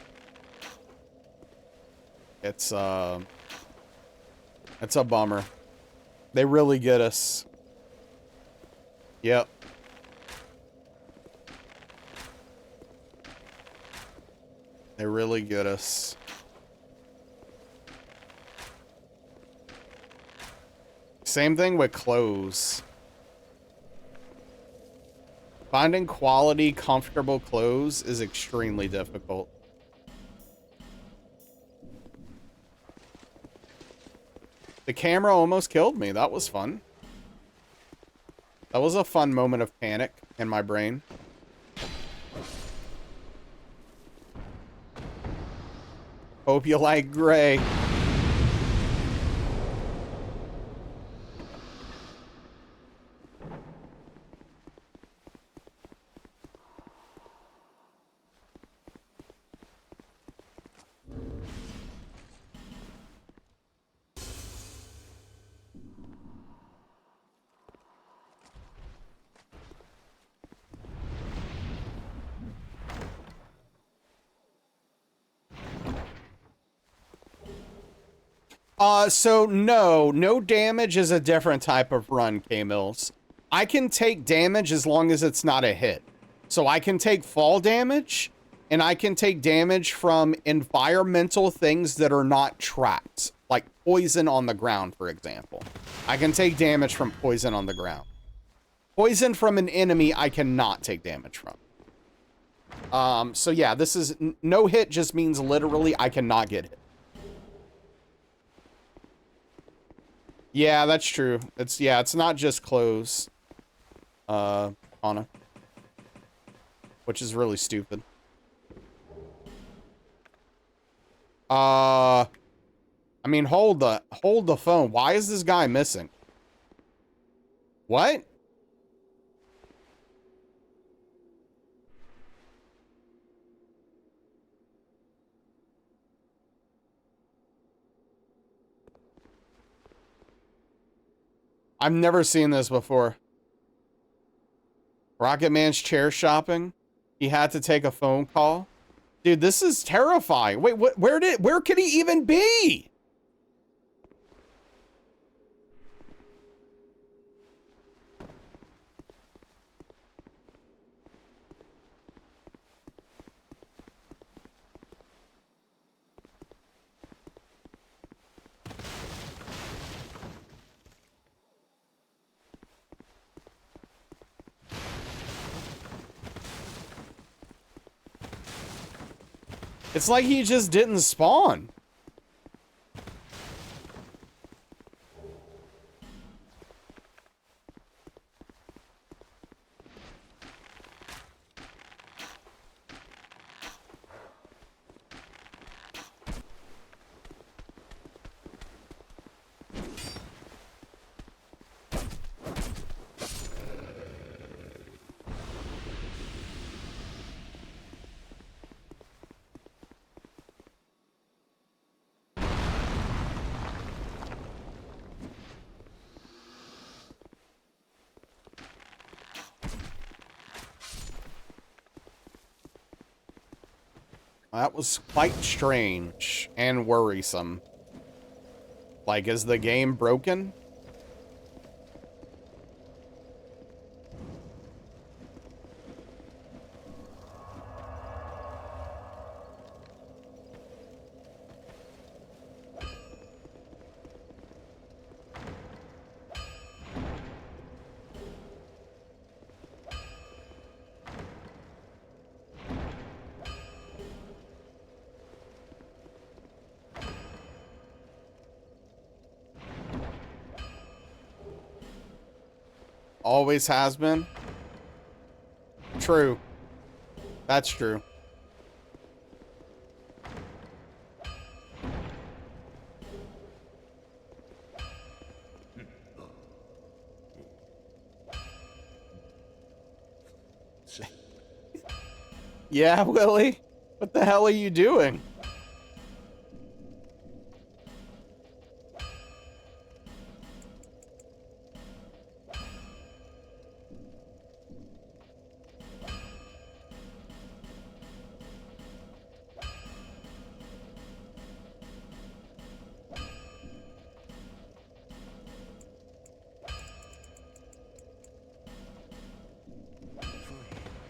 It's a bummer. They really get us. Yep. They really get us. Same thing with clothes. Finding quality, comfortable clothes is extremely difficult. The camera almost killed me. That was fun. That was a fun moment of panic in my brain. Hope you like gray. So no damage is a different type of run, K-Mills. I can take damage as long as it's not a hit. So I can take fall damage, and I can take damage from environmental things that are not trapped, like poison on the ground, for example. I can take damage from poison on the ground. Poison from an enemy, I cannot take damage from. So yeah, this is no hit just means literally I cannot get hit. Yeah, that's true. It's not just clothes. Anna. Which is really stupid. I mean, hold the phone. Why is this guy missing? What? I've never seen this before. Rocket Man's chair shopping. He had to take a phone call. Dude, this is terrifying. Wait, where could he even be? It's like he just didn't spawn. That was quite strange and worrisome. Like, is the game broken? Always has been. True. That's true. Yeah, Willie? What the hell are you doing?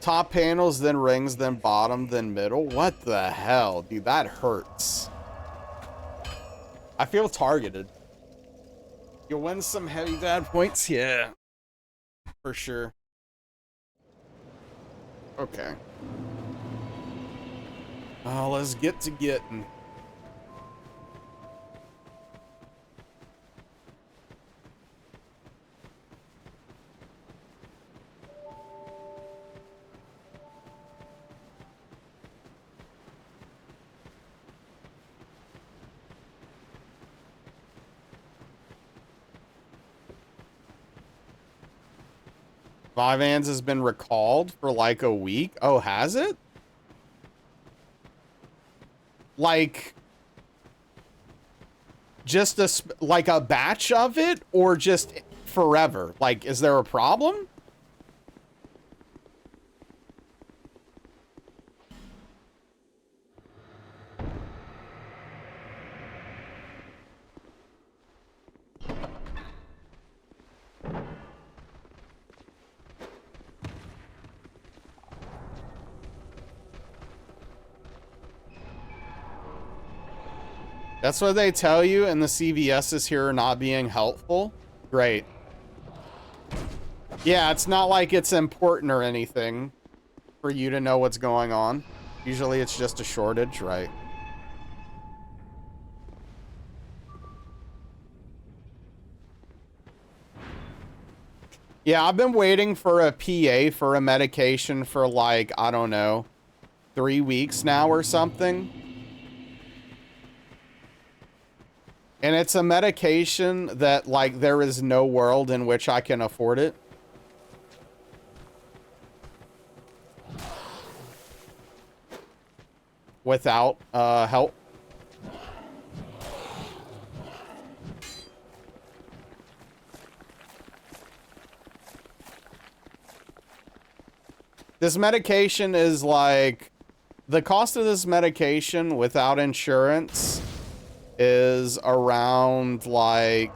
Top panels, then rings, then bottom, then middle. What the hell? Dude, that hurts. I feel targeted. You'll win some heavy dad points? Yeah. For sure. Okay. Oh, let's get to getting. Vivans has been recalled for like a week. Oh, has it? Like, just like a batch of it, or just forever? Like, is there a problem? That's what they tell you, and the CVSs here are not being helpful. Great. Yeah, it's not like it's important or anything for you to know what's going on. Usually it's just a shortage, right? Yeah, I've been waiting for a PA for a medication for like, I don't know, 3 weeks now or something. And it's a medication that, like, there is no world in which I can afford it. Without help. This medication is like, the cost of this medication without insurance is around like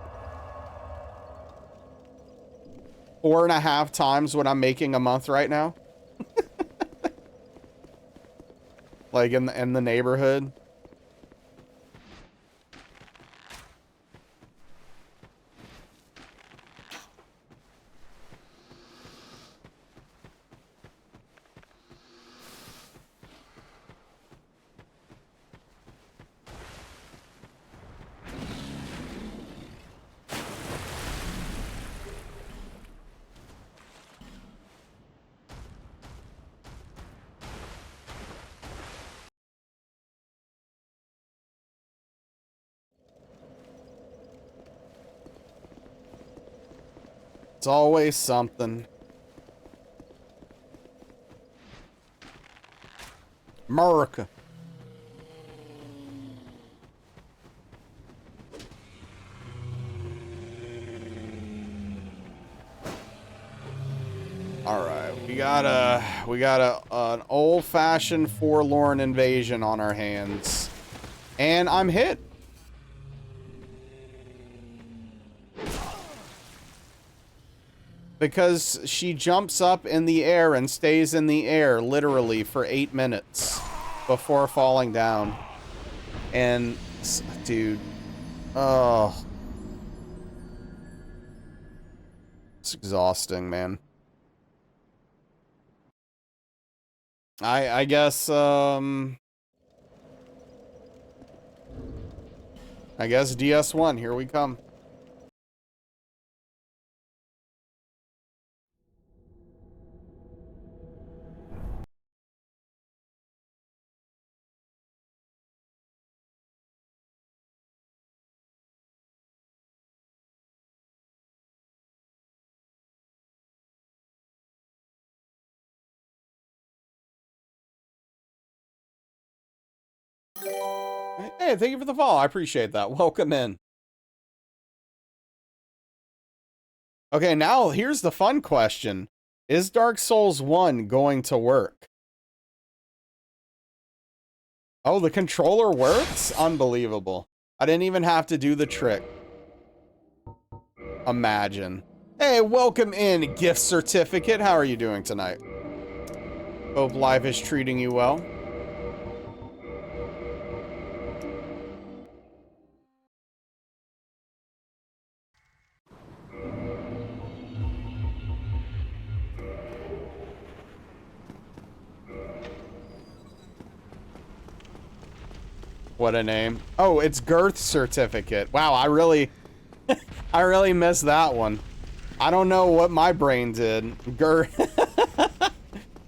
4.5 times what I'm making a month right now. Like in the neighborhood. It's always something. America. All right, we got an old-fashioned forlorn invasion on our hands, and I'm hit. Because she jumps up in the air and stays in the air literally for 8 minutes before falling down. And, dude, oh, it's exhausting, man. I guess DS1, here we come. Hey, thank you for the follow. I appreciate that. Welcome in. Okay, now here's the fun question. Is Dark Souls 1 going to work? Oh, the controller works? Unbelievable. I didn't even have to do the trick. Imagine. Hey, welcome in, gift certificate. How are you doing tonight? Hope life is treating you well. What a name. Oh, it's girth certificate. Wow, I really missed that one. I don't know what my brain did. Girth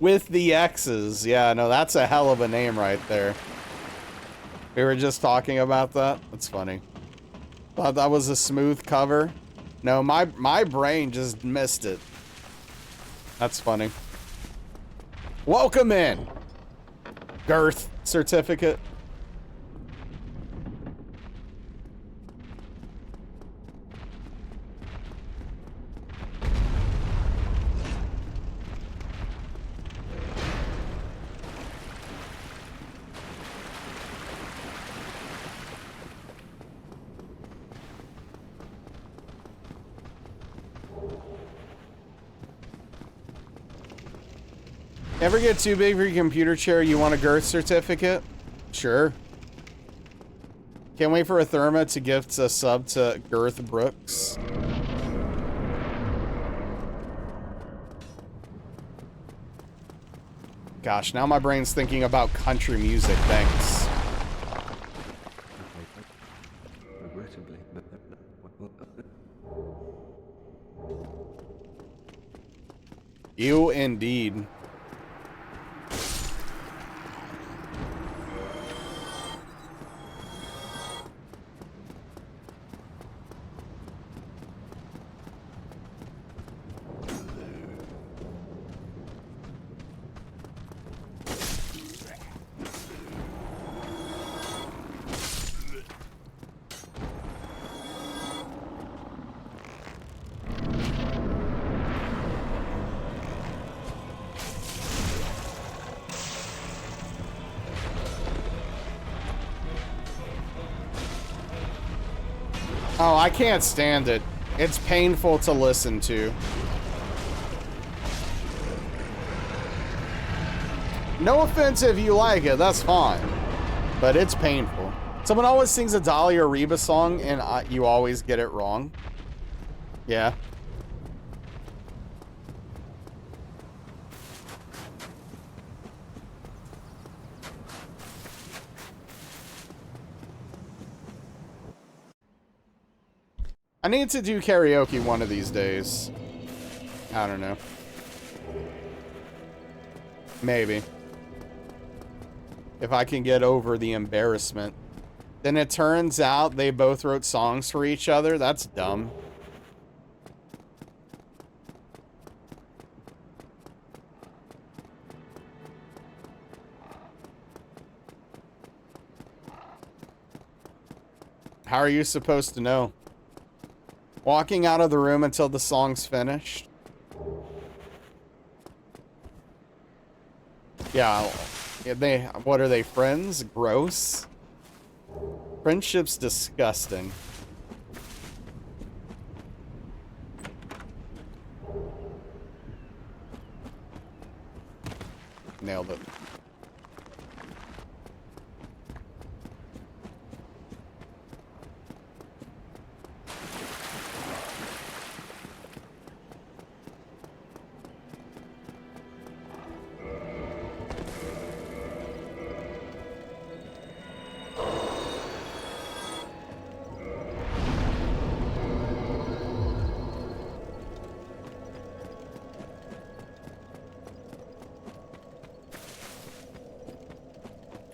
with the X's. Yeah, no, that's a hell of a name right there. We were just talking about that. That's funny. Thought that was a smooth cover. No, my brain just missed it. That's funny. Welcome in. Girth certificate. Ever get too big for your computer chair? You want a girth certificate? Sure. Can't wait for a Therma to gift a sub to Girth Brooks. Gosh, now my brain's thinking about country music. Thanks. You indeed. Oh, I can't stand it. It's painful to listen to. No offense if you like it, that's fine. But it's painful. Someone always sings a Dolly or Reba song and you always get it wrong. Yeah. I need to do karaoke one of these days. I don't know. Maybe. If I can get over the embarrassment. Then it turns out they both wrote songs for each other. That's dumb. How are you supposed to know? Walking out of the room until the song's finished. Yeah, what are they, friends? Gross. Friendship's disgusting. Nailed it.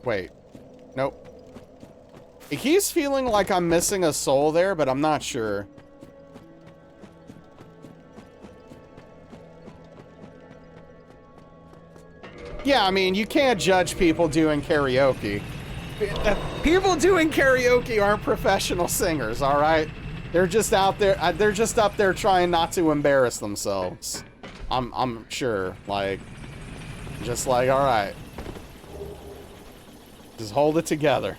Wait. Nope. It keeps feeling like I'm missing a soul there, but I'm not sure. Yeah, I mean, you can't judge people doing karaoke. People doing karaoke aren't professional singers, all right? They're just out there. They're just up there trying not to embarrass themselves. I'm sure. Like, just like, all right. Just hold it together.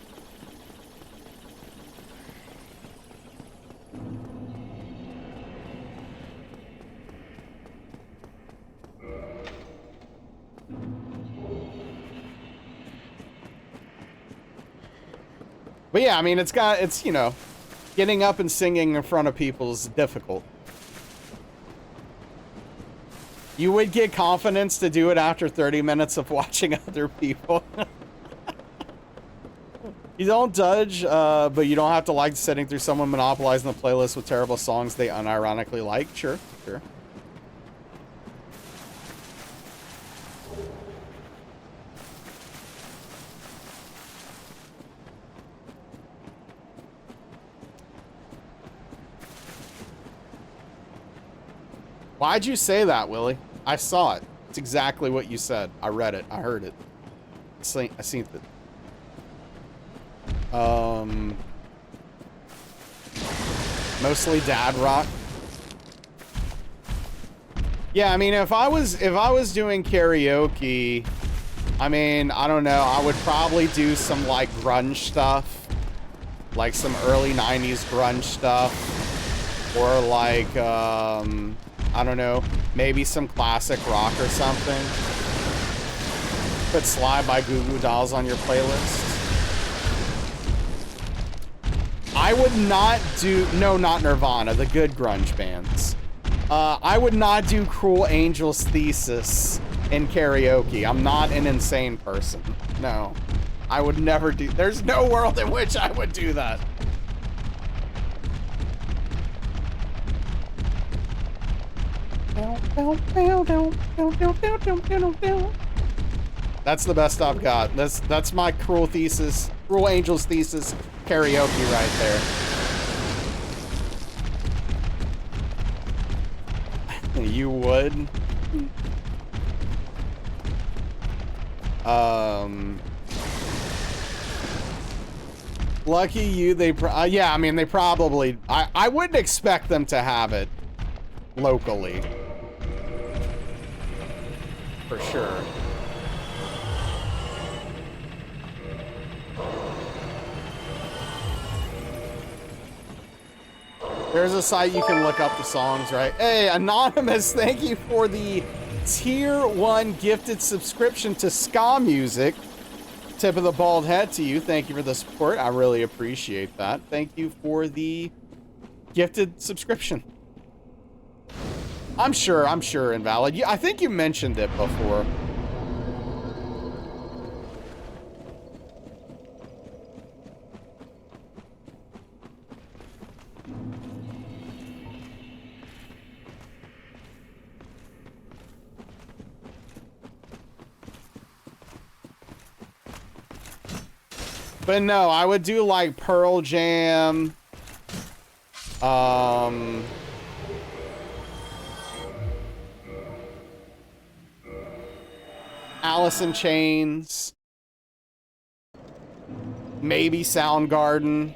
But yeah, I mean, it's, you know, getting up and singing in front of people is difficult. You would get confidence to do it after 30 minutes of watching other people. You don't judge, but you don't have to like sitting through someone monopolizing the playlist with terrible songs they unironically like. Sure, sure. Why'd you say that, Willie? I saw it. It's exactly what you said. I read it. I heard it. I seen it. Mostly dad rock. Yeah, I mean, if I was doing karaoke, I mean, I don't know, I would probably do some like grunge stuff, like some early 90s grunge stuff, or like I don't know, maybe some classic rock or something. Put Slide by Goo Goo Dolls on your playlist. I would not do, no, not Nirvana, the good grunge bands. I would not do Cruel Angel's Thesis in karaoke. I'm not an insane person. No, I would never do, there's no world in which I would do that. That's the best I've got. That's my Cruel Angel's Thesis karaoke right there. You would? Lucky you, yeah, I mean, they probably, I wouldn't expect them to have it locally. For sure. There's a site you can look up the songs, right? Hey, Anonymous, thank you for the Tier 1 gifted subscription to ska music. Tip of the bald head to you. Thank you for the support. I really appreciate that. Thank you for the gifted subscription. I'm sure, Invalid. I think you mentioned it before. But no, I would do like Pearl Jam. Alice in Chains. Maybe Soundgarden.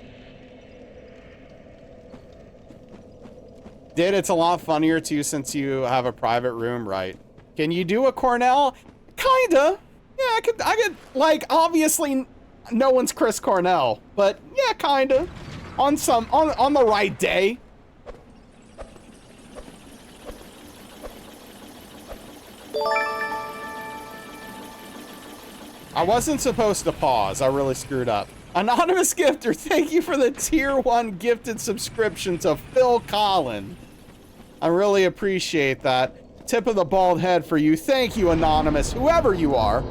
It's a lot funnier too since you have a private room, right? Can you do a Cornell? Kinda. Yeah, I could like, obviously no one's Chris Cornell, but yeah, kinda. On the right day. I wasn't supposed to pause. I really screwed up. Anonymous Gifter, thank you for the Tier 1 gifted subscription to Phil Collin. I really appreciate that. Tip of the bald head for you. Thank you, Anonymous, whoever you are.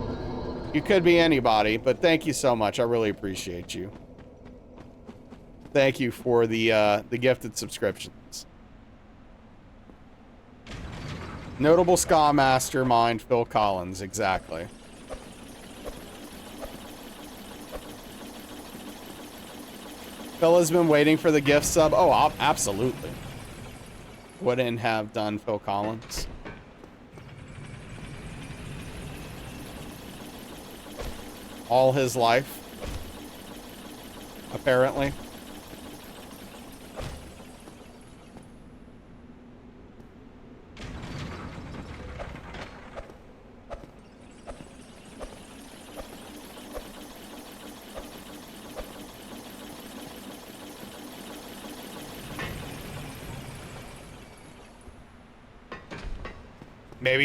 You could be anybody, but thank you so much. I really appreciate you. Thank you for the gifted subscriptions. Notable ska mastermind, Phil Collins, exactly. Phil has been waiting for the gift sub. Oh, absolutely. Wouldn't have done Phil Collins. All his life. apparently.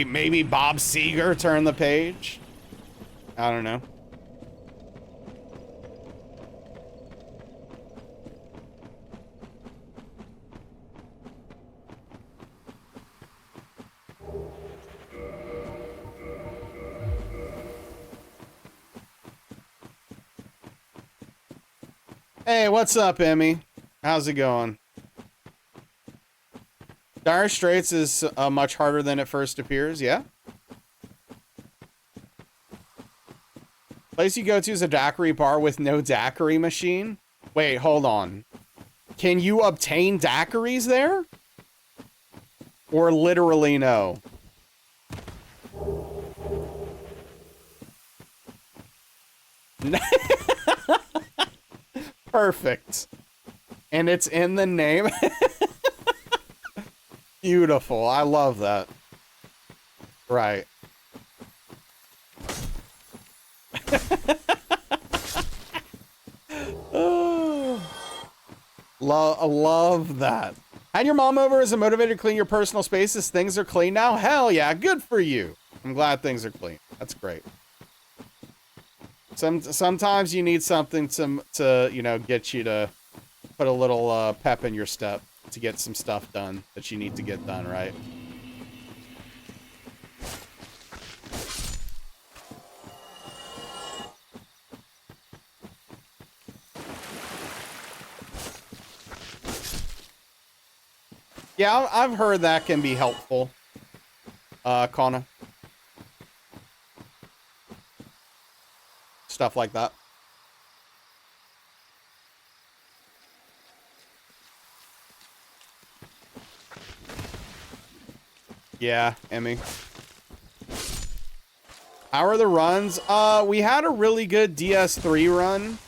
Maybe Bob Seger turned the page. I don't know. Hey, what's up, Emmy? How's it going? Dire Straits is much harder than it first appears, yeah? Place you go to is a daiquiri bar with no daiquiri machine? Wait, hold on. Can you obtain daiquiris there? Or literally no? Perfect. And it's in the name? Beautiful. I love that. Right. Oh, love that. Had your mom over as a motivator to clean your personal spaces. Things are clean now? Hell yeah, good for you. I'm glad things are clean. That's great. Sometimes you need something to you know, get you to put a little pep in your step to get some stuff done that you need to get done, right? Yeah, I've heard that can be helpful, Connor. Stuff like that. Yeah, Emmy. How are the runs? We had a really good DS3 run.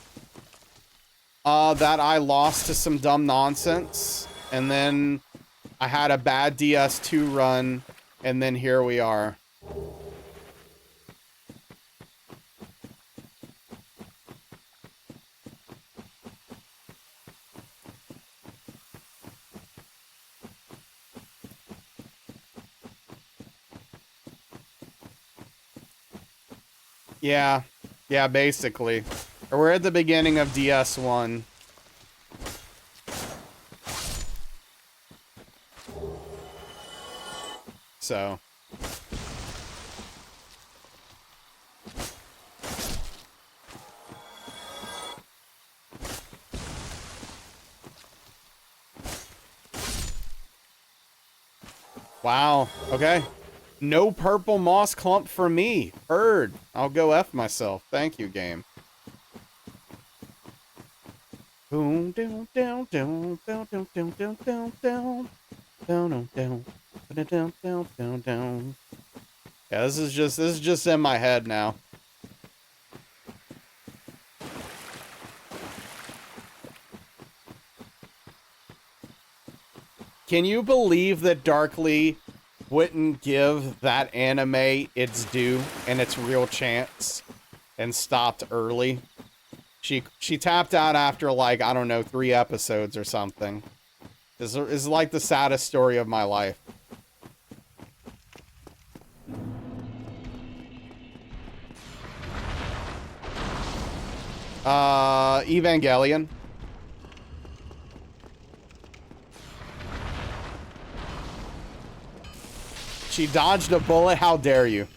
That I lost to some dumb nonsense. And then I had a bad DS2 run. And then here we are. Yeah. Yeah, basically. Or we're at the beginning of DS1. So. Wow. Okay. No purple moss clump for me. Heard. I'll go F myself. Thank you, game. Boom, down, down, down, down, down, down, down, down, down, down, down, down, down, down, down. Yeah, this is just in my head now. Can you believe that Darkly wouldn't give that anime its due and its real chance and stopped early? She tapped out after, like, I don't know, 3 episodes or something. This is like the saddest story of my life. Evangelion. She dodged a bullet. How dare you?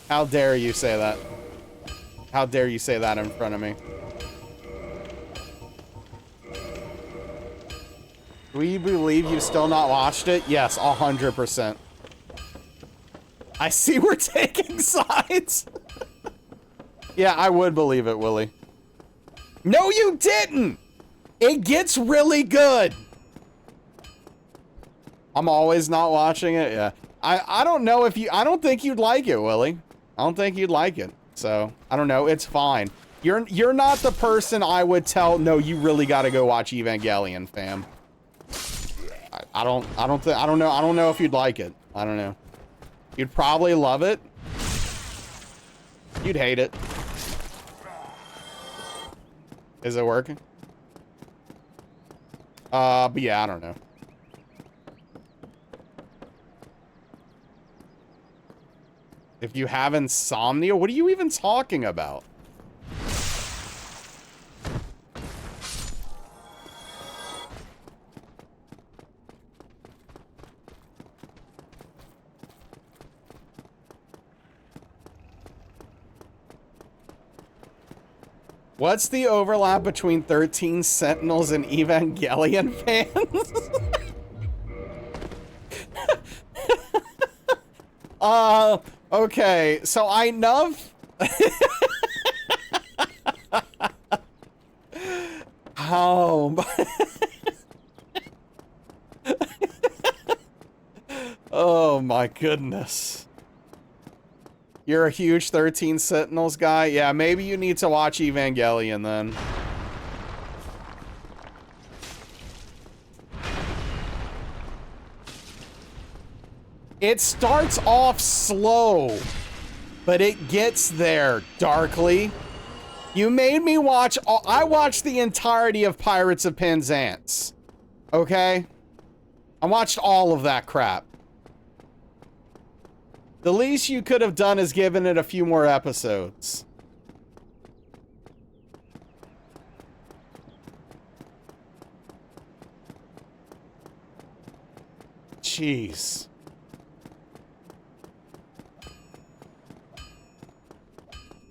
How dare you say that? How dare you say that in front of me? Do you believe you've still not watched it? Yes, 100%. I see we're taking sides. Yeah, I would believe it, Willie. No, you didn't! It gets really good. I'm always not watching it. Yeah. I don't know if you... I don't think you'd like it, Willie. I don't think you'd like it. So, I don't know. It's fine. You're not the person I would tell, no, you really got to go watch Evangelion, fam. I don't know if you'd like it. I don't know. You'd probably love it. You'd hate it. Is it working? But yeah, I don't know. If you have insomnia, what are you even talking about? What's the overlap between 13 Sentinels and Evangelion fans? Okay, so I know. Oh, oh my goodness. You're a huge 13 Sentinels guy? Yeah, maybe you need to watch Evangelion then. It starts off slow, but it gets there, Darkly. You made me watch, I watched the entirety of Pirates of Penzance. Okay? I watched all of that crap. The least you could have done is given it a few more episodes. Jeez.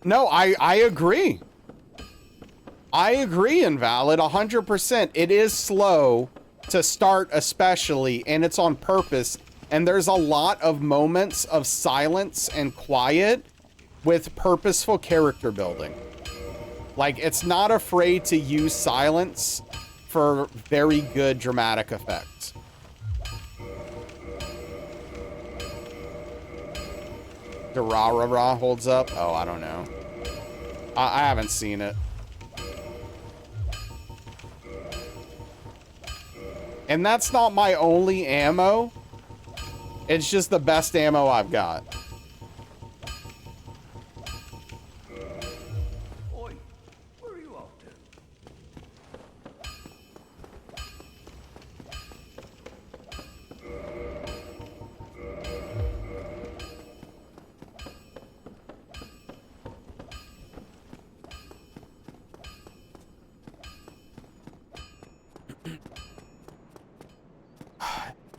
No, I agree. I agree, Invalid, 100%. It is slow to start especially, and it's on purpose. And there's a lot of moments of silence and quiet with purposeful character building. Like, it's not afraid to use silence for very good dramatic effect. Durarara holds up? Oh, I don't know. I haven't seen it. And that's not my only ammo. It's just the best ammo I've got.
Oi, where are you off to?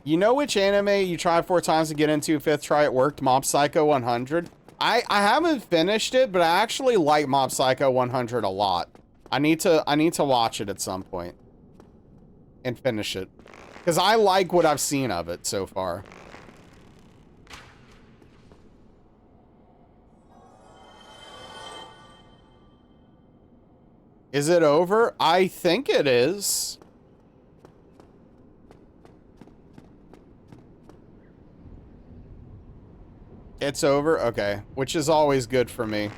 You know which anime you tried 4 times to get into, 5th try it worked? Mob Psycho 100. I haven't finished it, but I actually like Mob Psycho 100 a lot. I need to watch it at some point and finish it, because I like what I've seen of it so far. Is it over? I think it is. It's over? Okay. Which is always good for me.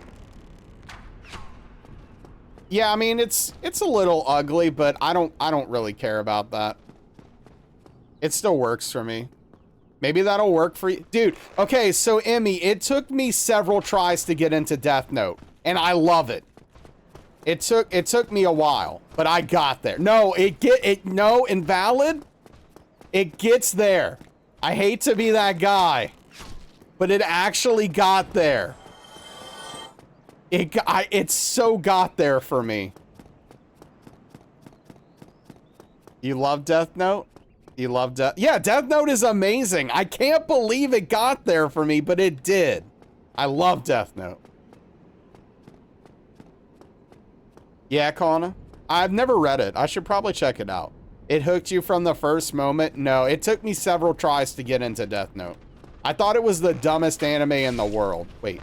Yeah, I mean, it's a little ugly, but I don't really care about that. It still works for me. Maybe that'll work for you. Dude, okay, so Emmy, it took me several tries to get into Death Note, and I love it. It took me a while, but I got there. No, no, Invalid. It gets there. I hate to be that guy, but it actually got there. It so got there for me. You love Death Note? You love Yeah, Death Note is amazing. I can't believe it got there for me, but it did. I love Death Note. Yeah, Kona? I've never read it. I should probably check it out. It hooked you from the first moment? No, it took me several tries to get into Death Note. I thought it was the dumbest anime in the world. Wait.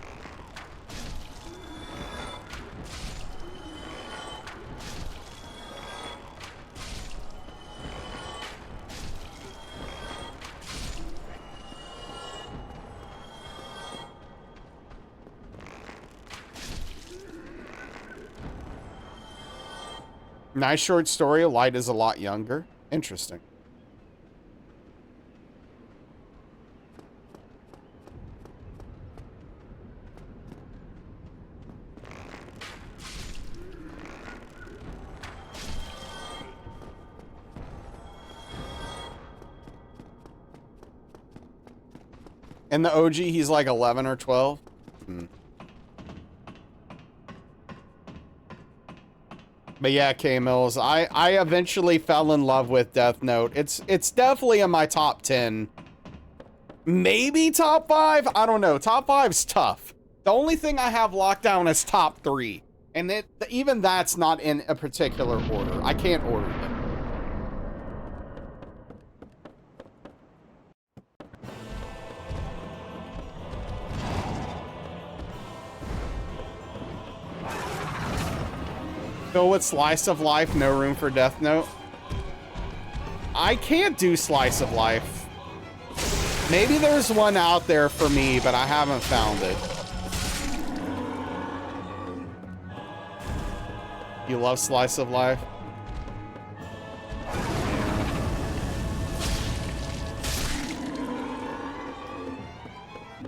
Nice short story. Light is a lot younger. Interesting. In the OG, he's like 11 or 12. But yeah, K-Mills, I eventually fell in love with Death Note. It's definitely in my top 10. Maybe top 5? I don't know. Top 5's tough. The only thing I have locked down is top 3. And even that's not in a particular order. I can't order them. Go with Slice of Life, no room for Death Note. I can't do Slice of Life. Maybe there's one out there for me, but I haven't found it. You love Slice of Life?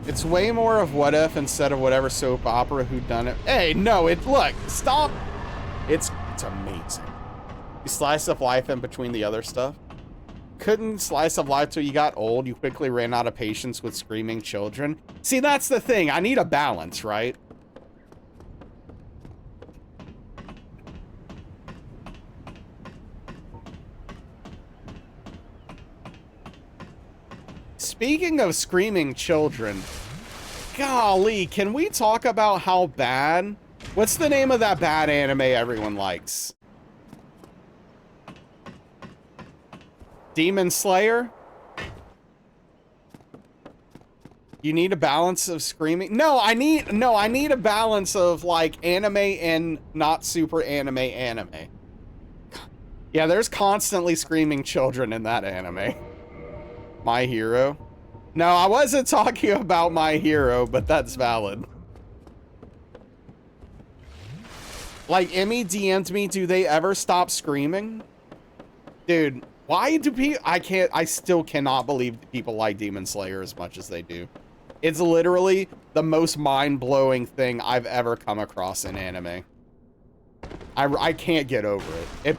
It's way more of What If instead of whatever soap opera whodunit. Hey, no, look, stop. It's amazing. You Slice of Life in between the other stuff. Couldn't Slice of Life till you got old. You quickly ran out of patience with screaming children. See, that's the thing. I need a balance, right? Speaking of screaming children, golly, can we talk about how bad? What's the name of that bad anime everyone likes? Demon Slayer? You need a balance of screaming? No, I need a balance of like anime and not super anime. Yeah, there's constantly screaming children in that anime. My Hero. No, I wasn't talking about My Hero, but that's valid. Like, Emmy DM'd me, do they ever stop screaming? Dude, why do people... I still cannot believe people like Demon Slayer as much as they do. It's literally the most mind-blowing thing I've ever come across in anime. I can't get over it.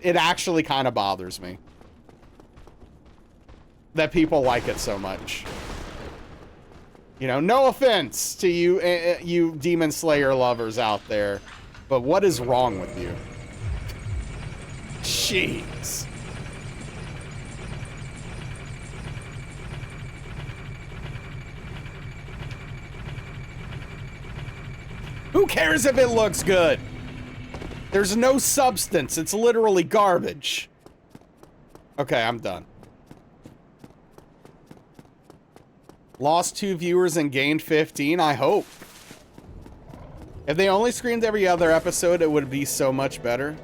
It actually kind of bothers me that people like it so much. You know, no offense to you, you Demon Slayer lovers out there, but what is wrong with you? Jeez. Who cares if it looks good? There's no substance. It's literally garbage. Okay, I'm done. Lost 2 viewers and gained 15, I hope. If they only screamed every other episode, it would be so much better.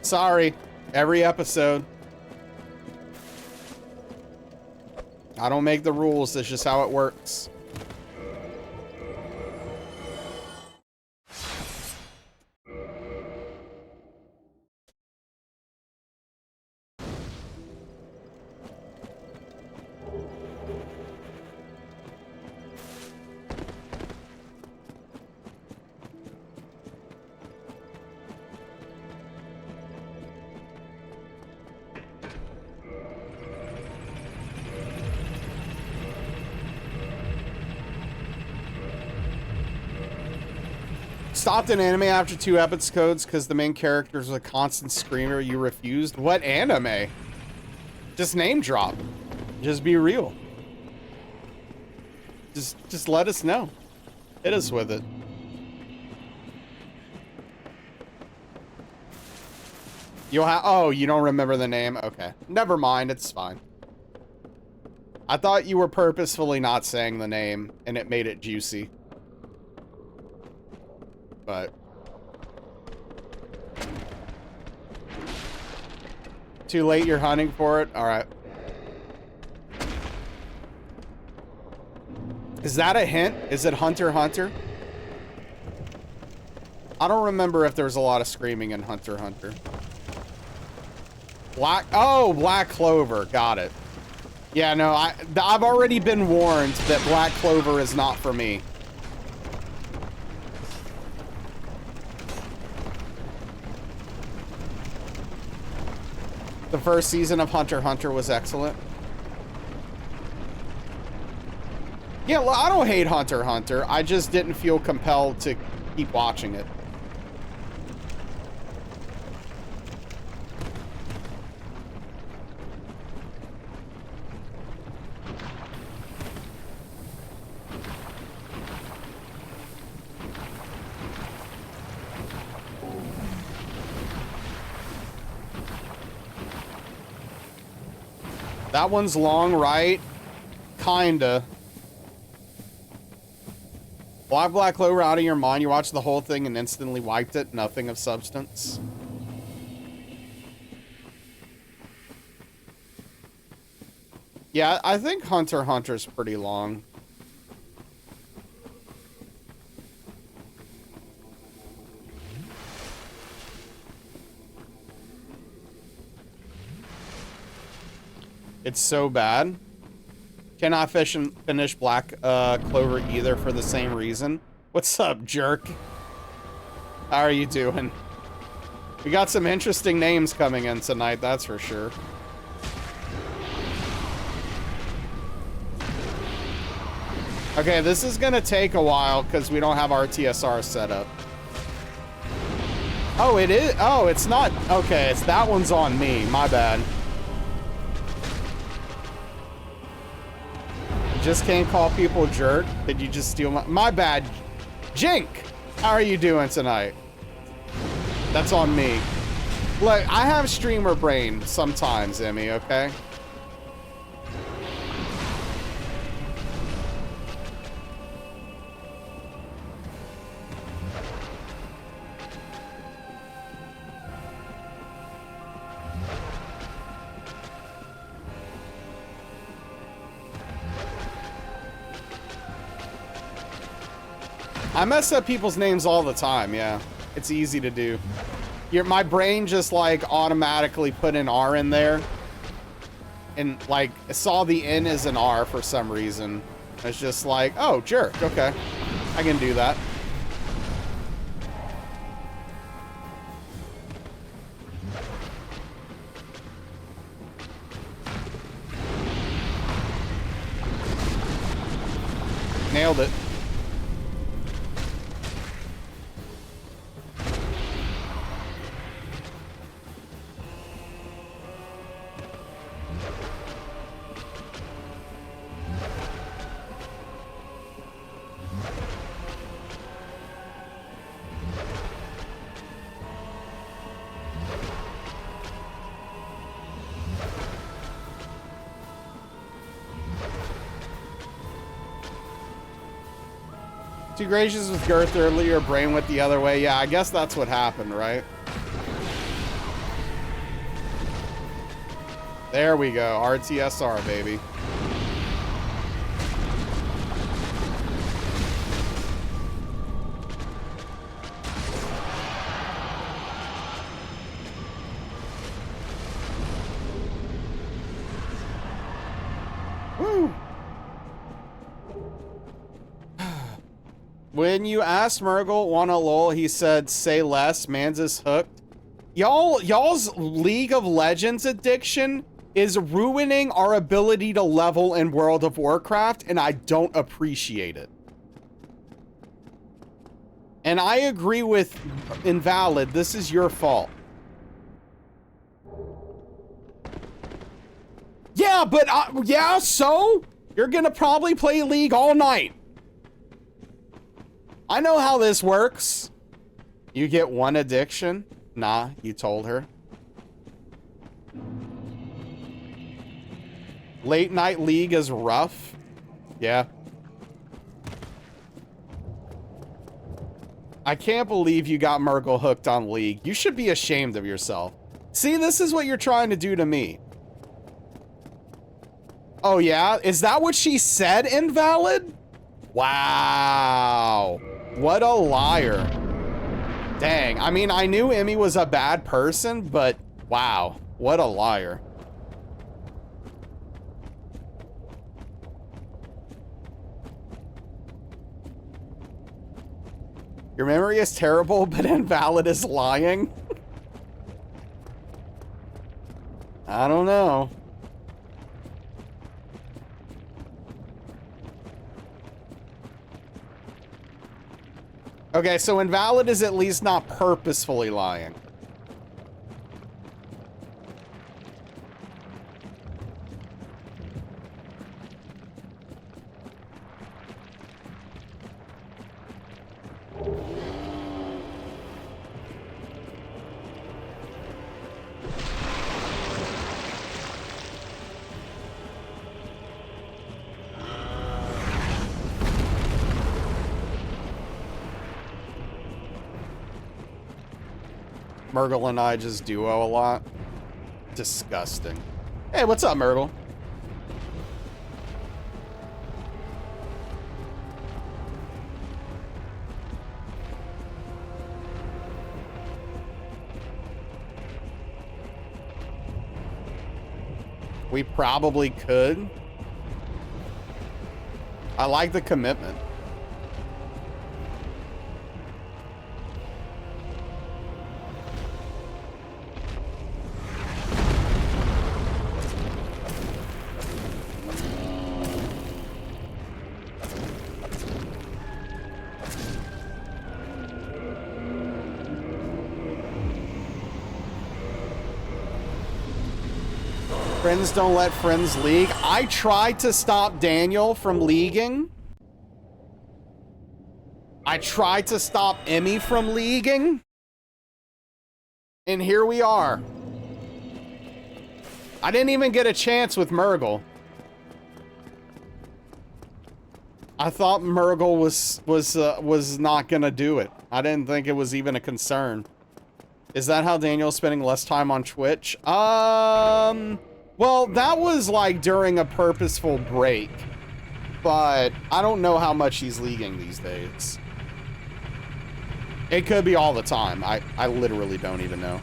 Sorry, every episode. I don't make the rules, that's just how it works. Stopped an anime after 2 episodes because the main character was a constant screamer. You refused? What anime? Just name drop. Just be real. Just let us know. Hit us with it. You'll have... Oh, you don't remember the name? Okay. Never mind. It's fine. I thought you were purposefully not saying the name, and it made it juicy. But... Too late, you're hunting for it? Alright. Is that a hint? Is it Hunter x Hunter? I don't remember if there was a lot of screaming in Hunter x Hunter. Black Clover. Got it. Yeah, no, I've already been warned that Black Clover is not for me. The first season of Hunter x Hunter was excellent. Yeah, well, I don't hate Hunter x Hunter. I just didn't feel compelled to keep watching it. That one's long, right? Kinda. Black Clover out of your mind. You watched the whole thing and instantly wiped it. Nothing of substance. Yeah, I think Hunter x Hunter's pretty long. It's so bad. Cannot finish Black Clover either for the same reason. What's up, jerk? How are you doing? We got some interesting names coming in tonight, that's for sure. Okay, this is gonna take a while because we don't have our TSR set up. Oh, it is? Oh, it's not. Okay, it's that one's on me. My bad. Just can't call people jerk. Did you just steal my bad? Jink, how are you doing tonight? That's on me. Look, I have streamer brain sometimes, Emmy, okay? I mess up people's names all the time, yeah. It's easy to do. My brain just, like, automatically put an R in there. And, like, saw the N as an R for some reason. It's just like, oh, jerk, okay. I can do that. Nailed it. Too gracious with Girth earlier, brain went the other way. Yeah, I guess that's what happened, right? There we go. RTSR, baby. Woo! When you asked Murgle want a lol, he said, say less, man's is hooked. Y'all's League of Legends addiction is ruining our ability to level in World of Warcraft, and I don't appreciate it. And I agree with Invalid, this is your fault. Yeah, but, yeah, so? You're gonna probably play League all night. I know how this works. You get one addiction? Nah, you told her. Late night League is rough. Yeah. I can't believe you got Murgle hooked on League. You should be ashamed of yourself. See, this is what you're trying to do to me. Oh, yeah? Is that what she said, Invalid? Wow. What a liar. Dang. I mean, I knew Emmy was a bad person, but wow. What a liar. Your memory is terrible, but invalid is lying. I don't know. Okay, so invalid is at least not purposefully lying. Murgle and I just duo a lot. Disgusting. Hey, what's up, Murgle? We probably could. I like the commitment. Friends don't let friends league. I tried to stop Daniel from leaguing. I tried to stop Emmy from leaguing. And here we are. I didn't even get a chance with Murgle. I thought Murgle was not gonna do it. I didn't think it was even a concern. Is that how Daniel's spending less time on Twitch? Well, that was like during a purposeful break, but I don't know how much he's leaguing these days. It could be all the time. I literally don't even know.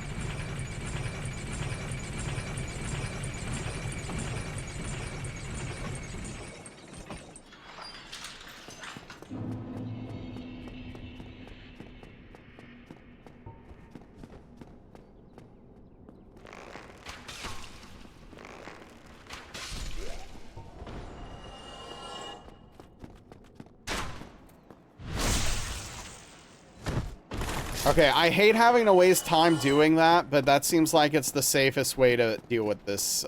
Okay, I hate having to waste time doing that, but that seems like it's the safest way to deal with this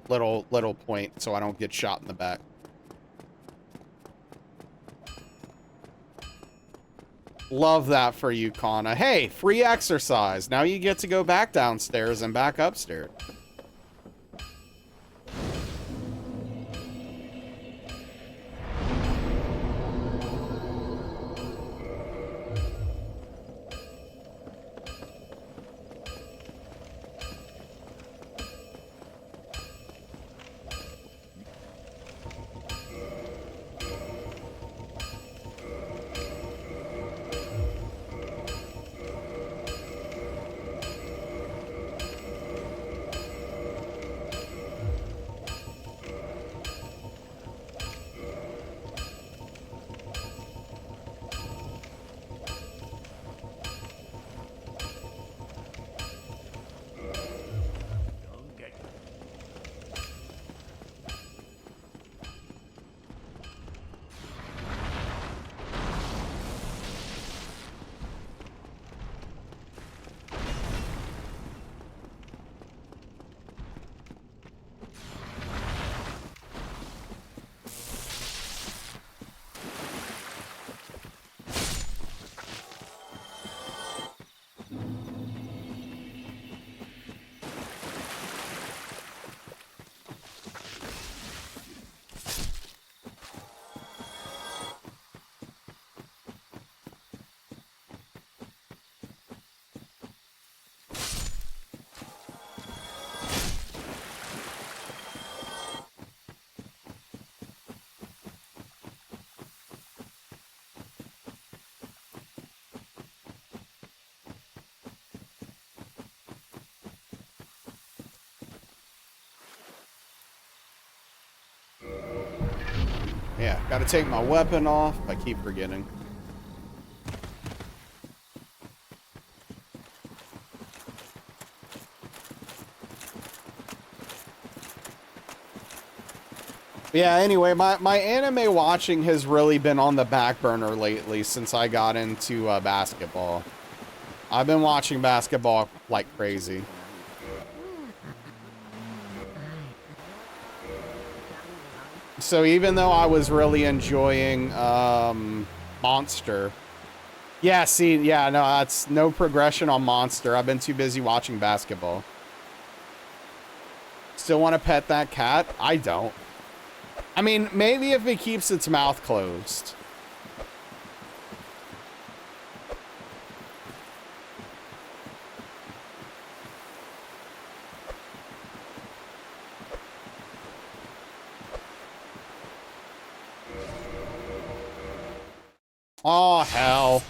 little point so I don't get shot in the back. Love that for you, Kana. Hey, free exercise. Now you get to go back downstairs and back upstairs. Yeah, gotta take my weapon off. I keep forgetting. Yeah, anyway, my anime watching has really been on the back burner lately since I got into basketball. I've been watching basketball like crazy. So even though I was really enjoying Monster. Yeah, see, yeah, no, that's no progression on Monster. I've been too busy watching basketball. Still want to pet that cat? I don't. I mean, maybe if it keeps its mouth closed. Oh, hell.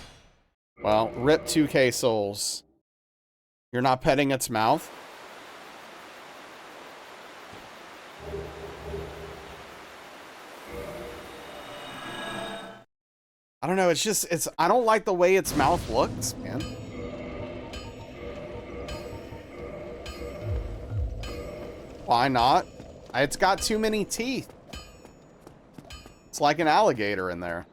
Well, rip 2K souls. You're not petting its mouth? I don't know, I don't like the way its mouth looks, man. Why not? It's got too many teeth. It's like an alligator in there.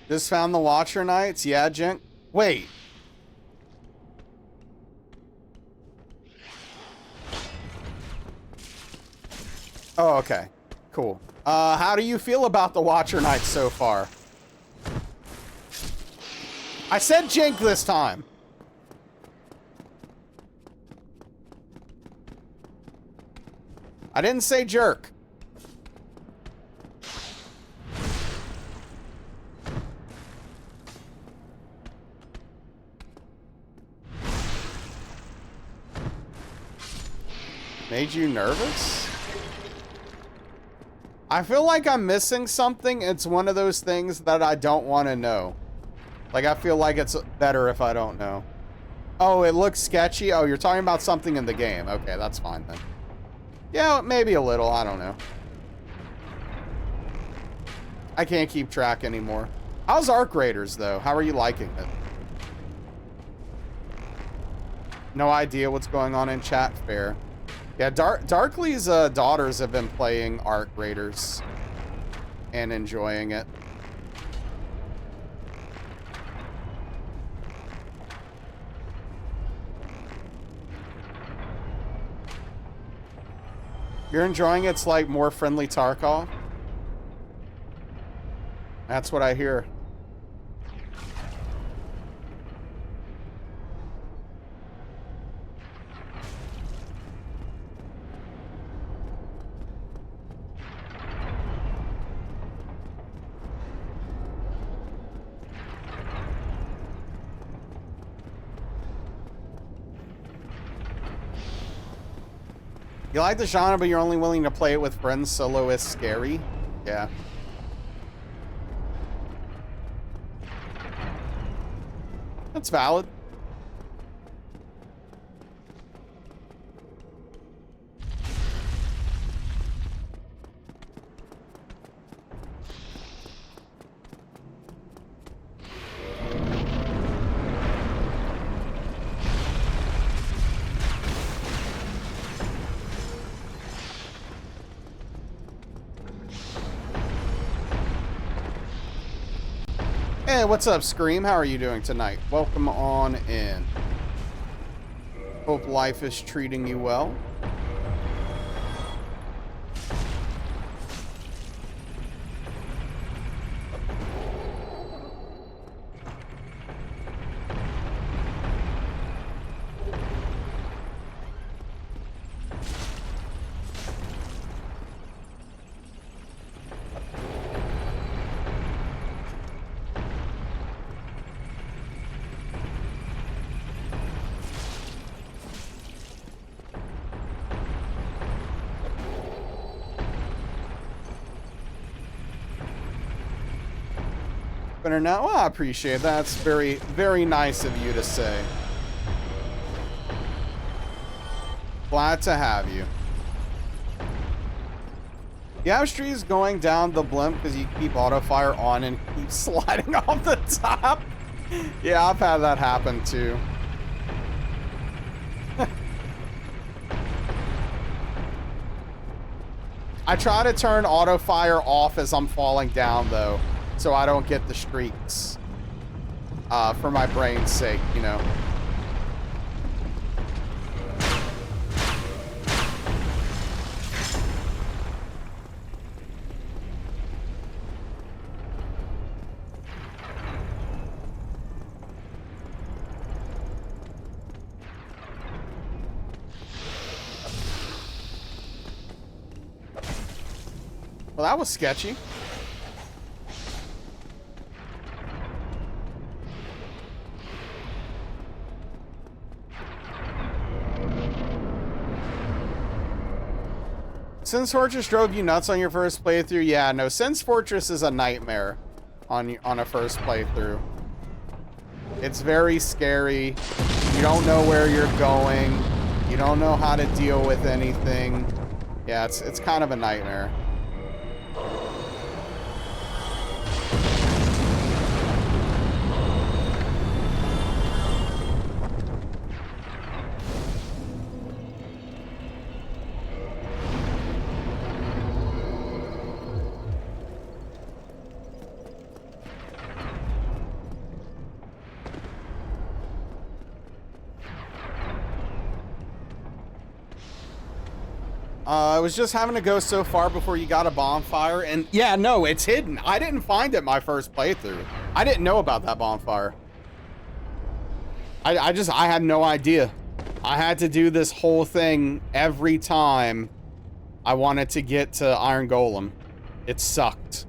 Just found the Watcher Knights? Yeah, Jen. Wait. Oh, okay. Cool. How do you feel about the Watcher Knights so far? I said Jink this time. I didn't say jerk. Made you nervous? I feel like I'm missing something. It's one of those things that I don't want to know. Like, I feel like it's better if I don't know. Oh, it looks sketchy? Oh, you're talking about something in the game. Okay, that's fine then. Yeah, maybe a little. I don't know. I can't keep track anymore. How's Arc Raiders, though? How are you liking it? No idea what's going on in chat. Fair. Yeah, Darkley's daughters have been playing Arc Raiders and enjoying it. You're enjoying it's like more friendly Tarkov? That's what I hear. You like the genre, but you're only willing to play it with friends. Solo is scary. Yeah. That's valid. Hey, what's up, Scream? How are you doing tonight? Welcome on in. Hope life is treating you well. Better now. Well, I appreciate that. That's very, very nice of you to say. Glad to have you. Yavstri is going down the blimp because you keep auto fire on and keep sliding off the top. Yeah, I've had that happen too. I try to turn auto fire off as I'm falling down though, so I don't get the streaks. For my brain's sake, you know. Well, that was sketchy. Since Fortress drove you nuts on your first playthrough, yeah, no, Since Fortress is a nightmare on a first playthrough. It's very scary. You don't know where you're going. You don't know how to deal with anything. Yeah, it's kind of a nightmare. I was just having to go so far before you got a bonfire, and yeah, no, it's hidden. I didn't find it my first playthrough. I didn't know about that bonfire. I had no idea. I had to do this whole thing every time I wanted to get to Iron Golem. It sucked.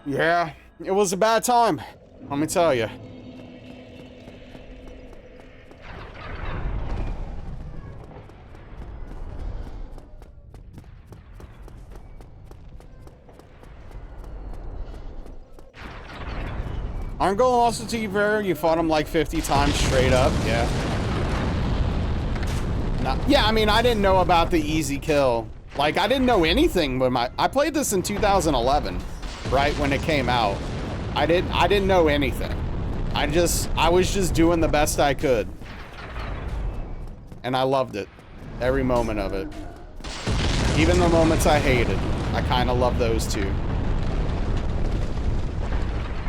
Yeah, it was a bad time, let me tell you. Iron Golem also to you, you fought him like 50 times straight up, yeah. Yeah, I mean, I didn't know about the easy kill. Like, I didn't know anything when I played this in 2011. Right when it came out. I didn't know anything. I was just doing the best I could. And I loved it. Every moment of it. Even the moments I hated. I kind of love those too.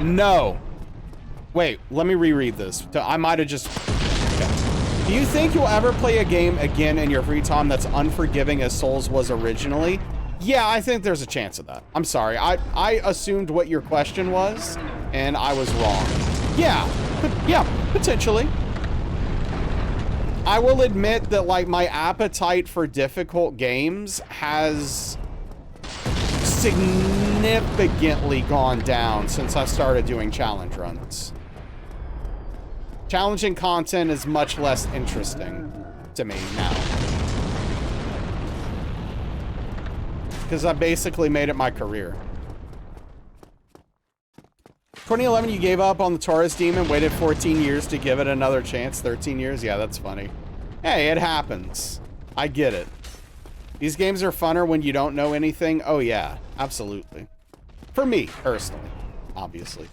No. Wait, let me reread this. I might have just... Okay. Do you think you'll ever play a game again in your free time that's unforgiving as Souls was originally? Yeah, I think there's a chance of that. I'm sorry. I assumed what your question was, and I was wrong. Yeah, potentially. I will admit that, like, my appetite for difficult games has significantly gone down since I started doing challenge runs. Challenging content is much less interesting to me now. Because I basically made it my career. 2011, you gave up on the Taurus Demon, waited 14 years to give it another chance. 13 years? Yeah, that's funny. Hey, it happens. I get it. These games are funner when you don't know anything. Oh, yeah, absolutely. For me, personally, obviously.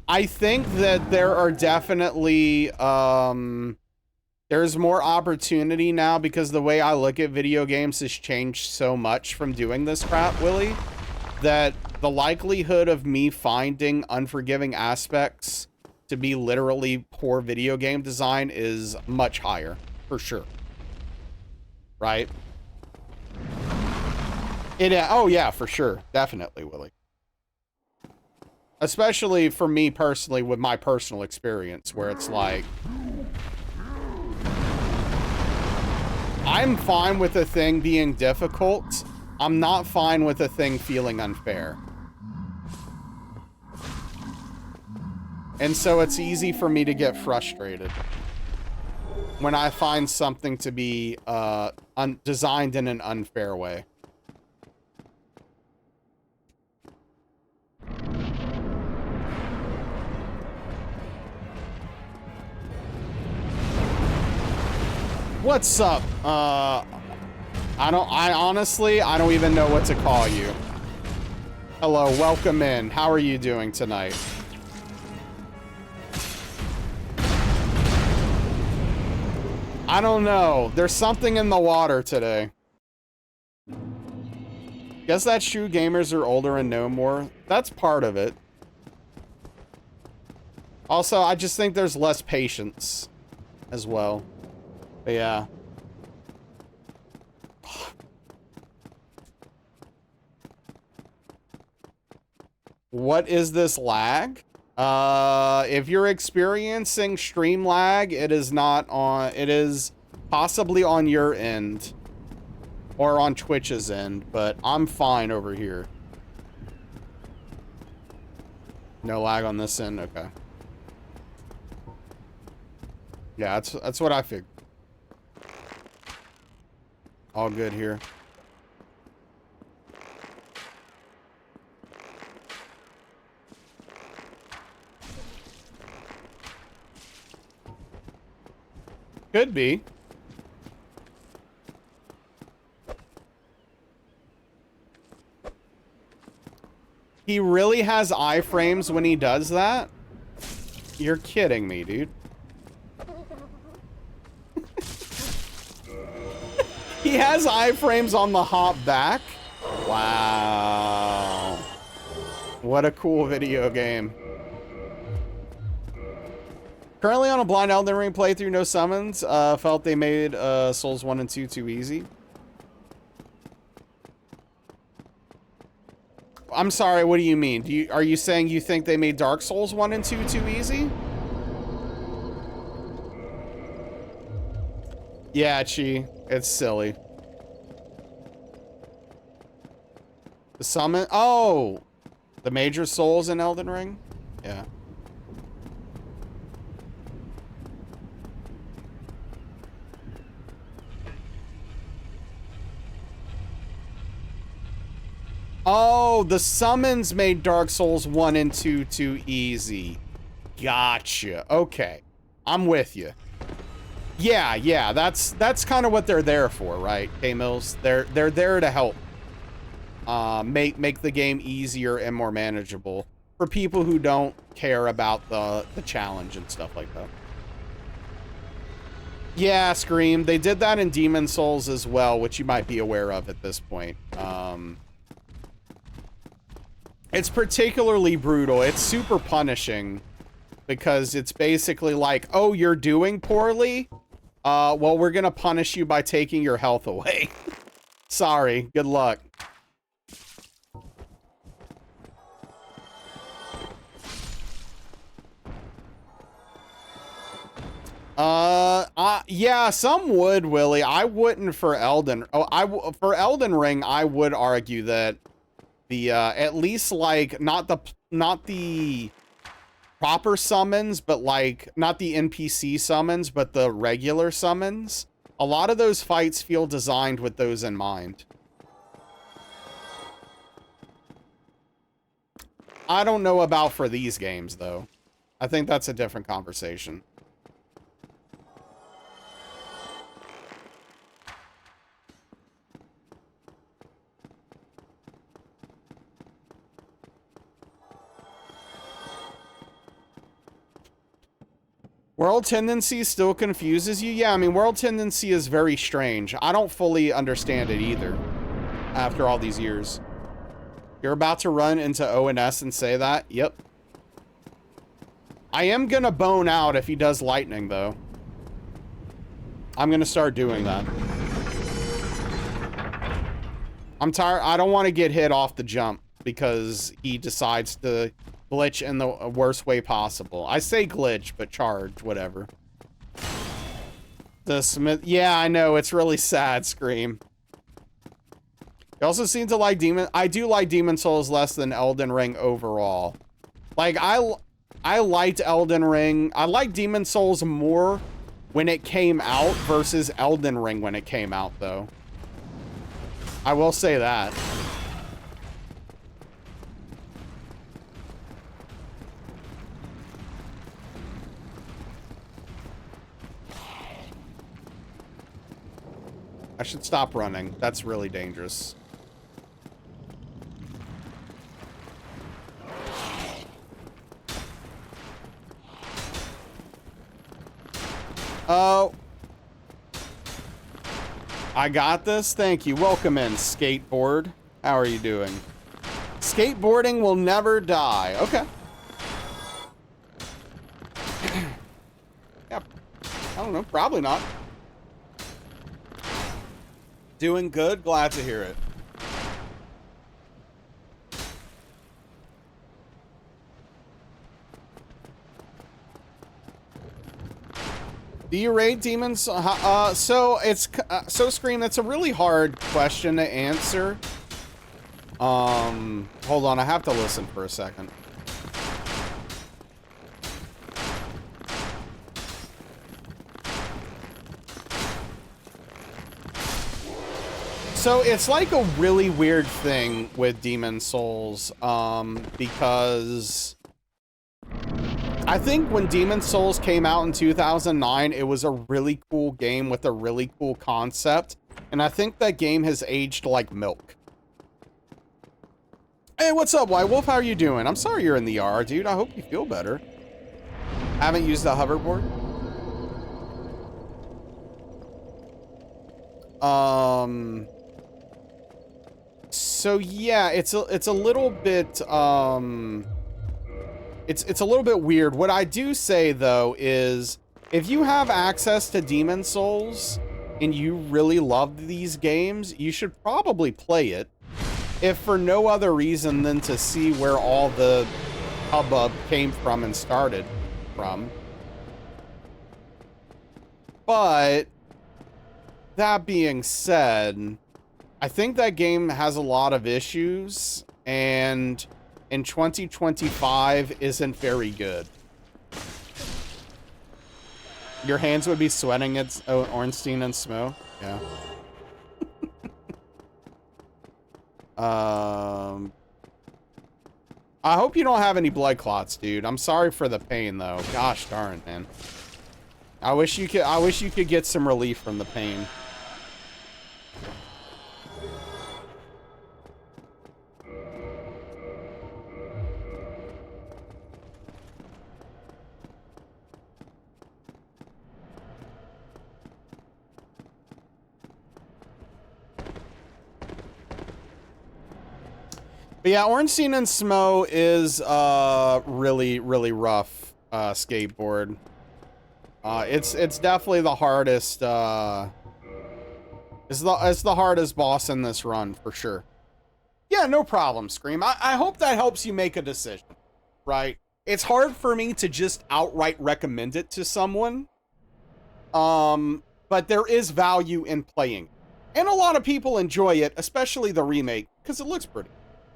I think that there are definitely, there's more opportunity now because the way I look at video games has changed so much from doing this crap, Willie, that the likelihood of me finding unforgiving aspects to be literally poor video game design is much higher, for sure. Right? Oh yeah, for sure. Definitely, Willie. Especially for me personally with my personal experience where it's like, I'm fine with a thing being difficult. I'm not fine with a thing feeling unfair. And so it's easy for me to get frustrated when I find something to be designed in an unfair way. What's up? I honestly, I don't even know what to call you. Hello, welcome in. How are you doing tonight? I don't know. There's something in the water today. Guess that's true. Gamers are older and know more. That's part of it. Also, I just think there's less patience as well. But yeah. What is this lag? If you're experiencing stream lag, it is not on, it is possibly on your end or on Twitch's end, but I'm fine over here. No lag on this end. Okay. Yeah, that's what I figured. All good here. Could be. He really has iframes when he does that? You're kidding me, dude. He has iframes on the hop back? Wow. What a cool video game. Currently on a blind Elden Ring playthrough, no summons. Felt they made Souls 1 and 2 too easy. I'm sorry, what do you mean? Are you saying you think they made Dark Souls 1 and 2 too easy? Yeah, Chi. It's silly. The summon... Oh! The major souls in Elden Ring? Yeah. Oh, the summons made Dark Souls 1 and 2 too easy. Gotcha. Okay. I'm with you. Yeah, that's kind of what they're there for, right? K-Mills. They're there to help make the game easier and more manageable for people who don't care about the challenge and stuff like that. Yeah, Scream. They did that in Demon Souls as well, which you might be aware of at this point. It's particularly brutal. It's super punishing because it's basically like, oh, you're doing poorly? Well, we're gonna punish you by taking your health away. Sorry, good luck. Yeah, some would, Willie. I wouldn't for Elden. Oh, for Elden Ring, I would argue that the at least like not the proper summons, but like not the NPC summons, but the regular summons. A lot of those fights feel designed with those in mind. I don't know about for these games though. I think that's a different conversation. World Tendency still confuses you? Yeah, I mean, World Tendency is very strange. I don't fully understand it either after all these years. You're about to run into ONS and say that? Yep. I am gonna bone out if he does lightning, though. I'm gonna start doing that. I'm tired. I don't want to get hit off the jump because he decides to glitch in the worst way possible. I say glitch, but charge, whatever. The Smith. Yeah, I know. It's really sad, Scream. You also seem to like Demon. I do like Demon Souls less than Elden Ring overall. Like, I liked Elden Ring. I like Demon Souls more when it came out versus Elden Ring when it came out, though. I will say that. I should stop running. That's really dangerous. Oh. I got this. Thank you. Welcome in, skateboard. How are you doing? Skateboarding will never die. Okay. Yep. I don't know. Probably not. Doing good. Glad to hear it. Do you raid demons? So it's so Scream. That's a really hard question to answer. Hold on. I have to listen for a second. So it's like a really weird thing with Demon Souls, because I think when Demon Souls came out in 2009, it was a really cool game with a really cool concept, and I think that game has aged like milk. Hey, what's up, White Wolf? How are you doing? I'm sorry you're in the ER, dude. I hope you feel better. Haven't used the hoverboard? So yeah, it's a little bit it's a little bit weird. What I do say though is if you have access to Demon Souls and you really love these games, you should probably play it, if for no other reason than to see where all the hubbub came from and started from. But that being said, I think that game has a lot of issues, and in 2025 isn't very good. Your hands would be sweating at Ornstein and Smo? Yeah. I hope you don't have any blood clots, dude. I'm sorry for the pain, though. Gosh darn, man. I wish you could get some relief from the pain. But yeah, Ornstein and Smo is really, really rough skateboard. It's definitely the hardest it's the hardest boss in this run for sure. Yeah, no problem, Scream. I hope that helps you make a decision, right? It's hard for me to just outright recommend it to someone. But there is value in playing. And a lot of people enjoy it, especially the remake, because it looks pretty.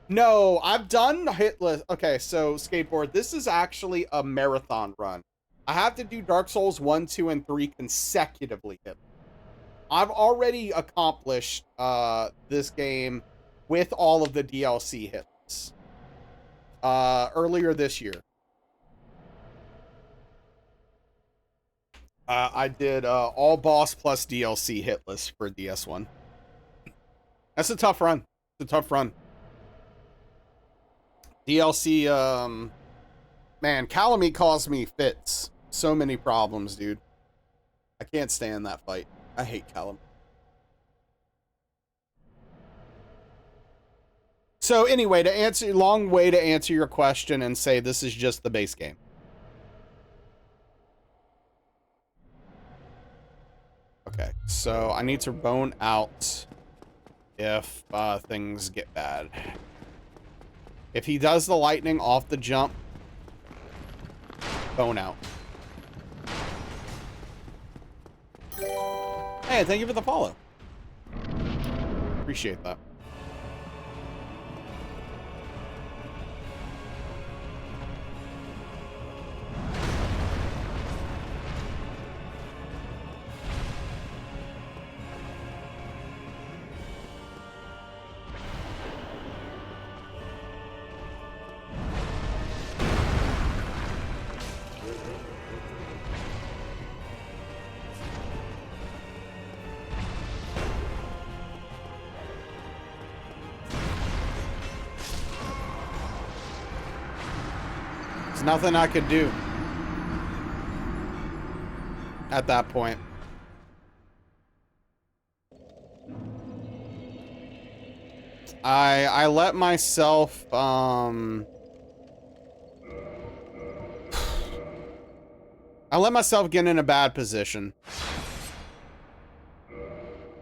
No, I've done Hitless. Okay, so skateboard, this is actually a marathon run. I have to do Dark Souls 1, 2, and 3 consecutively. I've already accomplished this game with all of the DLC hits earlier this year. I did all boss plus DLC hitless for DS1. That's a tough run. It's a tough run. DLC, man, Calamite caused me fits. So many problems, dude. I can't stand that fight. I hate Calamite. So anyway, long way to answer your question and say this is just the base game. Okay, so I need to bone out if things get bad. If he does the lightning off the jump, bone out. Hey, thank you for the follow. Appreciate that. There's nothing I could do at that point. I let myself I let myself get in a bad position.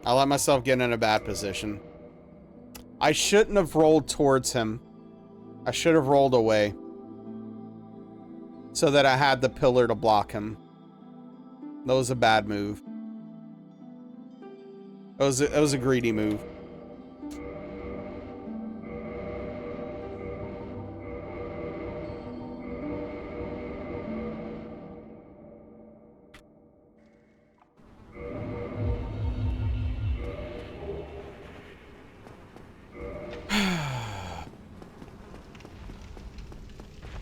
I let myself get in a bad position. I shouldn't have rolled towards him. I should have rolled away so that I had the pillar to block him. That was a bad move. It was a greedy move.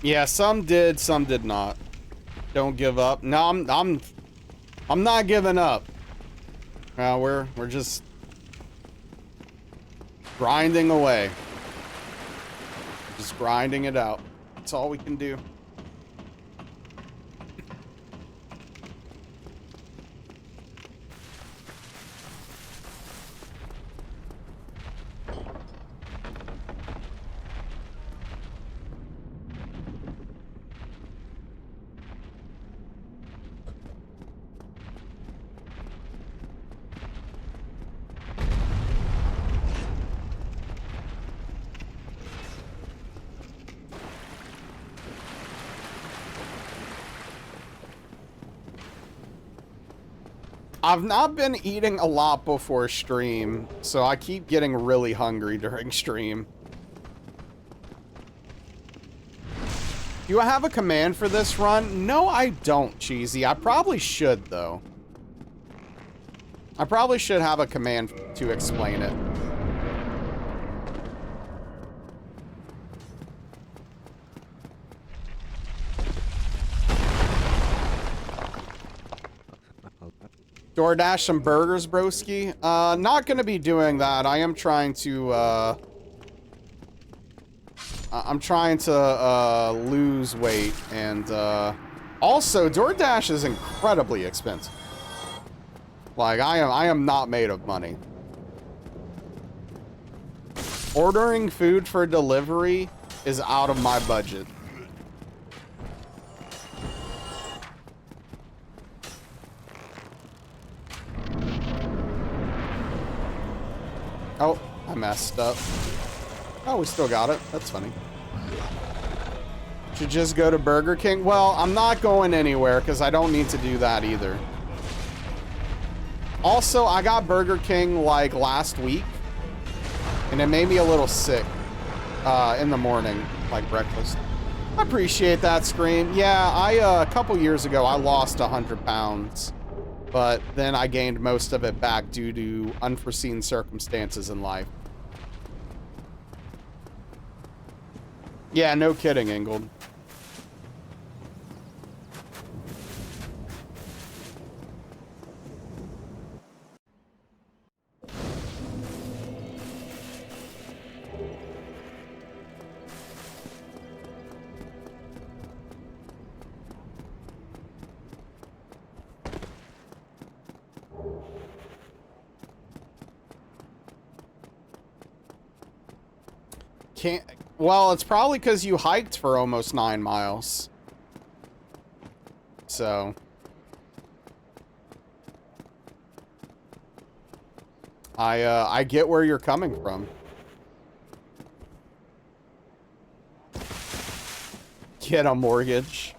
Yeah, some did, some did not. Don't give up. No, I'm not giving up. We're just grinding away. Just grinding it out. That's all we can do. I've not been eating a lot before stream, so I keep getting really hungry during stream. Do I have a command for this run? No, I don't, Cheesy. I probably should, though. I probably should have a command to explain it. DoorDash some burgers, broski. Not gonna be doing that. I am trying to, I'm trying to, lose weight, and, also, DoorDash is incredibly expensive. Like, I am not made of money. Ordering food for delivery is out of my budget. Oh, I messed up. Oh, we still got it. That's funny. Should just go to Burger King? Well, I'm not going anywhere because I don't need to do that either. Also, I got Burger King like last week, and it made me a little sick in the morning, like breakfast. I appreciate that, Scream. Yeah, a couple years ago, I lost 100 pounds. But then I gained most of it back due to unforeseen circumstances in life. Yeah, no kidding, Ingold. Can't... Well, it's probably because you hiked for almost 9 miles. So... I get where you're coming from. Get a mortgage.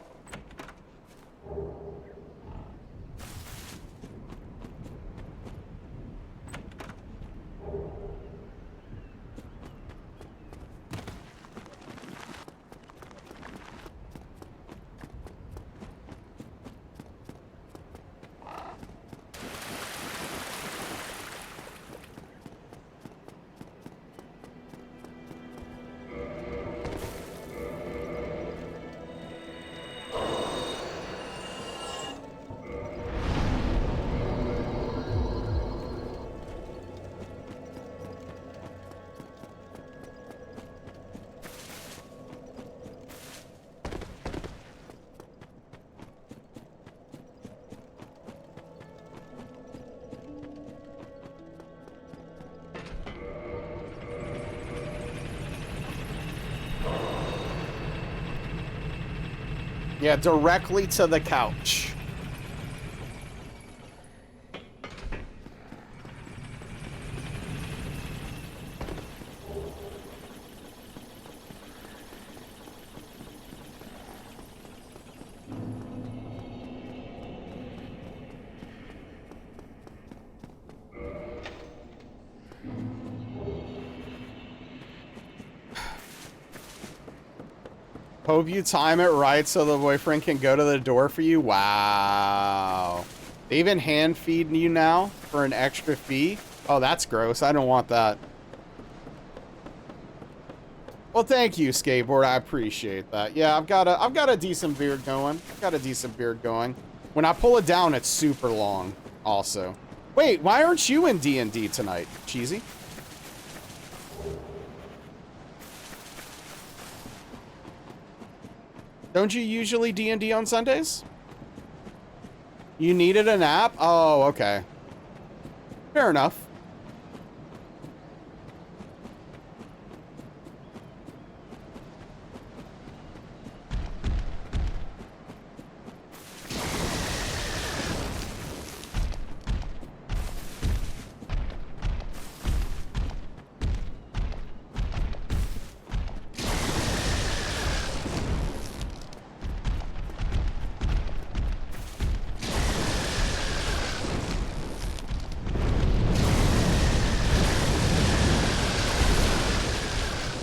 Yeah, directly to the couch. Hope you time it right so the boyfriend can go to the door for you. Wow. They even hand feed you now for an extra fee? Oh, that's gross. I don't want that. Well, thank you, Skateboard. I appreciate that. Yeah, I've got a decent beard going. I've got a decent beard going. When I pull it down, it's super long also. Wait, why aren't you in D&D tonight, Cheesy? Don't you usually D&D on Sundays? You needed a nap? Oh, okay. Fair enough.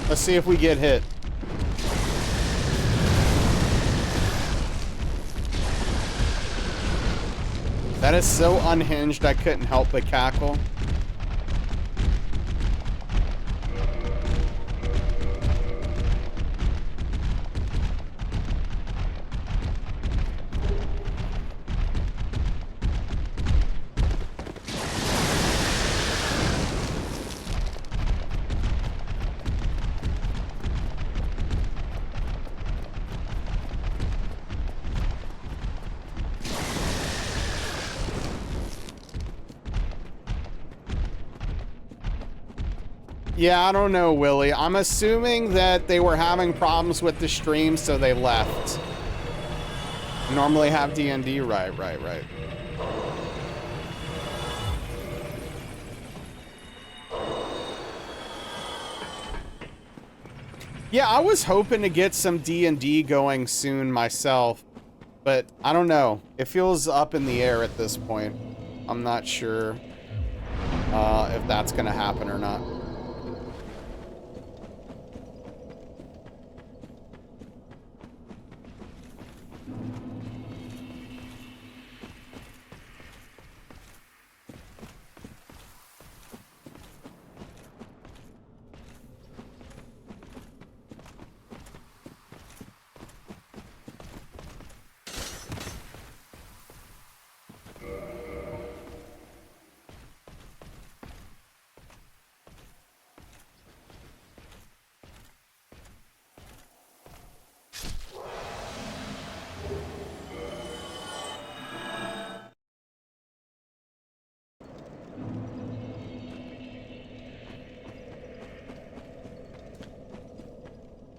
Let's see if we get hit. That is so unhinged, I couldn't help but cackle. Yeah, I don't know, Willie. I'm assuming that they were having problems with the stream, so they left. Normally have D&D, right. Yeah, I was hoping to get some D&D going soon myself, but I don't know. It feels up in the air at this point. I'm not sure if that's gonna happen or not.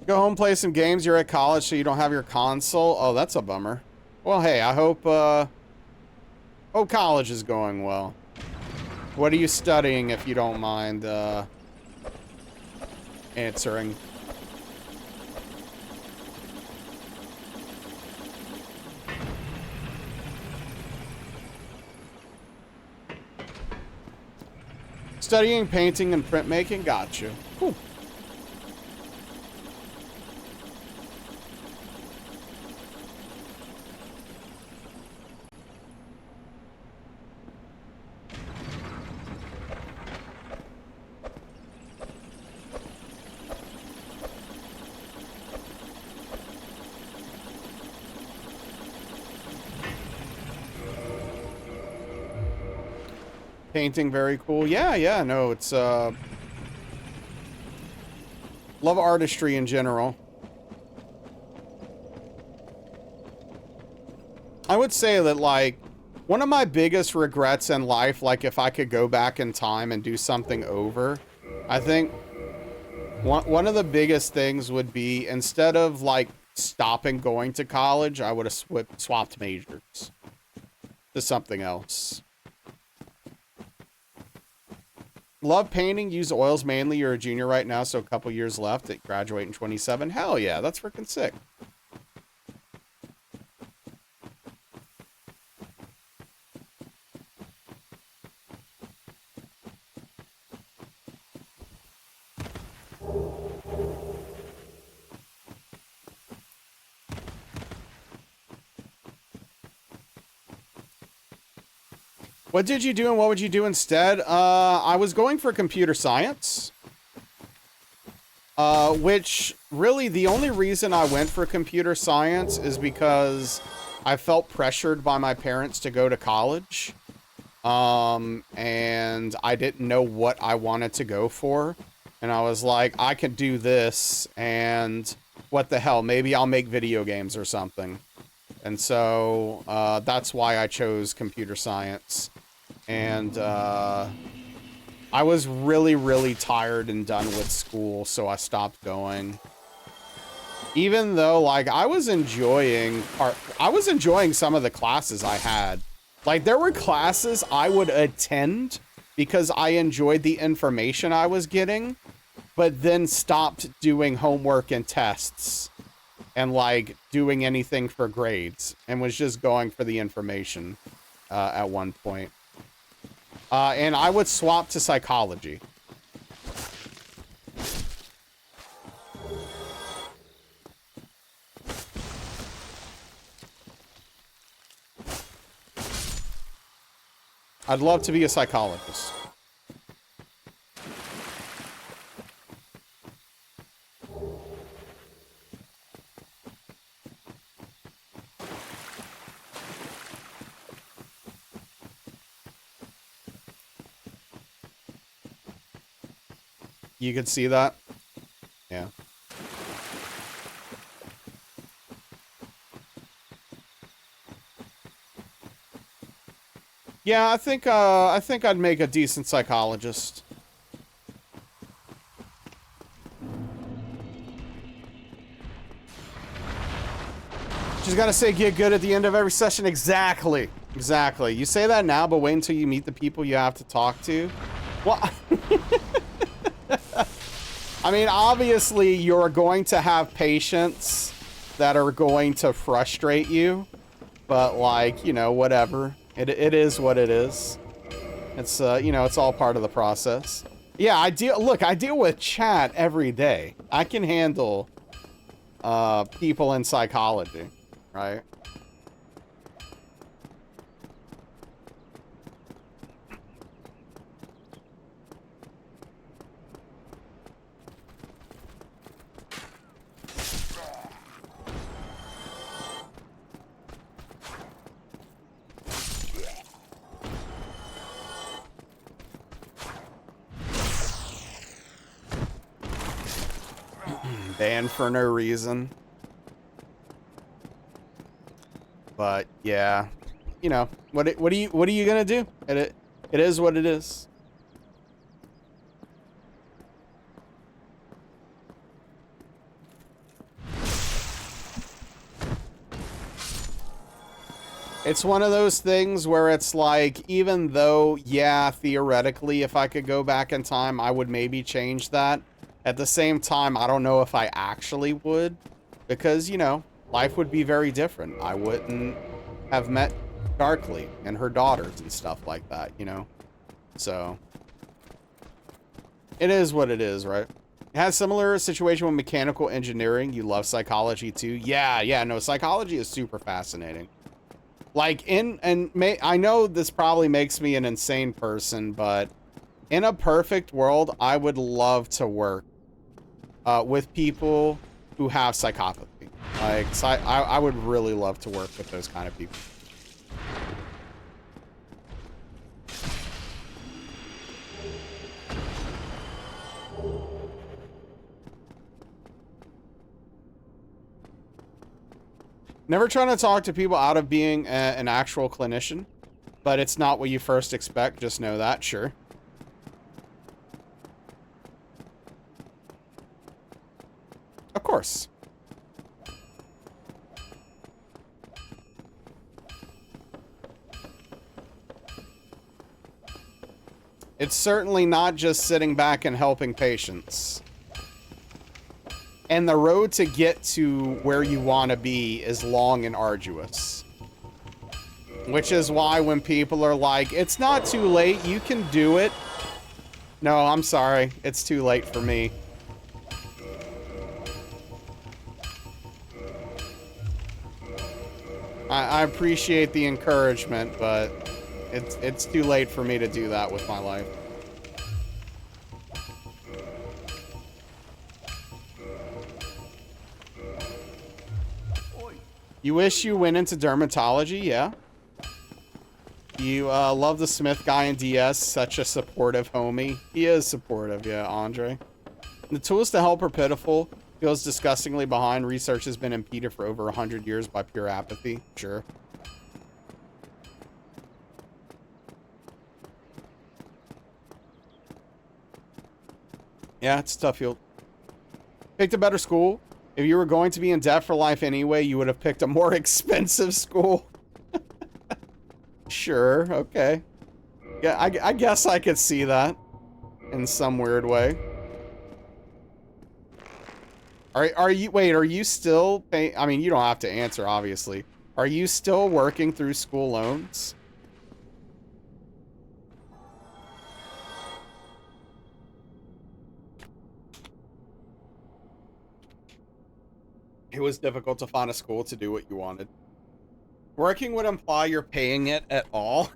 Go home, play some games. You're at college, so you don't have your console. Oh, that's a bummer. Well, hey, I hope college is going well. What are you studying, if you don't mind answering? Studying painting and printmaking. Got you. Cool. Painting, very cool. Yeah, no, it's, love artistry in general. I would say that, like, one of my biggest regrets in life, like, if I could go back in time and do something over, I think one of the biggest things would be, instead of, like, stopping going to college, I would have swapped majors to something else. Love painting, use oils mainly. You're a junior right now, so a couple years left. Graduate in 27. Hell yeah, that's freaking sick. What did you do and what would you do instead? I was going for computer science. Which, really, the only reason I went for computer science is because I felt pressured by my parents to go to college. And I didn't know what I wanted to go for. And I was like, I could do this, and what the hell, maybe I'll make video games or something. And so, that's why I chose computer science. And, I was really, really tired and done with school, so I stopped going. Even though, like, I was enjoying some of the classes I had. Like, there were classes I would attend because I enjoyed the information I was getting, but then stopped doing homework and tests and, like, doing anything for grades and was just going for the information at one point. And I would swap to psychology. I'd love to be a psychologist. You could see that? Yeah. Yeah, I think I'd make a decent psychologist. She's gotta say get good at the end of every session. Exactly. Exactly. You say that now, but wait until you meet the people you have to talk to. Well, I mean, obviously, you're going to have patients that are going to frustrate you, but, like, you know, whatever. It is what it is. It's, you know, it's all part of the process. Yeah, I deal with chat every day. I can handle, people in psychology, right? Banned for no reason. But yeah, you know, what are you gonna do? It is what it is. It's one of those things where it's like, even though, yeah, theoretically, if I could go back in time, I would maybe change that. At the same time, I don't know if I actually would, because, you know, life would be very different. I wouldn't have met Darkly and her daughters and stuff like that, you know? So, it is what it is, right? It has similar situation with mechanical engineering. You love psychology too. Yeah, no, psychology is super fascinating. Like, I know this probably makes me an insane person, but in a perfect world, I would love to work with people who have psychopathy. Like, I would really love to work with those kind of people. Never trying to talk to people out of being an actual clinician, but it's not what you first expect. Just know that, sure. Of course. It's certainly not just sitting back and helping patients. And the road to get to where you want to be is long and arduous. Which is why when people are like, it's not too late, you can do it. No, I'm sorry. It's too late for me. I appreciate the encouragement, but it's too late for me to do that with my life. You wish you went into dermatology? Yeah. You love the Smith guy in DS, such a supportive homie. He is supportive, yeah, Andre. The tools to help are pitiful. Feels disgustingly behind. Research has been impeded for over 100 years by pure apathy. Sure. Yeah, it's a tough field. Picked a better school. If you were going to be in debt for life anyway, you would have picked a more expensive school. Sure, okay. Yeah, I guess I could see that in some weird way. Are you still paying? I mean, you don't have to answer, obviously. Are you still working through school loans? It was difficult to find a school to do what you wanted. Working would imply you're paying it at all.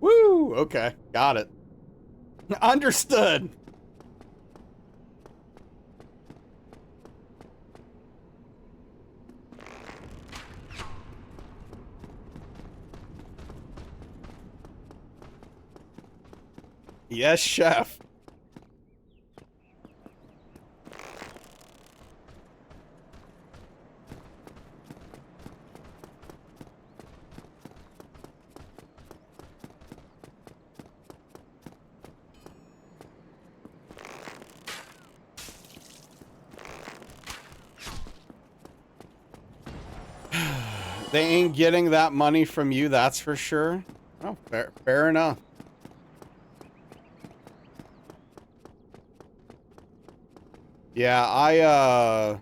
Woo! Okay, got it. Understood. Yes, chef. They ain't getting that money from you, that's for sure. Oh, fair enough. Yeah,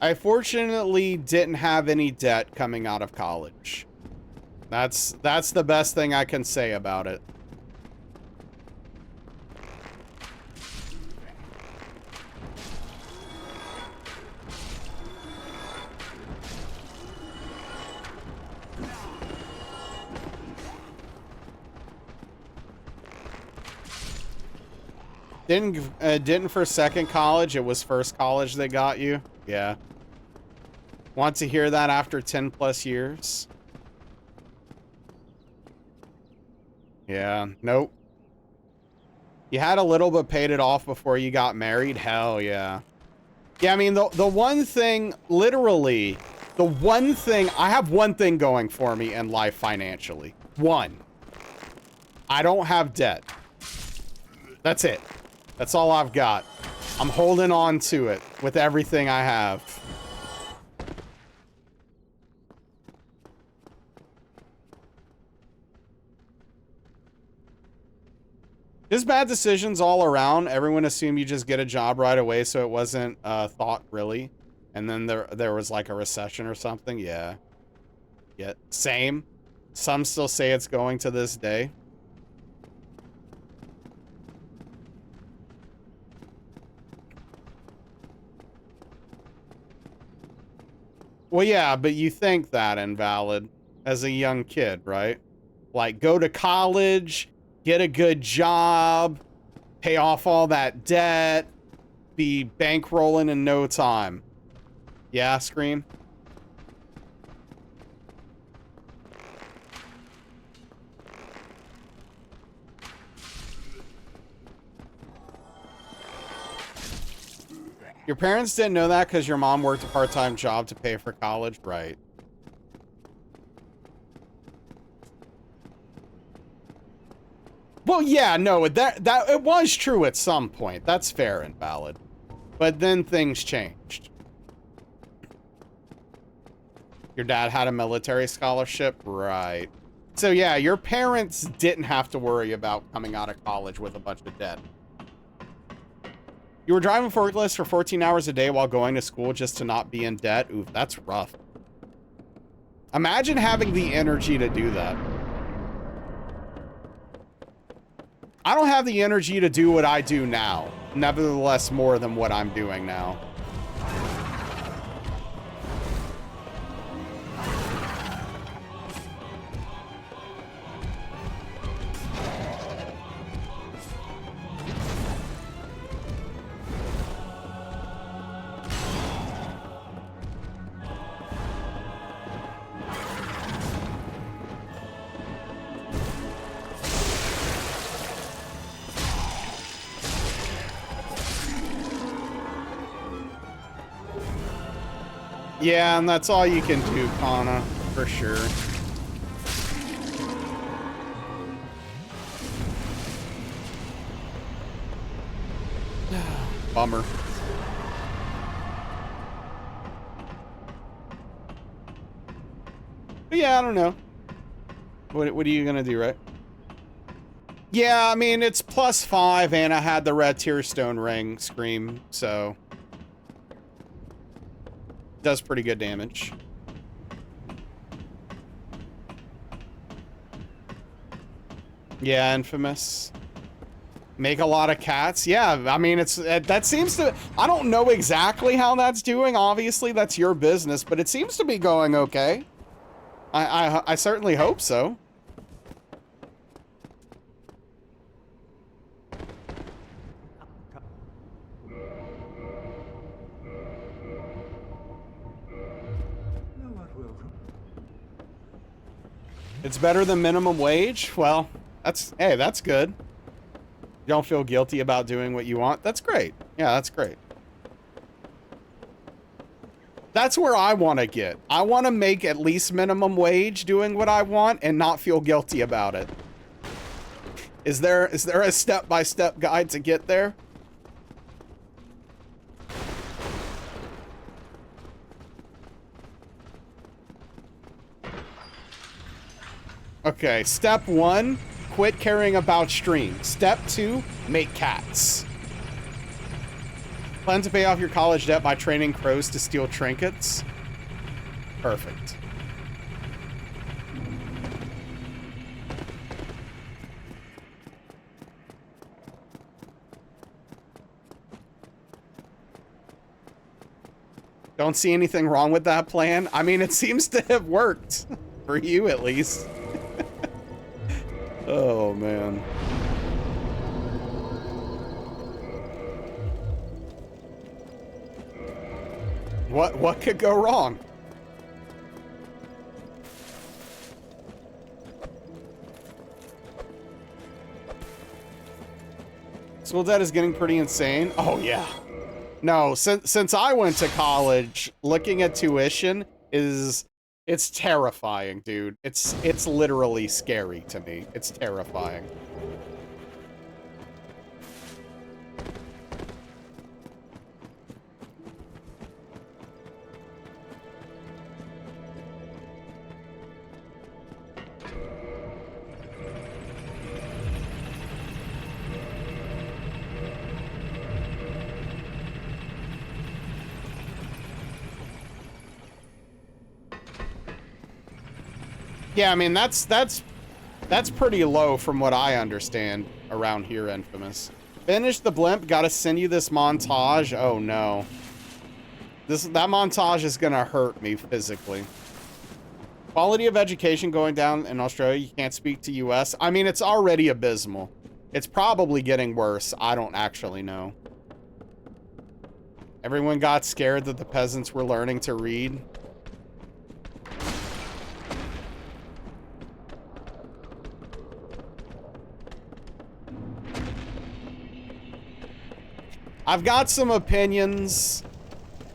I fortunately didn't have any debt coming out of college. That's the best thing I can say about it. Didn't for second college, it was first college that got you? Yeah. Want to hear that after 10 plus years? Yeah, nope. You had a little but paid it off before you got married? Hell yeah. Yeah, I mean, the one thing, literally, the one thing, I have one thing going for me in life financially. One. I don't have debt. That's it. That's all I've got. I'm holding on to it with everything I have. Just bad decisions all around. Everyone assumed you just get a job right away, so it wasn't thought really. And then there was like a recession or something. Yeah. Yeah. Same. Some still say it's going to this day. Well, yeah, but you think that, Invalid, as a young kid, right? Like, go to college, get a good job, pay off all that debt, be bankrolling in no time. Yeah, Scream? Your parents didn't know that because your mom worked a part-time job to pay for college? Right. Well, yeah, no, that it was true at some point. That's fair and valid. But then things changed. Your dad had a military scholarship? Right. So yeah, your parents didn't have to worry about coming out of college with a bunch of debt. You were driving forklifts for 14 hours a day while going to school just to not be in debt? Ooh, that's rough. Imagine having the energy to do that. I don't have the energy to do what I do now. Nevertheless, more than what I'm doing now. Yeah, and that's all you can do, Kana, for sure. Bummer. But yeah, I don't know. What are you gonna do, right? Yeah, I mean, it's +5, and I had the red tearstone ring scream, so... does pretty good damage. Yeah, Infamous. Make a lot of cats. Yeah, I mean, that seems to... I don't know exactly how that's doing. Obviously, that's your business, but it seems to be going okay. I certainly hope so. It's better than minimum wage? Well, hey, that's good. You don't feel guilty about doing what you want? That's great. Yeah, that's great. That's where I want to get. I want to make at least minimum wage doing what I want and not feel guilty about it. Is there a step-by-step guide to get there? Okay, step 1, quit caring about stream. Step 2, make cats. Plan to pay off your college debt by training crows to steal trinkets. Perfect. Don't see anything wrong with that plan. I mean, it seems to have worked. For you, at least. Oh, man. What could go wrong? School debt is getting pretty insane. Oh, yeah. No, since I went to college, looking at tuition it's terrifying, dude. It's literally scary to me. It's terrifying. Yeah, I mean, that's pretty low from what I understand around here, Infamous. Finish the blimp, gotta send you this montage. Oh, no. That montage is gonna hurt me physically. Quality of education going down in Australia. You can't speak to US. I mean, it's already abysmal. It's probably getting worse. I don't actually know. Everyone got scared that the peasants were learning to read. I've got some opinions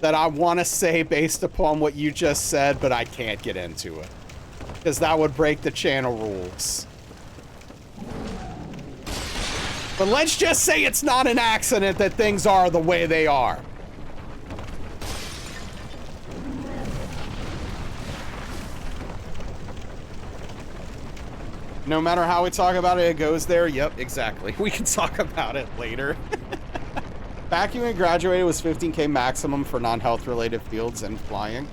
that I want to say based upon what you just said, but I can't get into it. Because that would break the channel rules. But let's just say it's not an accident that things are the way they are. No matter how we talk about it, it goes there. Yep, exactly. We can talk about it later. Back when we graduated was 15K maximum for non-health related fields and flying.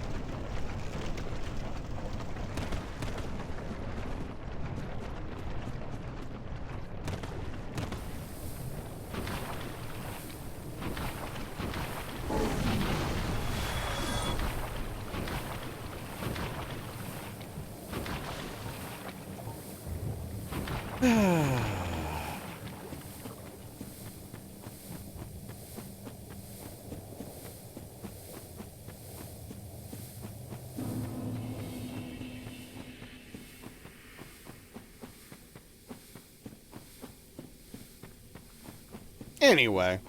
Anyway,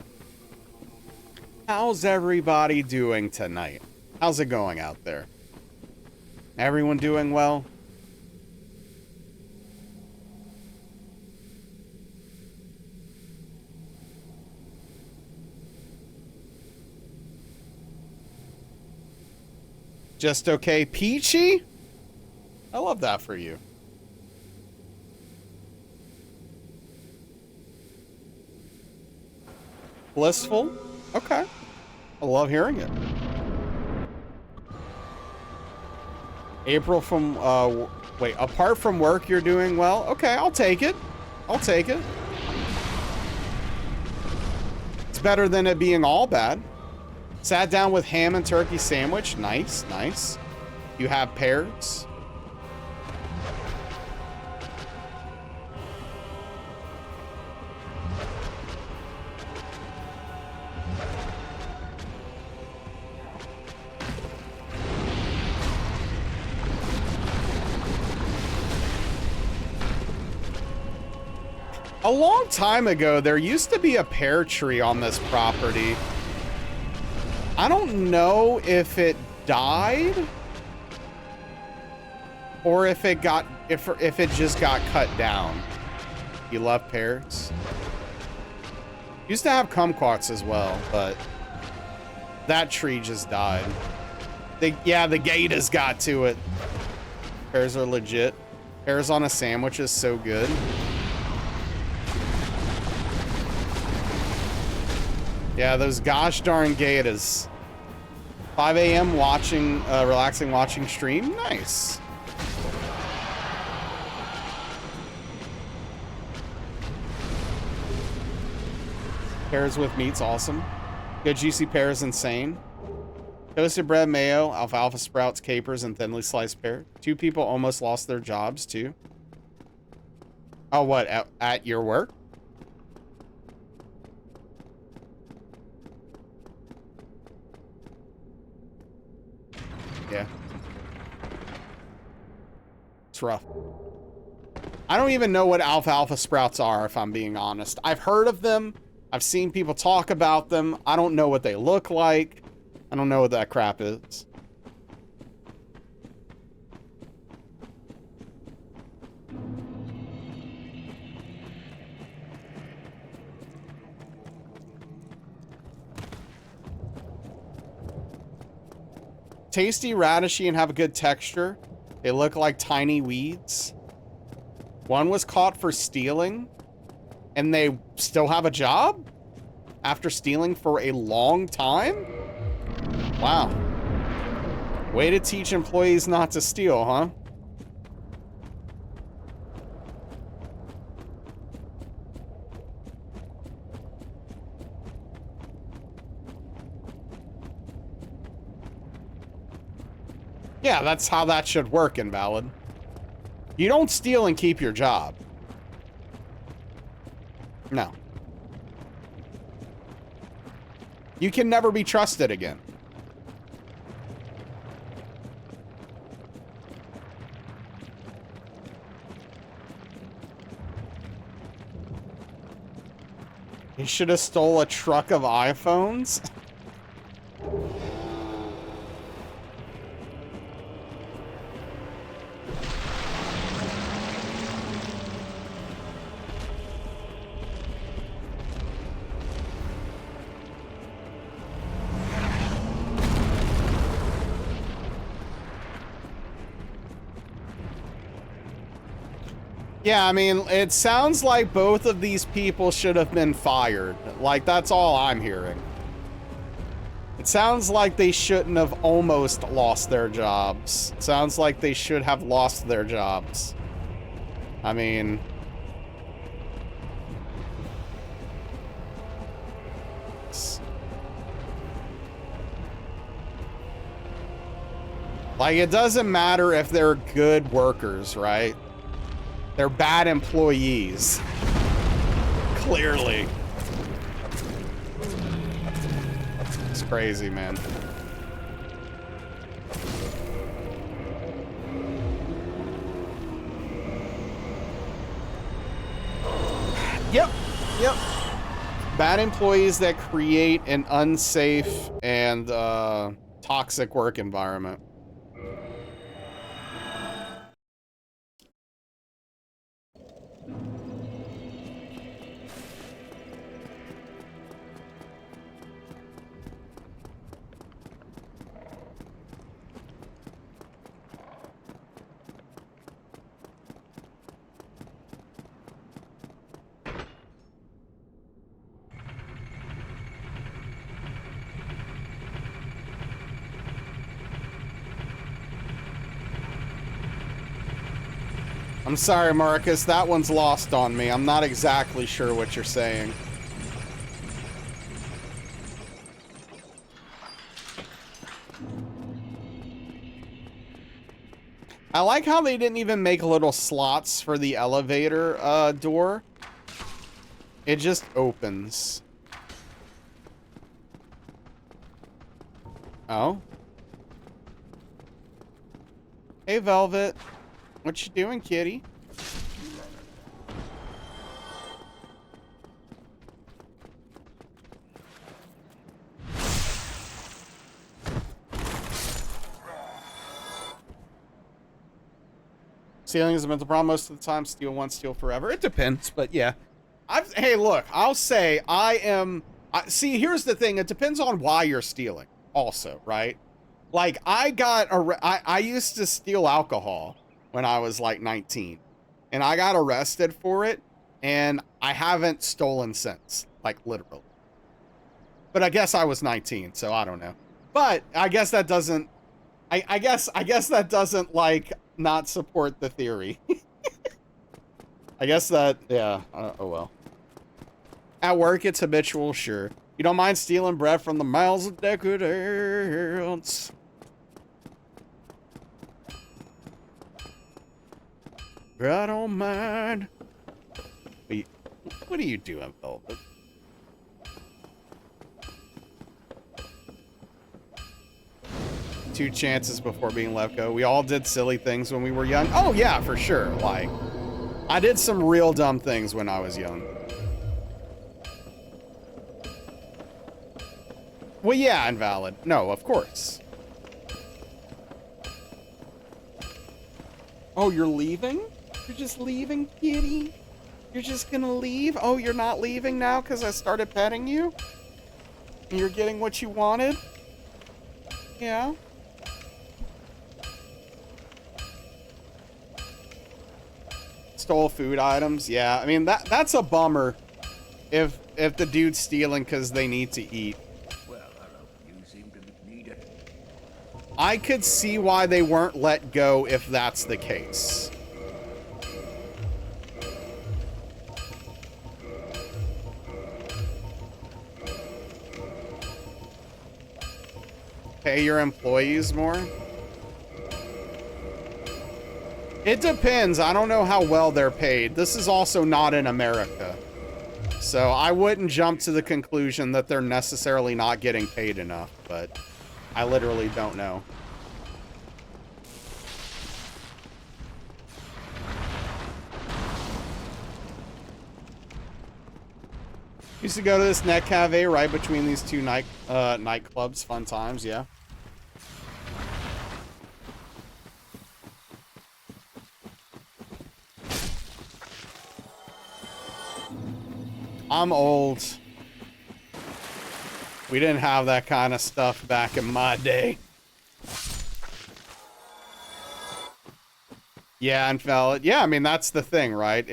how's everybody doing tonight? How's it going out there? Everyone doing well? Just okay, Peachy? I love that for you. Blissful? Okay. I love hearing it. April from, wait, apart from work, you're doing well? Okay, I'll take it. I'll take it. It's better than it being all bad. Sat down with ham and turkey sandwich. Nice, nice. You have pears? A long time ago, there used to be a pear tree on this property. I don't know if it died or if it got if it just got cut down. You love pears? Used to have kumquats as well, but that tree just died. Yeah, the gators got to it. Pears are legit. Pears on a sandwich is so good. Yeah, those gosh darn gators. 5 a.m. watching, relaxing watching stream. Nice. Pears with meat's awesome. Good juicy pears insane. Toasted bread, mayo, alfalfa sprouts, capers, and thinly sliced pear. 2 people almost lost their jobs too. Oh, what? At your work? Yeah. It's rough. I don't even know what alfalfa sprouts are, if I'm being honest. I've heard of them. I've seen people talk about them. I don't know what they look like. I don't know what that crap is. Tasty, radishy, and have a good texture. They look like tiny weeds. One was caught for stealing, and they still have a job after stealing for a long time? Wow. Way to teach employees not to steal, huh? Yeah, that's how that should work, Invalid. You don't steal and keep your job. No. You can never be trusted again. He should have stole a truck of iPhones. Yeah, I mean, it sounds like both of these people should have been fired. Like, that's all I'm hearing. It sounds like they shouldn't have almost lost their jobs. It sounds like they should have lost their jobs. I mean... Like, it doesn't matter if they're good workers, right? They're bad employees. Clearly. It's crazy, man. Yep. Yep. Bad employees that create an unsafe and toxic work environment. I'm sorry, Marcus. That one's lost on me. I'm not exactly sure what you're saying. I like how they didn't even make little slots for the elevator door. It just opens. Oh. Hey, Velvet. What you doing, kitty? Stealing is a mental problem most of the time. Steal once, steal forever. It depends, but yeah. Hey, look, I'll say see, here's the thing. It depends on why you're stealing also, right? Like, I used to steal alcohol when I was like 19, and I got arrested for it, and I haven't stolen since, like literally. But I guess I was 19, so I don't know. But I guess that doesn't, I guess that doesn't like not support the theory. I guess that, yeah, oh well. At work, it's habitual, sure. You don't mind stealing bread from the mouths of decadence. I don't mind. Wait, what are you doing, Velvet? Two chances before being let go. We all did silly things when we were young. Oh, yeah, for sure. Like, I did some real dumb things when I was young. Well, yeah, invalid. No, of course. Oh, you're leaving? You're just leaving, kitty? You're just gonna leave? Oh, you're not leaving now because I started petting you? And you're getting what you wanted? Yeah? Stole food items? Yeah, I mean, that's a bummer if the dude's stealing because they need to eat.
Well, hello. You seem to need it.
I could see why they weren't let go if that's the case. Pay your employees more? It depends. I don't know how well they're paid. This is also not in America. So I wouldn't jump to the conclusion that they're necessarily not getting paid enough, but I literally don't know. Used to go to this net cafe right between these two nightclubs. Fun times, yeah. I'm old. We didn't have that kind of stuff back in my day. Yeah, invalid. Yeah, I mean that's the thing, right?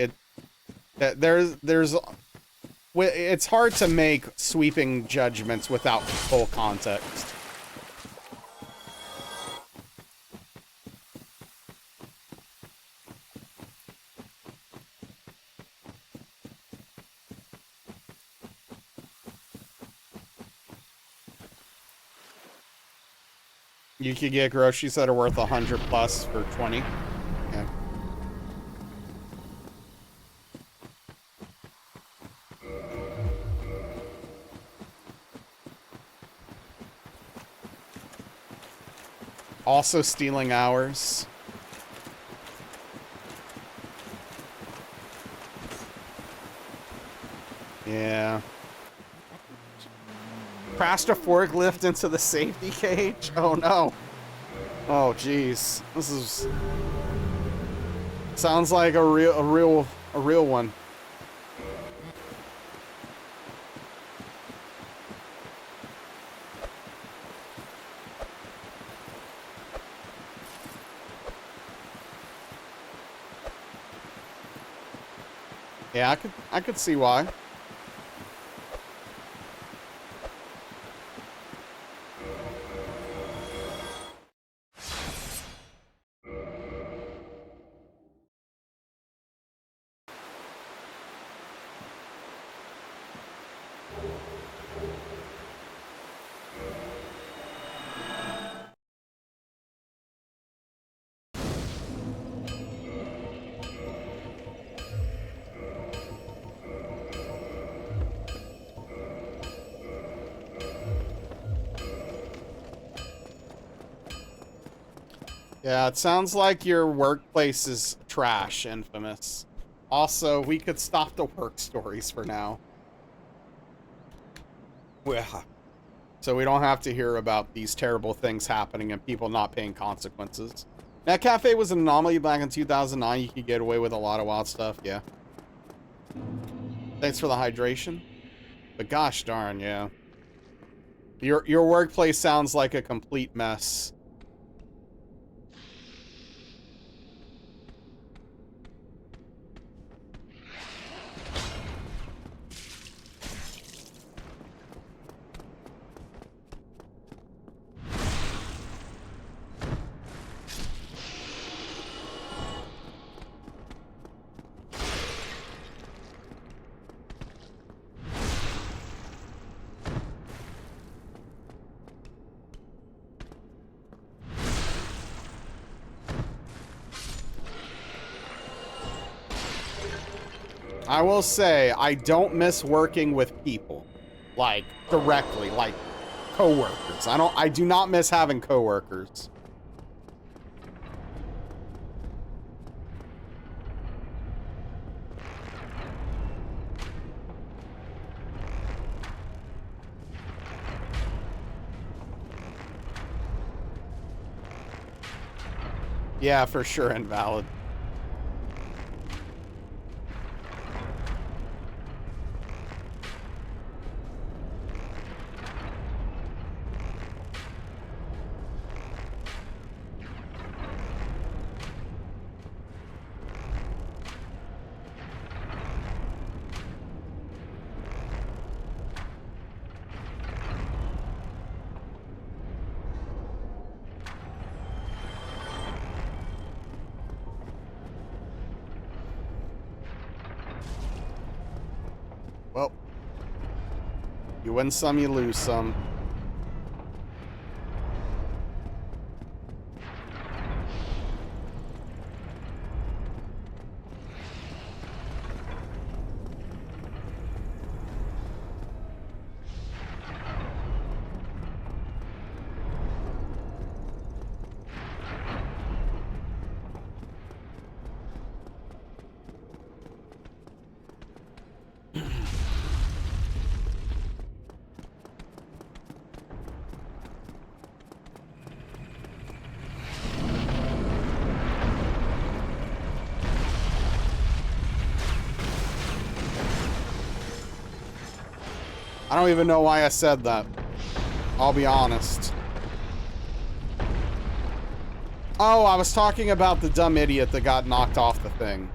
It's hard to make sweeping judgments without full context. You could get groceries that are worth 100 plus for 20. Yeah. Also stealing hours. Yeah. Crashed a forklift into the safety cage? Oh no. Oh jeez. This is sounds like a real one. Yeah, I could see why. Yeah, it sounds like your workplace is trash, Infamous. Also, we could stop the work stories for now. Yeah. So we don't have to hear about these terrible things happening and people not paying consequences. That cafe was an anomaly back in 2009. You could get away with a lot of wild stuff, yeah. Thanks for the hydration. But gosh darn, yeah. Your workplace sounds like a complete mess. I will say, I don't miss working with people. Like, directly, like coworkers. I do not miss having coworkers. Yeah, for sure, invalid. Well, you win some, you lose some. I don't even know why I said that. I'll be honest. Oh, I was talking about the dumb idiot that got knocked off the thing.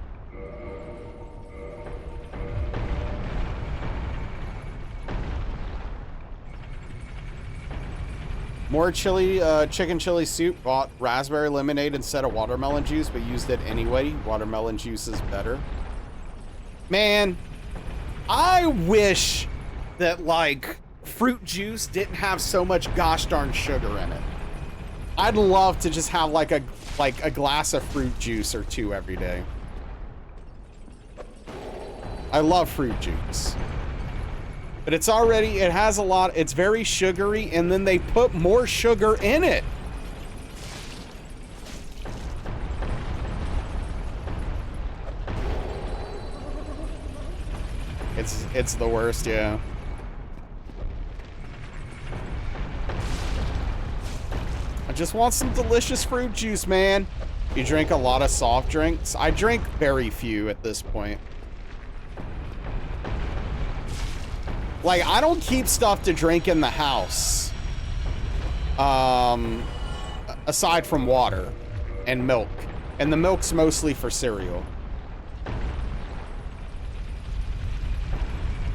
More chili, chicken chili soup. Bought raspberry lemonade instead of watermelon juice, but used it anyway. Watermelon juice is better. Man, I wish that, like, fruit juice didn't have so much gosh darn sugar in it. I'd love to just have like a glass of fruit juice or two every day. I love fruit juice. But it has a lot, it's very sugary, and then they put more sugar in it. It's the worst, yeah. I just want some delicious fruit juice, man. You drink a lot of soft drinks? I drink very few at this point. Like, I don't keep stuff to drink in the house. Aside from water and milk. And the milk's mostly for cereal.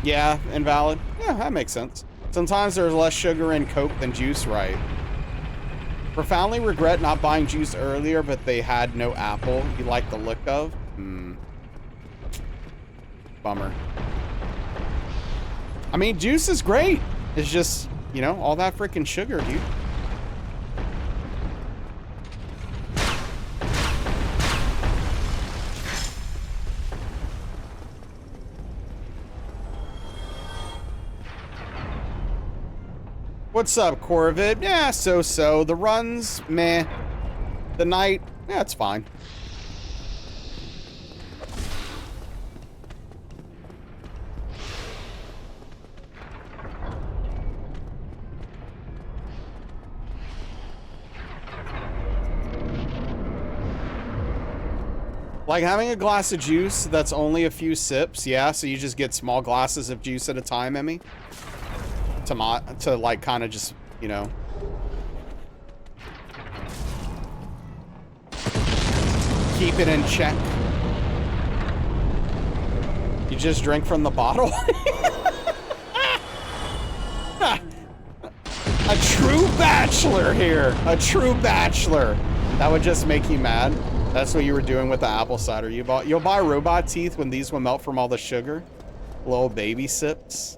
Yeah, invalid. Yeah, that makes sense. Sometimes there's less sugar in Coke than juice, right? Profoundly regret not buying juice earlier, but they had no apple you like the look of. Bummer. I mean, juice is great. It's just, you know, all that freaking sugar, dude. What's up, Corvid? Yeah, so-so. The runs, meh. The night, yeah, it's fine. Like having a glass of juice that's only a few sips, yeah, so you just get small glasses of juice at a time, Emmy? To like kind of just, you know. Keep it in check. You just drink from the bottle? A true bachelor here. A true bachelor. That would just make you mad. That's what you were doing with the apple cider you bought. You'll buy robot teeth when these will melt from all the sugar. Little baby sips.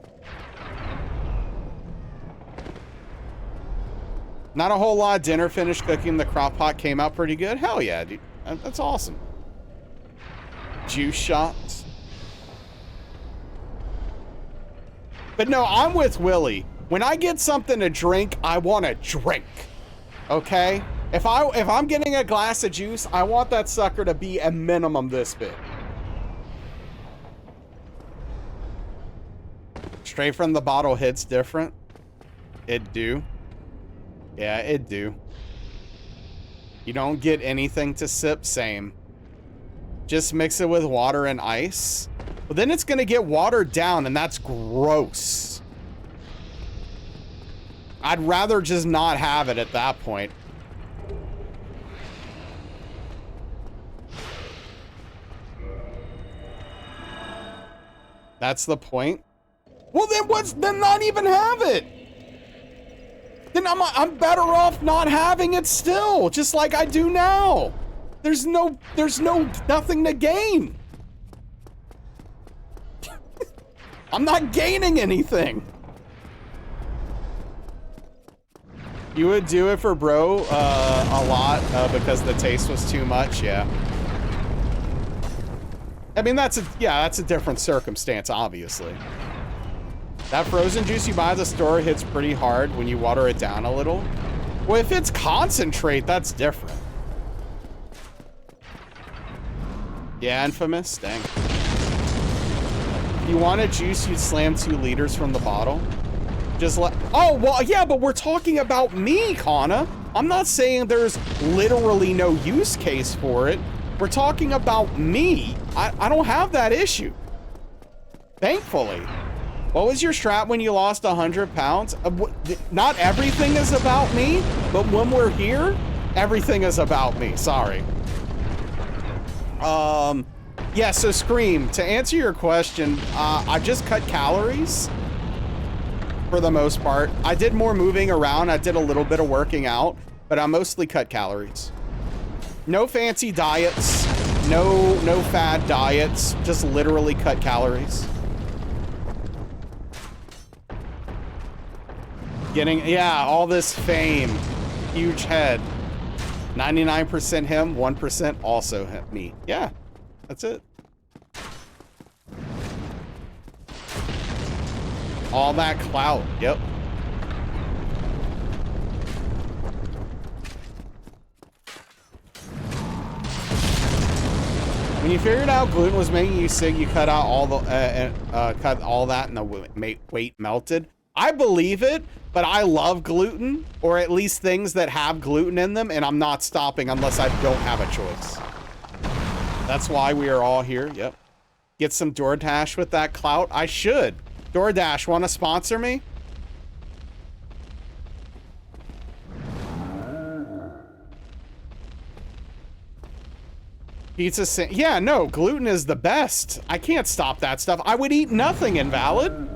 Not a whole lot. Dinner finished cooking. The crock pot came out pretty good. Hell yeah, dude. That's awesome. Juice shots. But no, I'm with Willie. When I get something to drink, I want to drink. Okay? If I'm getting a glass of juice, I want that sucker to be a minimum this big. Straight from the bottle hits different. It do. Yeah, it do. You don't get anything to sip, same. Just mix it with water and ice. But then it's gonna get watered down, and that's gross. I'd rather just not have it at that point. That's the point. Well, then not even have it. Then I'm better off not having it still, just like I do now. There's nothing to gain. I'm not gaining anything. You would do it for bro a lot because the taste was too much, yeah. I mean, that's a different circumstance, obviously. That frozen juice you buy at the store hits pretty hard when you water it down a little. Well, if it's concentrate, that's different. Yeah, infamous, dang. If you wanted juice, you'd slam 2 liters from the bottle. Just let, oh, well, yeah, but we're talking about me, Kana. I'm not saying there's literally no use case for it. We're talking about me. I don't have that issue. Thankfully. What was your strat when you lost 100 pounds? Not everything is about me, but when we're here, Everything is about me. Sorry. Yeah, so Scream, to answer your question, I just cut calories for the most part. I did more moving around. I did a little bit of working out, but I mostly cut calories. No fancy diets, no fad diets, just literally cut calories. Getting, yeah, all this fame, huge head. 99% him, 1% also me. Yeah, that's it. All that clout, yep. When you figured out gluten was making you sick, you cut out all the cut all that and the weight melted. I believe it, but I love gluten, or at least things that have gluten in them, and I'm not stopping unless I don't have a choice. That's why we are all here. Yep. Get some DoorDash with that clout. I should. DoorDash, want to sponsor me? Pizza, yeah, no, gluten is the best. I can't stop that stuff. I would eat nothing, Invalid.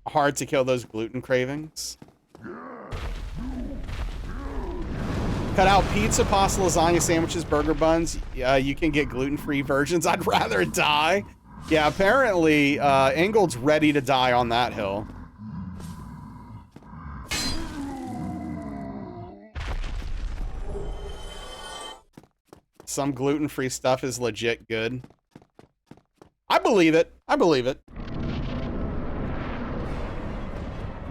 Hard to kill those gluten cravings. Cut out pizza, pasta, lasagna, sandwiches, burger buns. You can get gluten-free versions. I'd rather die. Yeah, apparently, Engold's ready to die on that hill. Some gluten-free stuff is legit good. I believe it. I believe it.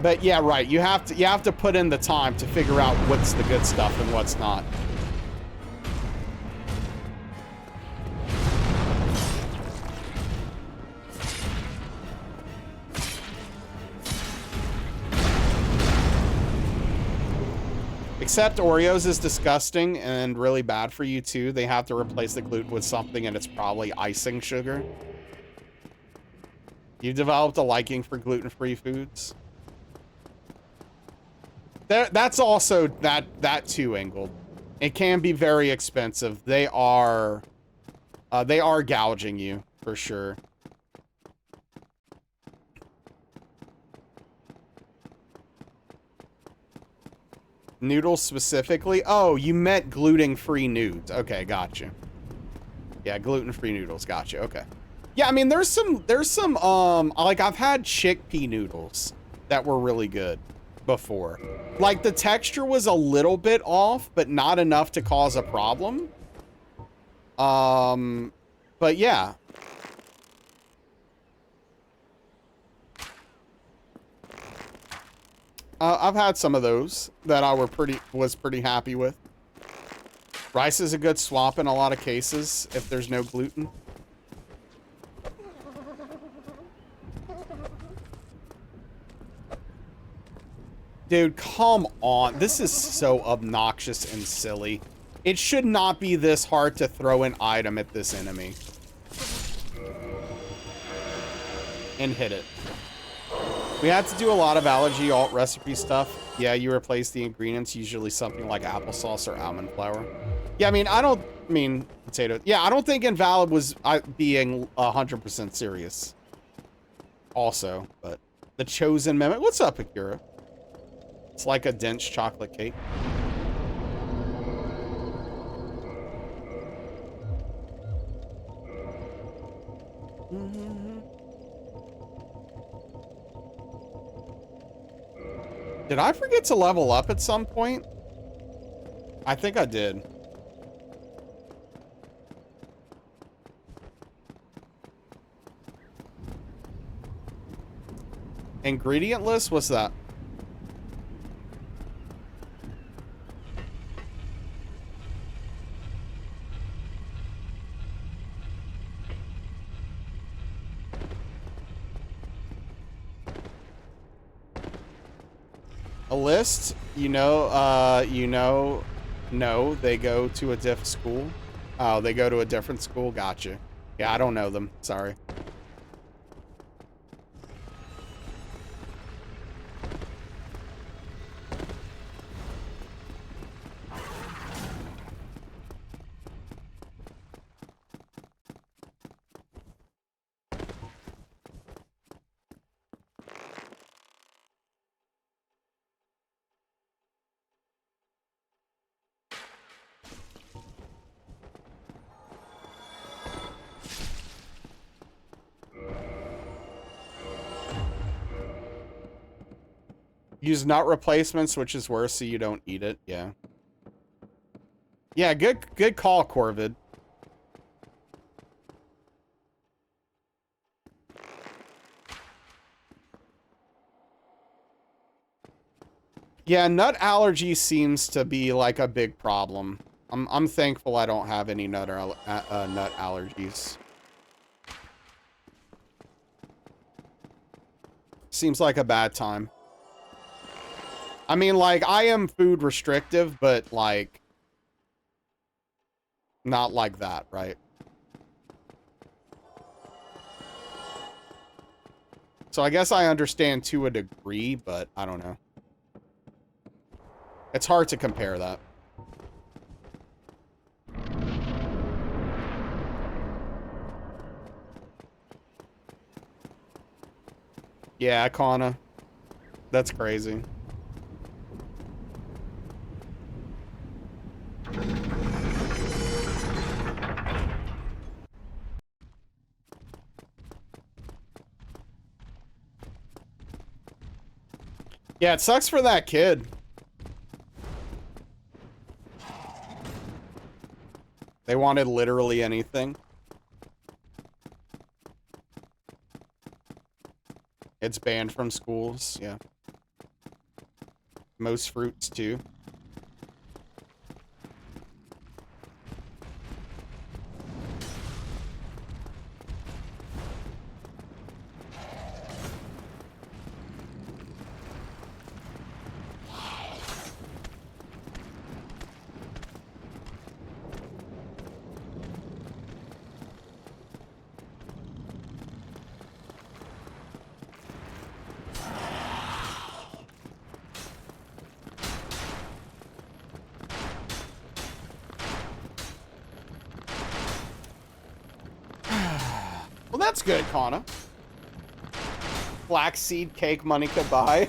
But yeah, right. You have to put in the time to figure out what's the good stuff and what's not. Except Oreos is disgusting and really bad for you too. They have to replace the gluten with something, and it's probably icing sugar. You've developed a liking for gluten-free foods. That's also that too, Engold. It can be very expensive. They are gouging you for sure. Noodles specifically? Oh, you meant gluten-free nudes. Okay, gotcha. Yeah, gluten-free noodles. Gotcha. Okay. Yeah, I mean, there's some like I've had chickpea noodles that were really good before. Like the texture was a little bit off, but not enough to cause a problem. But yeah. I've had some of those that I was pretty happy with. Rice is a good swap in a lot of cases if there's no gluten. Dude, come on. This is so obnoxious and silly. It should not be this hard to throw an item at this enemy. And hit it. We had to do a lot of allergy alt recipe stuff. Yeah, you replace the ingredients, usually something like applesauce or almond flour. Yeah, I mean, potato. Yeah, I don't think Invalid was being 100% serious. Also, but the chosen mimic. What's up, Akira? It's like a dense chocolate cake. Did I forget to level up at some point? I think I did. Ingredient list? What's that? A list? No, they go to a diff school. Oh, they go to a different school? Gotcha. Yeah, I don't know them. Sorry. Use nut replacements, which is worse, so you don't eat it. Yeah. Yeah, good call, Corvid. Yeah, nut allergy seems to be like a big problem. I'm thankful I don't have any nut allergies. Seems like a bad time. I mean, like, I am food restrictive, but, like, not like that, right? So I guess I understand to a degree, but I don't know. It's hard to compare that. Yeah, Kana. That's crazy. Yeah, it sucks for that kid. They wanted literally anything. It's banned from schools, yeah. Most fruits, too. Well, that's good, Kana. Flaxseed cake money could buy.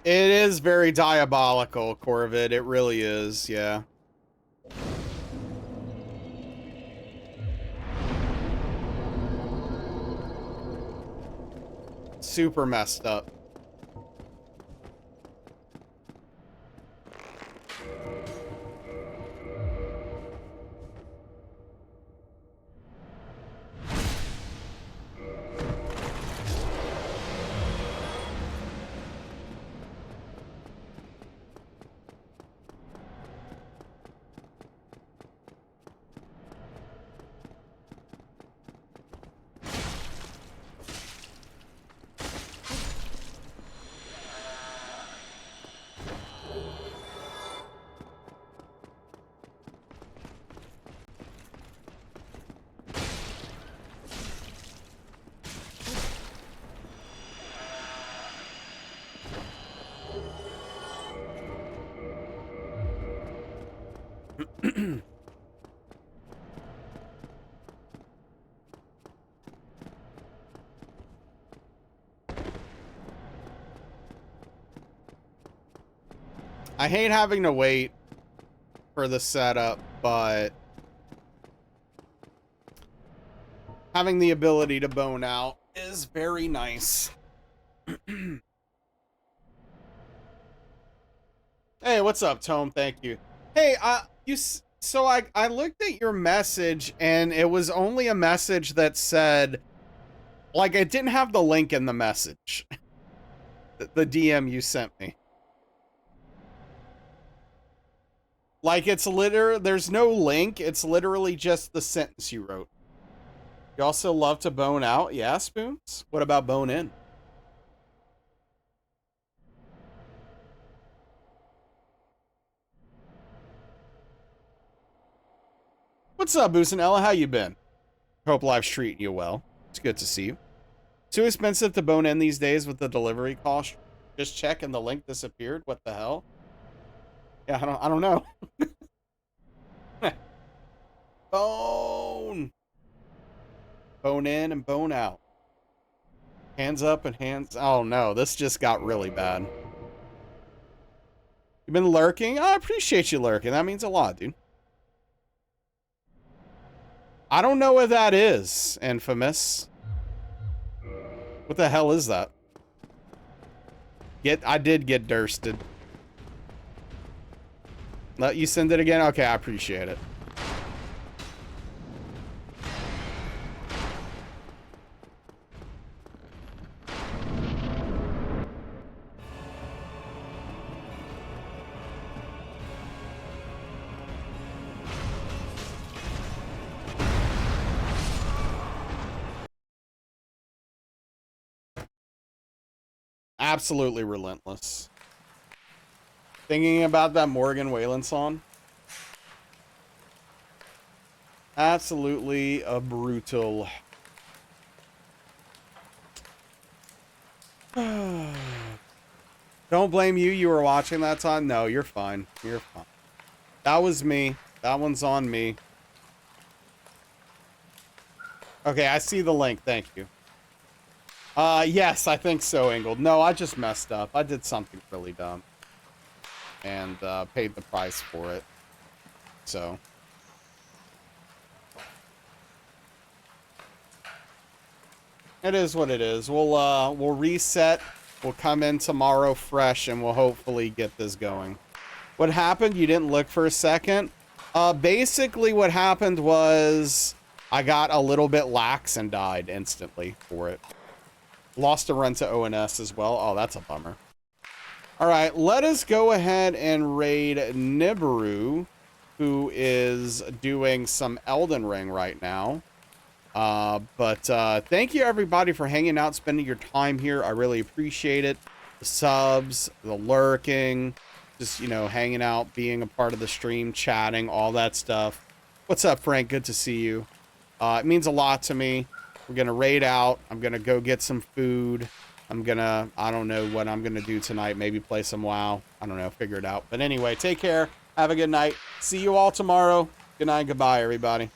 It is very diabolical, Corvid. It really is, yeah. Super messed up. I hate having to wait for the setup, but having the ability to bone out is very nice. Hey, what's up, Tome? Thank you. Hey, so I looked at your message and it was only a message that said, like, it didn't have the link in the message. The DM you sent me. Like, it's there's no link. It's literally just the sentence you wrote. You also love to bone out? Yeah, Spoons? What about bone in? What's up, Boosinella? How you been? Hope life's treating you well. It's good to see you. Too expensive to bone in these days with the delivery cost. Just check and the link disappeared. What the hell? Yeah, I don't know. Bone. Bone in and bone out. Hands up and hands... Oh, no. This just got really bad. You've been lurking? I appreciate you lurking. That means a lot, dude. I don't know what that is, Infamous. What the hell is that? I did get dursted. Let you send it again? Okay, I appreciate it. Absolutely relentless. Thinking about that Morgan Wallen song. Absolutely a brutal. Don't blame you. You were watching that time. No, you're fine. You're fine. That was me. That one's on me. Okay, I see the link. Thank you. Yes, I think so, Ingold. No, I just messed up. I did something really dumb. And, paid the price for it. So. It is what it is. We'll reset. We'll come in tomorrow fresh, and we'll hopefully get this going. What happened? You didn't look for a second? Basically what happened was I got a little bit lax and died instantly for it. Lost a run to ONS as well. Oh, that's a bummer. All right, let us go ahead and raid Nibiru, who is doing some Elden Ring right now. But thank you, everybody, for hanging out, spending your time here. I really appreciate it. The subs, the lurking, just, you know, hanging out, being a part of the stream, chatting, all that stuff. What's up, Frank? Good to see you. It means a lot to me. We're going to raid out. I'm going to go get some food. I don't know what I'm going to do tonight. Maybe play some WoW. I don't know. Figure it out. But anyway, take care. Have a good night. See you all tomorrow. Good night. Goodbye, everybody.